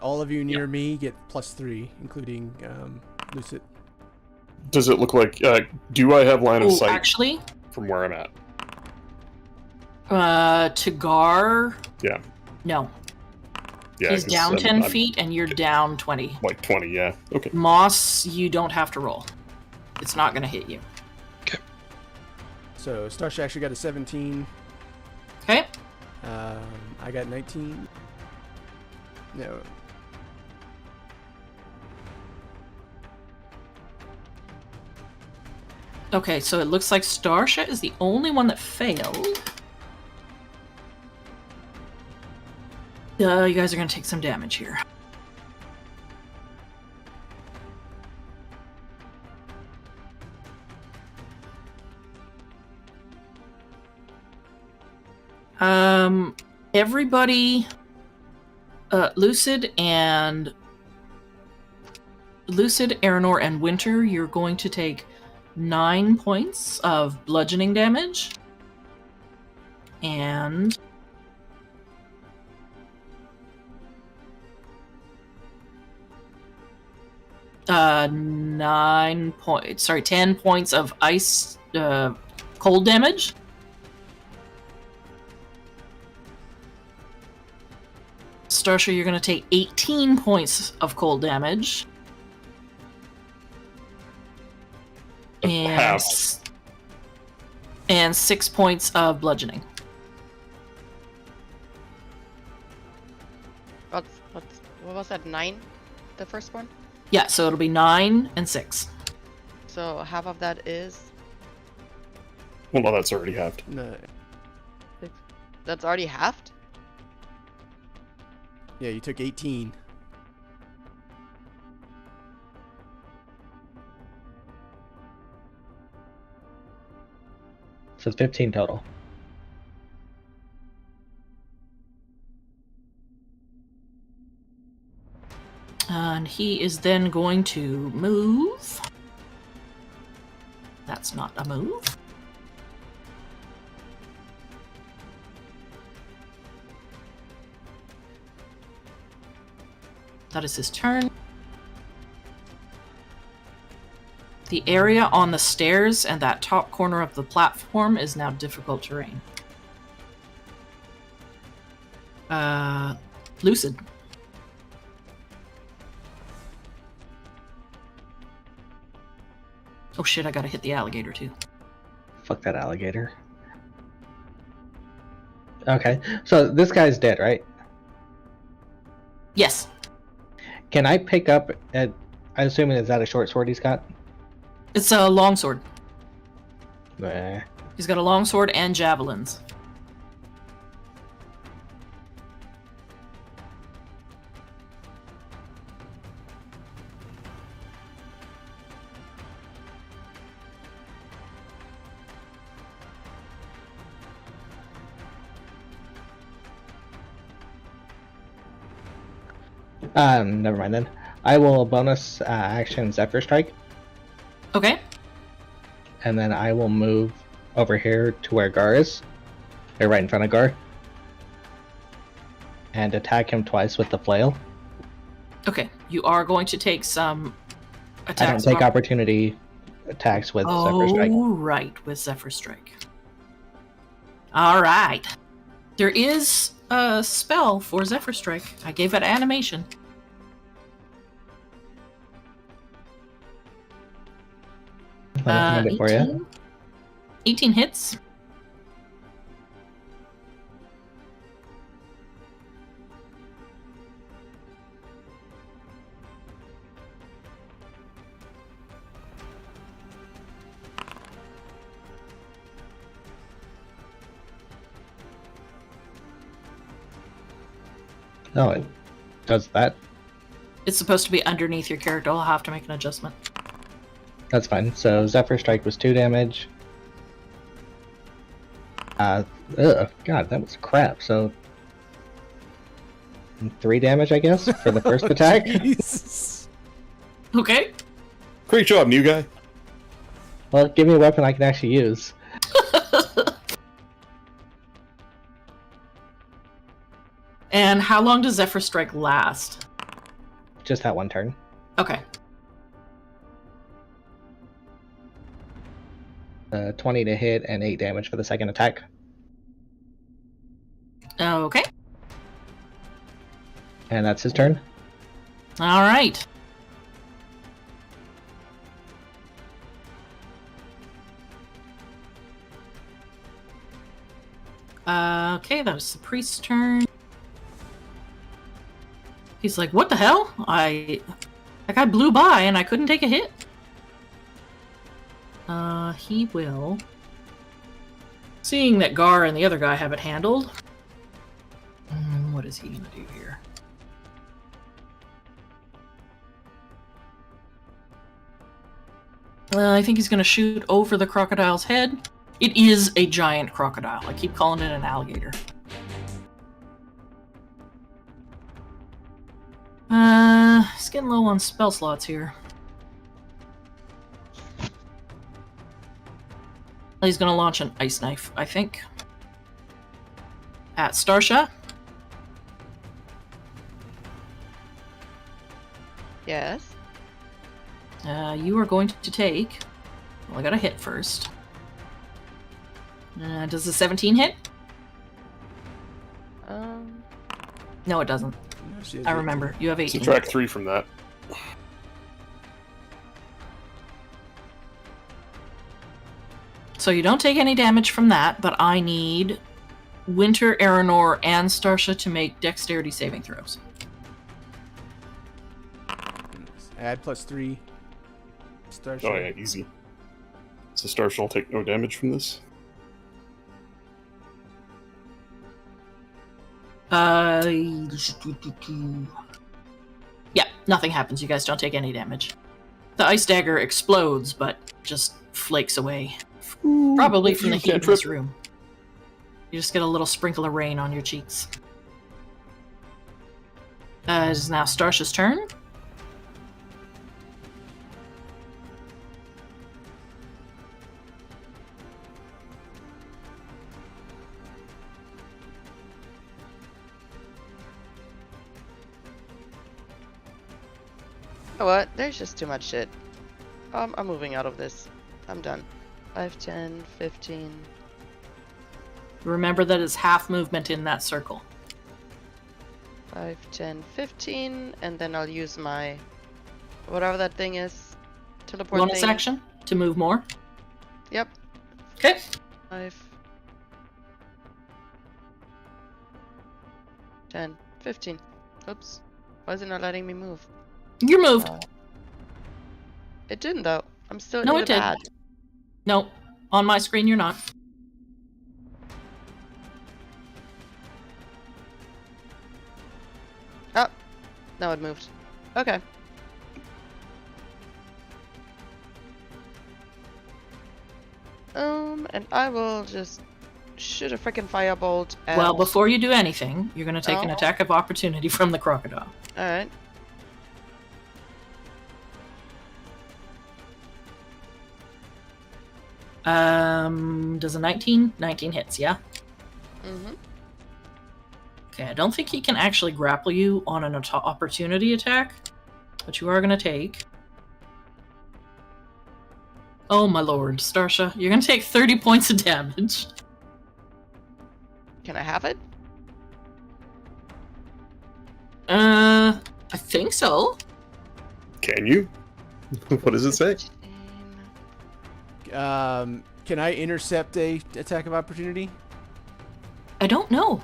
All of you near me get +3, including Lucid. Does it look like... do I have line of sight Actually, from where I'm at? to Gar, Yeah. no. Yeah, He's 'cause down I'm 10 feet and you're down 20. Like 20, yeah. Okay. Moss, you don't have to roll. It's not gonna hit you. So Starsha actually got a 17. Okay? I got 19. No. Okay, so it looks like Starsha is the only one that failed. You guys are gonna take some damage here. Everybody, Lucid, Aranor, and Winter, you're going to take 9 points of bludgeoning damage. And 10 points of ice, cold damage. Starsha, you're going to take 18 points of cold damage. And, and 6 points of bludgeoning. What was that? 9? The first one? Yeah, so it'll be 9 and 6. So half of that is... Well, no, that's already halved. No. That's already halved? Yeah, you took 18. So it's 15 total. And he is then going to move. That's not a move. That is his turn. The area on the stairs and that top corner of the platform is now difficult terrain. Lucid. Oh shit, I gotta hit the alligator too. Fuck that alligator. Okay, so this guy's dead, right? Yes. Can I pick up at... I assume is that a short sword he's got? It's a longsword. Eh. He's got a longsword and javelins. Never mind then. I will bonus action Zephyr Strike, Okay. and then I will move over here to where Gar is. Or right in front of Gar. And attack him twice with the flail. Okay. You are going to take some I attacks. don't take opportunity attacks with Zephyr Strike. Oh, right, with Zephyr Strike. All right. There is a spell for Zephyr Strike. I gave it animation. Let me find it for you. 18? 18 hits. No, it does that. It's supposed to be underneath your character. I'll have to make an adjustment. That's fine. So Zephyr Strike was 2 damage. God, that was crap. So 3 damage, I guess, for the first attack. Jesus. Okay. Great job, new guy. Well, give me a weapon I can actually use. And how long does Zephyr Strike last? Just that one turn. Okay. 20 to hit and 8 damage for the second attack. Okay. And that's his turn. All right. Okay, that was the priest's turn. He's like, what the hell? That guy blew by and I couldn't take a hit. He will... Seeing that Gar and the other guy have it handled... what is he gonna do here? I think he's gonna shoot over the crocodile's head. It is a giant crocodile. I keep calling it an alligator. He's getting low on spell slots here. He's gonna launch an ice knife, I think. At Starsha. Yes. You are going to take... Well, I gotta hit first. Does the 17 hit? No, it doesn't. No, she has I 18. remember. You have 18. Subtract 3 from that. So you don't take any damage from that, but I need Winter, Aranor, and Starsha to make dexterity saving throws. Add +3. Starsha. Oh yeah, easy. So Starsha will take no damage from this. Yeah, nothing happens. You guys don't take any damage. The ice dagger explodes, but just flakes away. Probably from the heat in this room. You just get a little sprinkle of rain on your cheeks. It is now Starsha's turn. You know what? There's just too much shit. I'm moving out of this. I'm done. 5, 10, 15. Remember that it's half movement in that circle. 5, 10, 15, and then I'll use my whatever that thing is. Teleport Bonus thing. action to move more. Yep. Okay. 5, 10, 15. Oops. Why is it not letting me move? You're moved. It didn't though. I'm still No, in it the did. bad. No, on my screen you're not. Oh, now it moved. Okay. And I will just shoot a freaking firebolt at... Well, before you do anything, you're going to take an Oh. attack of opportunity from the crocodile. Alright. Does a 19? 19 hits, yeah? Mm-hmm. Okay, I don't think he can actually grapple you on an opportunity attack, but you are going to take... Oh my lord, Starsha, you're going to take 30 points of damage. Can I have it? I think so. Can you? What does it say? Can I intercept a attack of opportunity? I don't know.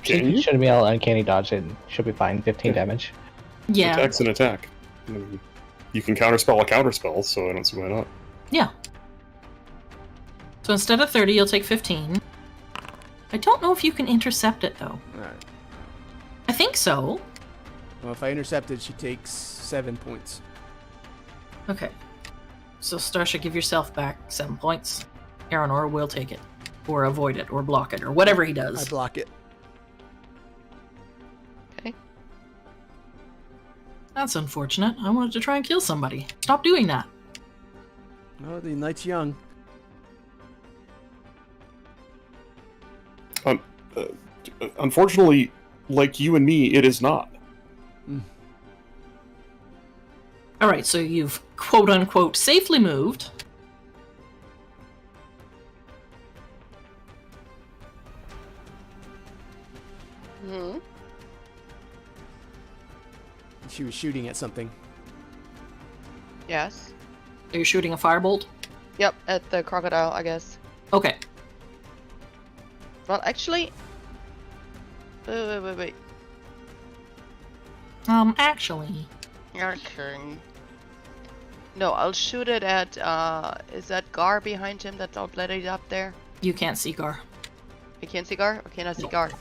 Can you? Should be able to uncanny dodge it. Should be fine. 15 damage. Yeah. Attack's an attack. I mean, you can counterspell a counterspell, so I don't see why not. Yeah. So instead of 30, you'll take 15. I don't know if you can intercept it, though. Alright. I think so. Well, if I intercept it, she takes 7 points. Okay. So Starsha, give yourself back 7 points. Aranor will take it. Or avoid it, or block it, or whatever he I does. block it. Okay. That's unfortunate. I wanted to try and kill somebody. Stop doing that. Oh, the night's young. Unfortunately, like you and me, it is not. Alright, so you've quote-unquote safely moved. Hmm. She was shooting at something. Yes. Are you shooting a firebolt? Yep, at the crocodile, I guess. Okay. Well, actually... Wait. Actually... Okay. No, I'll shoot it at, is that Gar behind him that's all bloodied up there? You can't see Gar. I can't see Gar? Okay, not see Gar.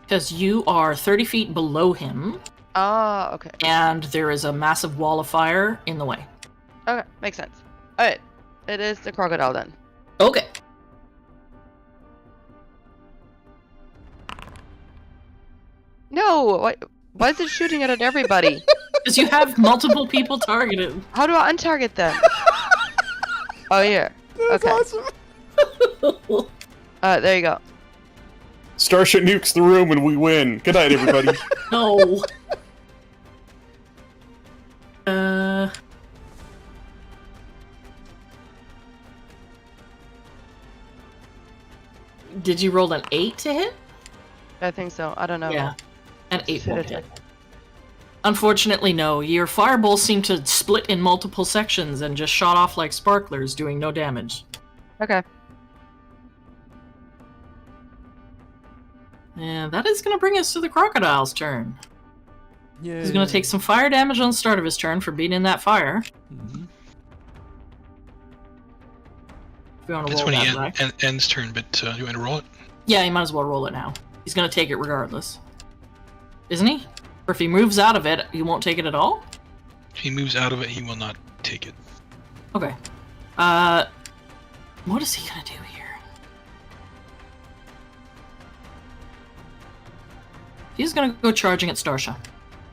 Because you are 30 feet below him, Ah, okay. and there is a massive wall of fire in the way. Okay, makes sense. Alright, it is the crocodile then. Okay. No! Why is it shooting at everybody? Because you have multiple people targeted. How do I untarget them? Oh, here. That's Okay. awesome. There you go. Starship nukes the room and we win. Good night, everybody. No. Did you roll an 8 to hit? I think so. I don't know. Yeah. An 8 Should won't have hit. Unfortunately, no. Your fireballs seem to split in multiple sections and just shot off like sparklers, doing no damage. Okay. And that is going to bring us to the crocodile's turn. Yeah. He's going to take some fire damage on the start of his turn for being in that fire. Mhm. If you want to That's roll when that he back. ends turn, but do you want to roll it? Yeah, you might as well roll it now. He's going to take it regardless. Isn't he? Or if he moves out of it, he won't take it at all? If he moves out of it, he will not take it. Okay. What is he going to do here? He's going to go charging at Starsha.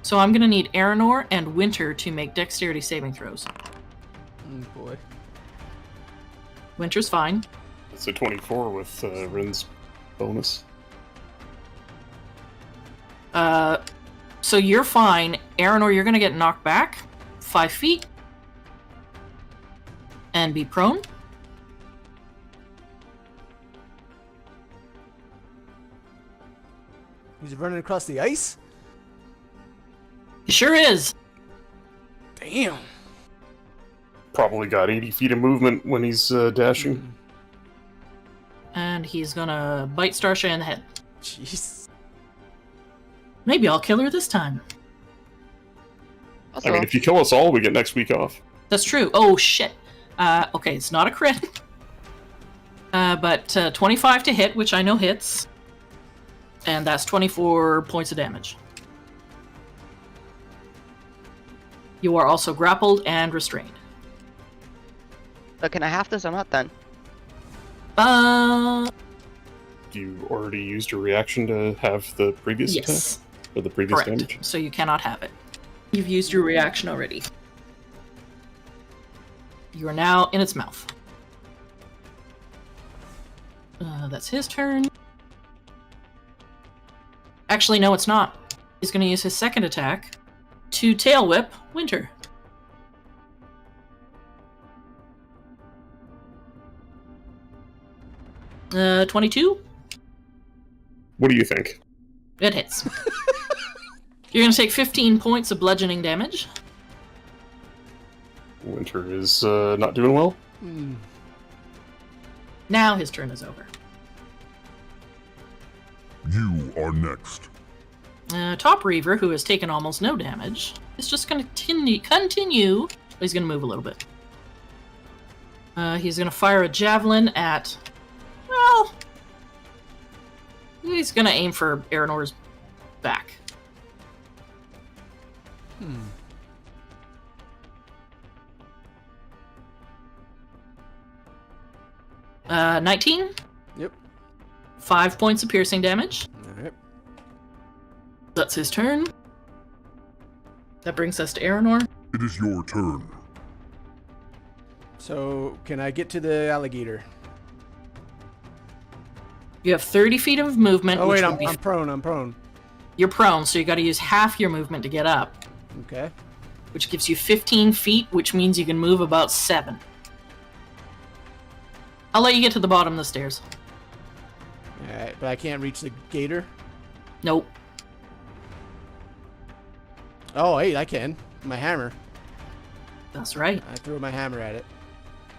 So I'm going to need Aranor and Winter to make dexterity saving throws. Oh boy. Winter's fine. It's a 24 with Rin's bonus. So you're fine. Aranor, you're going to get knocked back 5 feet. And be prone. He's running across the ice? He sure is. Damn. Probably got 80 feet of movement when he's dashing. And he's going to bite Starsha in the head. Jeez. Maybe I'll kill her this time. Also, I mean, if you kill us all, we get next week off. That's true. Oh, shit. Okay, it's not a crit. But 25 to hit, which I know hits. And that's 24 points of damage. You are also grappled and restrained. so can I have this or not then? You already used your reaction to have the previous Yes. attack? Or the previous Correct. damage? So you cannot have it. You've used your reaction already. You are now in its mouth. That's his turn. Actually, no, it's not. He's going to use his second attack to tail whip Winter. Uh, 22? What do you think? It hits. You're going to take 15 points of bludgeoning damage. Winter is not doing well? Hmm. Now his turn is over. You are next. Top Reaver, who has taken almost no damage, is just going to continue. He's going to move a little bit. He's going to fire a javelin at... Well... He's going to aim for Aranor's back. Hmm. Uh, 19? Yep. 5 points of piercing damage. Alright. That's his turn. That brings us to Aranor. It is your turn. So, can I get to the alligator? You have 30 feet of movement. Oh which wait, would be I'm prone, I'm prone. You're prone, so you got to use half your movement to get up, Okay. which gives you 15 feet, which means you can move about 7. I'll let you get to the bottom of the stairs. Alright, but I can't reach the gator? Nope. Oh wait, I can. My hammer. That's right. I threw my hammer at it.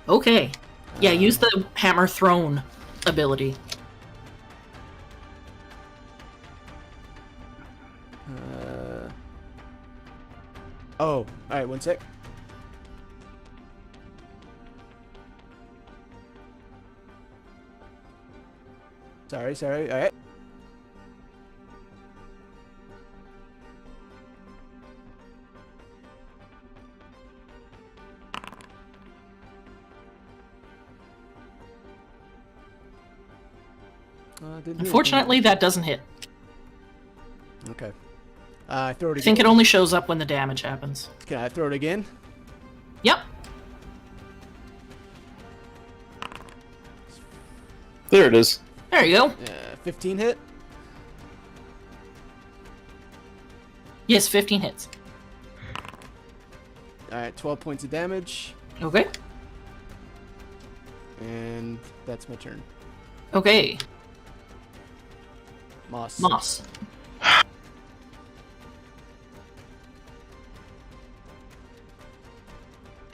Okay. Yeah, use the hammer thrown ability. Oh, alright, 1 sec. Sorry, alright. Didn't do anything. Unfortunately, that doesn't hit. Okay. I throw it I again. think it only shows up when the damage happens. Can I throw it again? Yep. There it is. There you go. 15 hit? Yes, 15 hits. Alright, 12 points of damage. Okay. And that's my turn. Okay. Moss. Moss.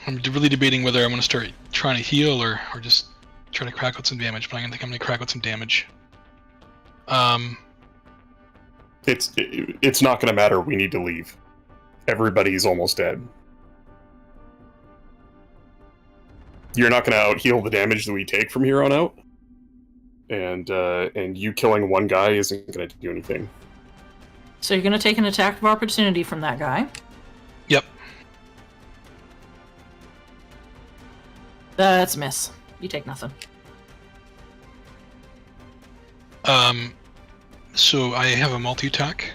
I'm really debating whether I want to start trying to heal or just try to crack out some damage, but I think I'm going to crack out some damage. It's not going to matter. We need to leave. Everybody's almost dead. You're not going to out-heal the damage that we take from here on out. And you killing one guy isn't going to do anything. So you're going to take an attack of opportunity from that guy. Yep. That's a miss. You take nothing. So I have a multi-attack.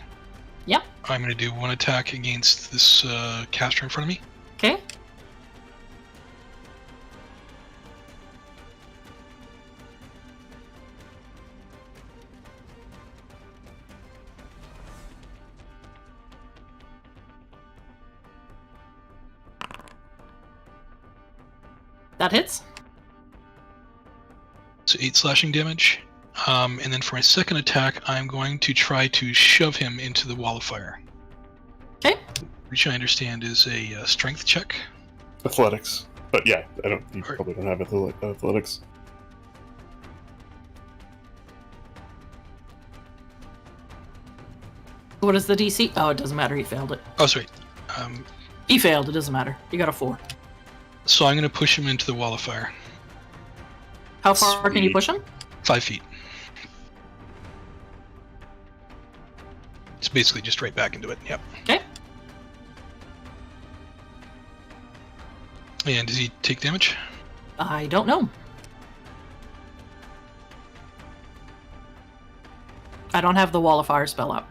Yep. I'm going to do one attack against this caster in front of me. Okay. That hits. So 8 slashing damage. And then for my second attack, I'm going to try to shove him into the wall of fire. Okay. Which I understand is a strength check. Athletics. But yeah, you probably don't have athletics. What is the DC? Oh, it doesn't matter. He failed it. Oh, sorry. He failed. It doesn't matter. You got a 4. So I'm going to push him into the wall of fire. How far can you push him? 5 feet. It's basically just right back into it. Yep. Okay. And does he take damage? I don't know. I don't have the wall of fire spell up.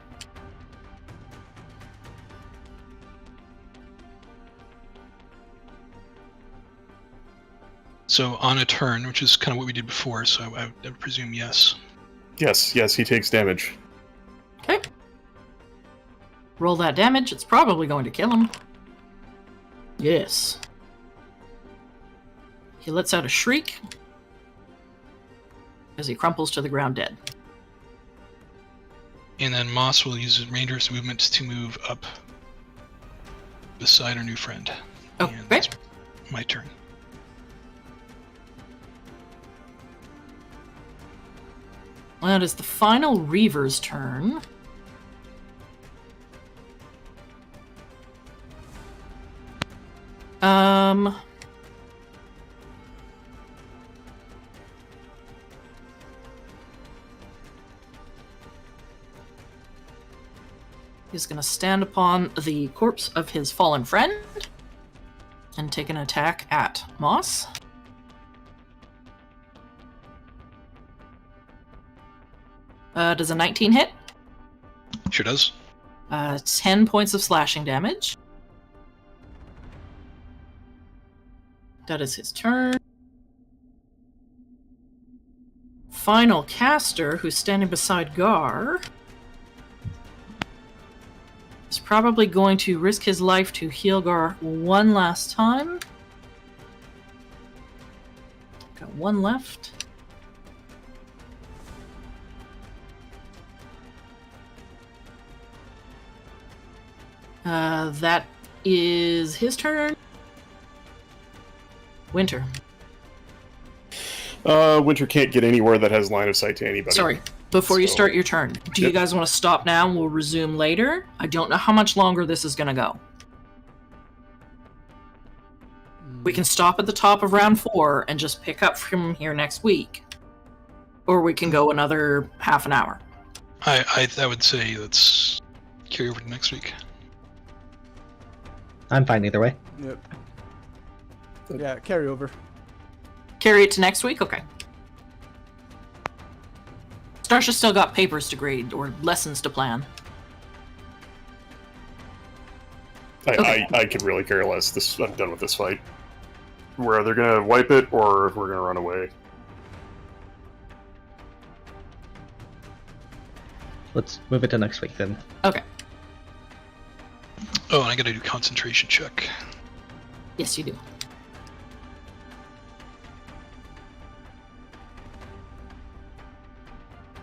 So on a turn, which is kind of what we did before, so I would presume yes. Yes, he takes damage. Okay. Roll that damage. It's probably going to kill him. Yes. He lets out a shriek as he crumples to the ground dead. And then Moss will use his ranger's movement to move up beside our new friend. Okay. And that's my turn. That is the final Reaver's turn. He's going to stand upon the corpse of his fallen friend and take an attack at Moss. Does a 19 hit? Sure does. 10 points of slashing damage. That is his turn. Final caster, who's standing beside Gar, is probably going to risk his life to heal Gar one last time. Got one left. That is his turn. Winter. Winter can't get anywhere that has line of sight to anybody. Sorry, before you start your turn, do you guys want to stop now and we'll resume later? I don't know how much longer this is going to go. We can stop at the top of round 4 and just pick up from here next week. Or we can go another half an hour. I would say let's carry over to next week. I'm fine either way. Yep. Yeah, carry over. Carry it to next week? Okay. Starsha still got papers to grade or lessons to plan. I could really care less. I'm done with this fight. We're either gonna wipe it or we're gonna run away. Let's move it to next week then. Okay. Oh, and I gotta do concentration check. Yes, you do.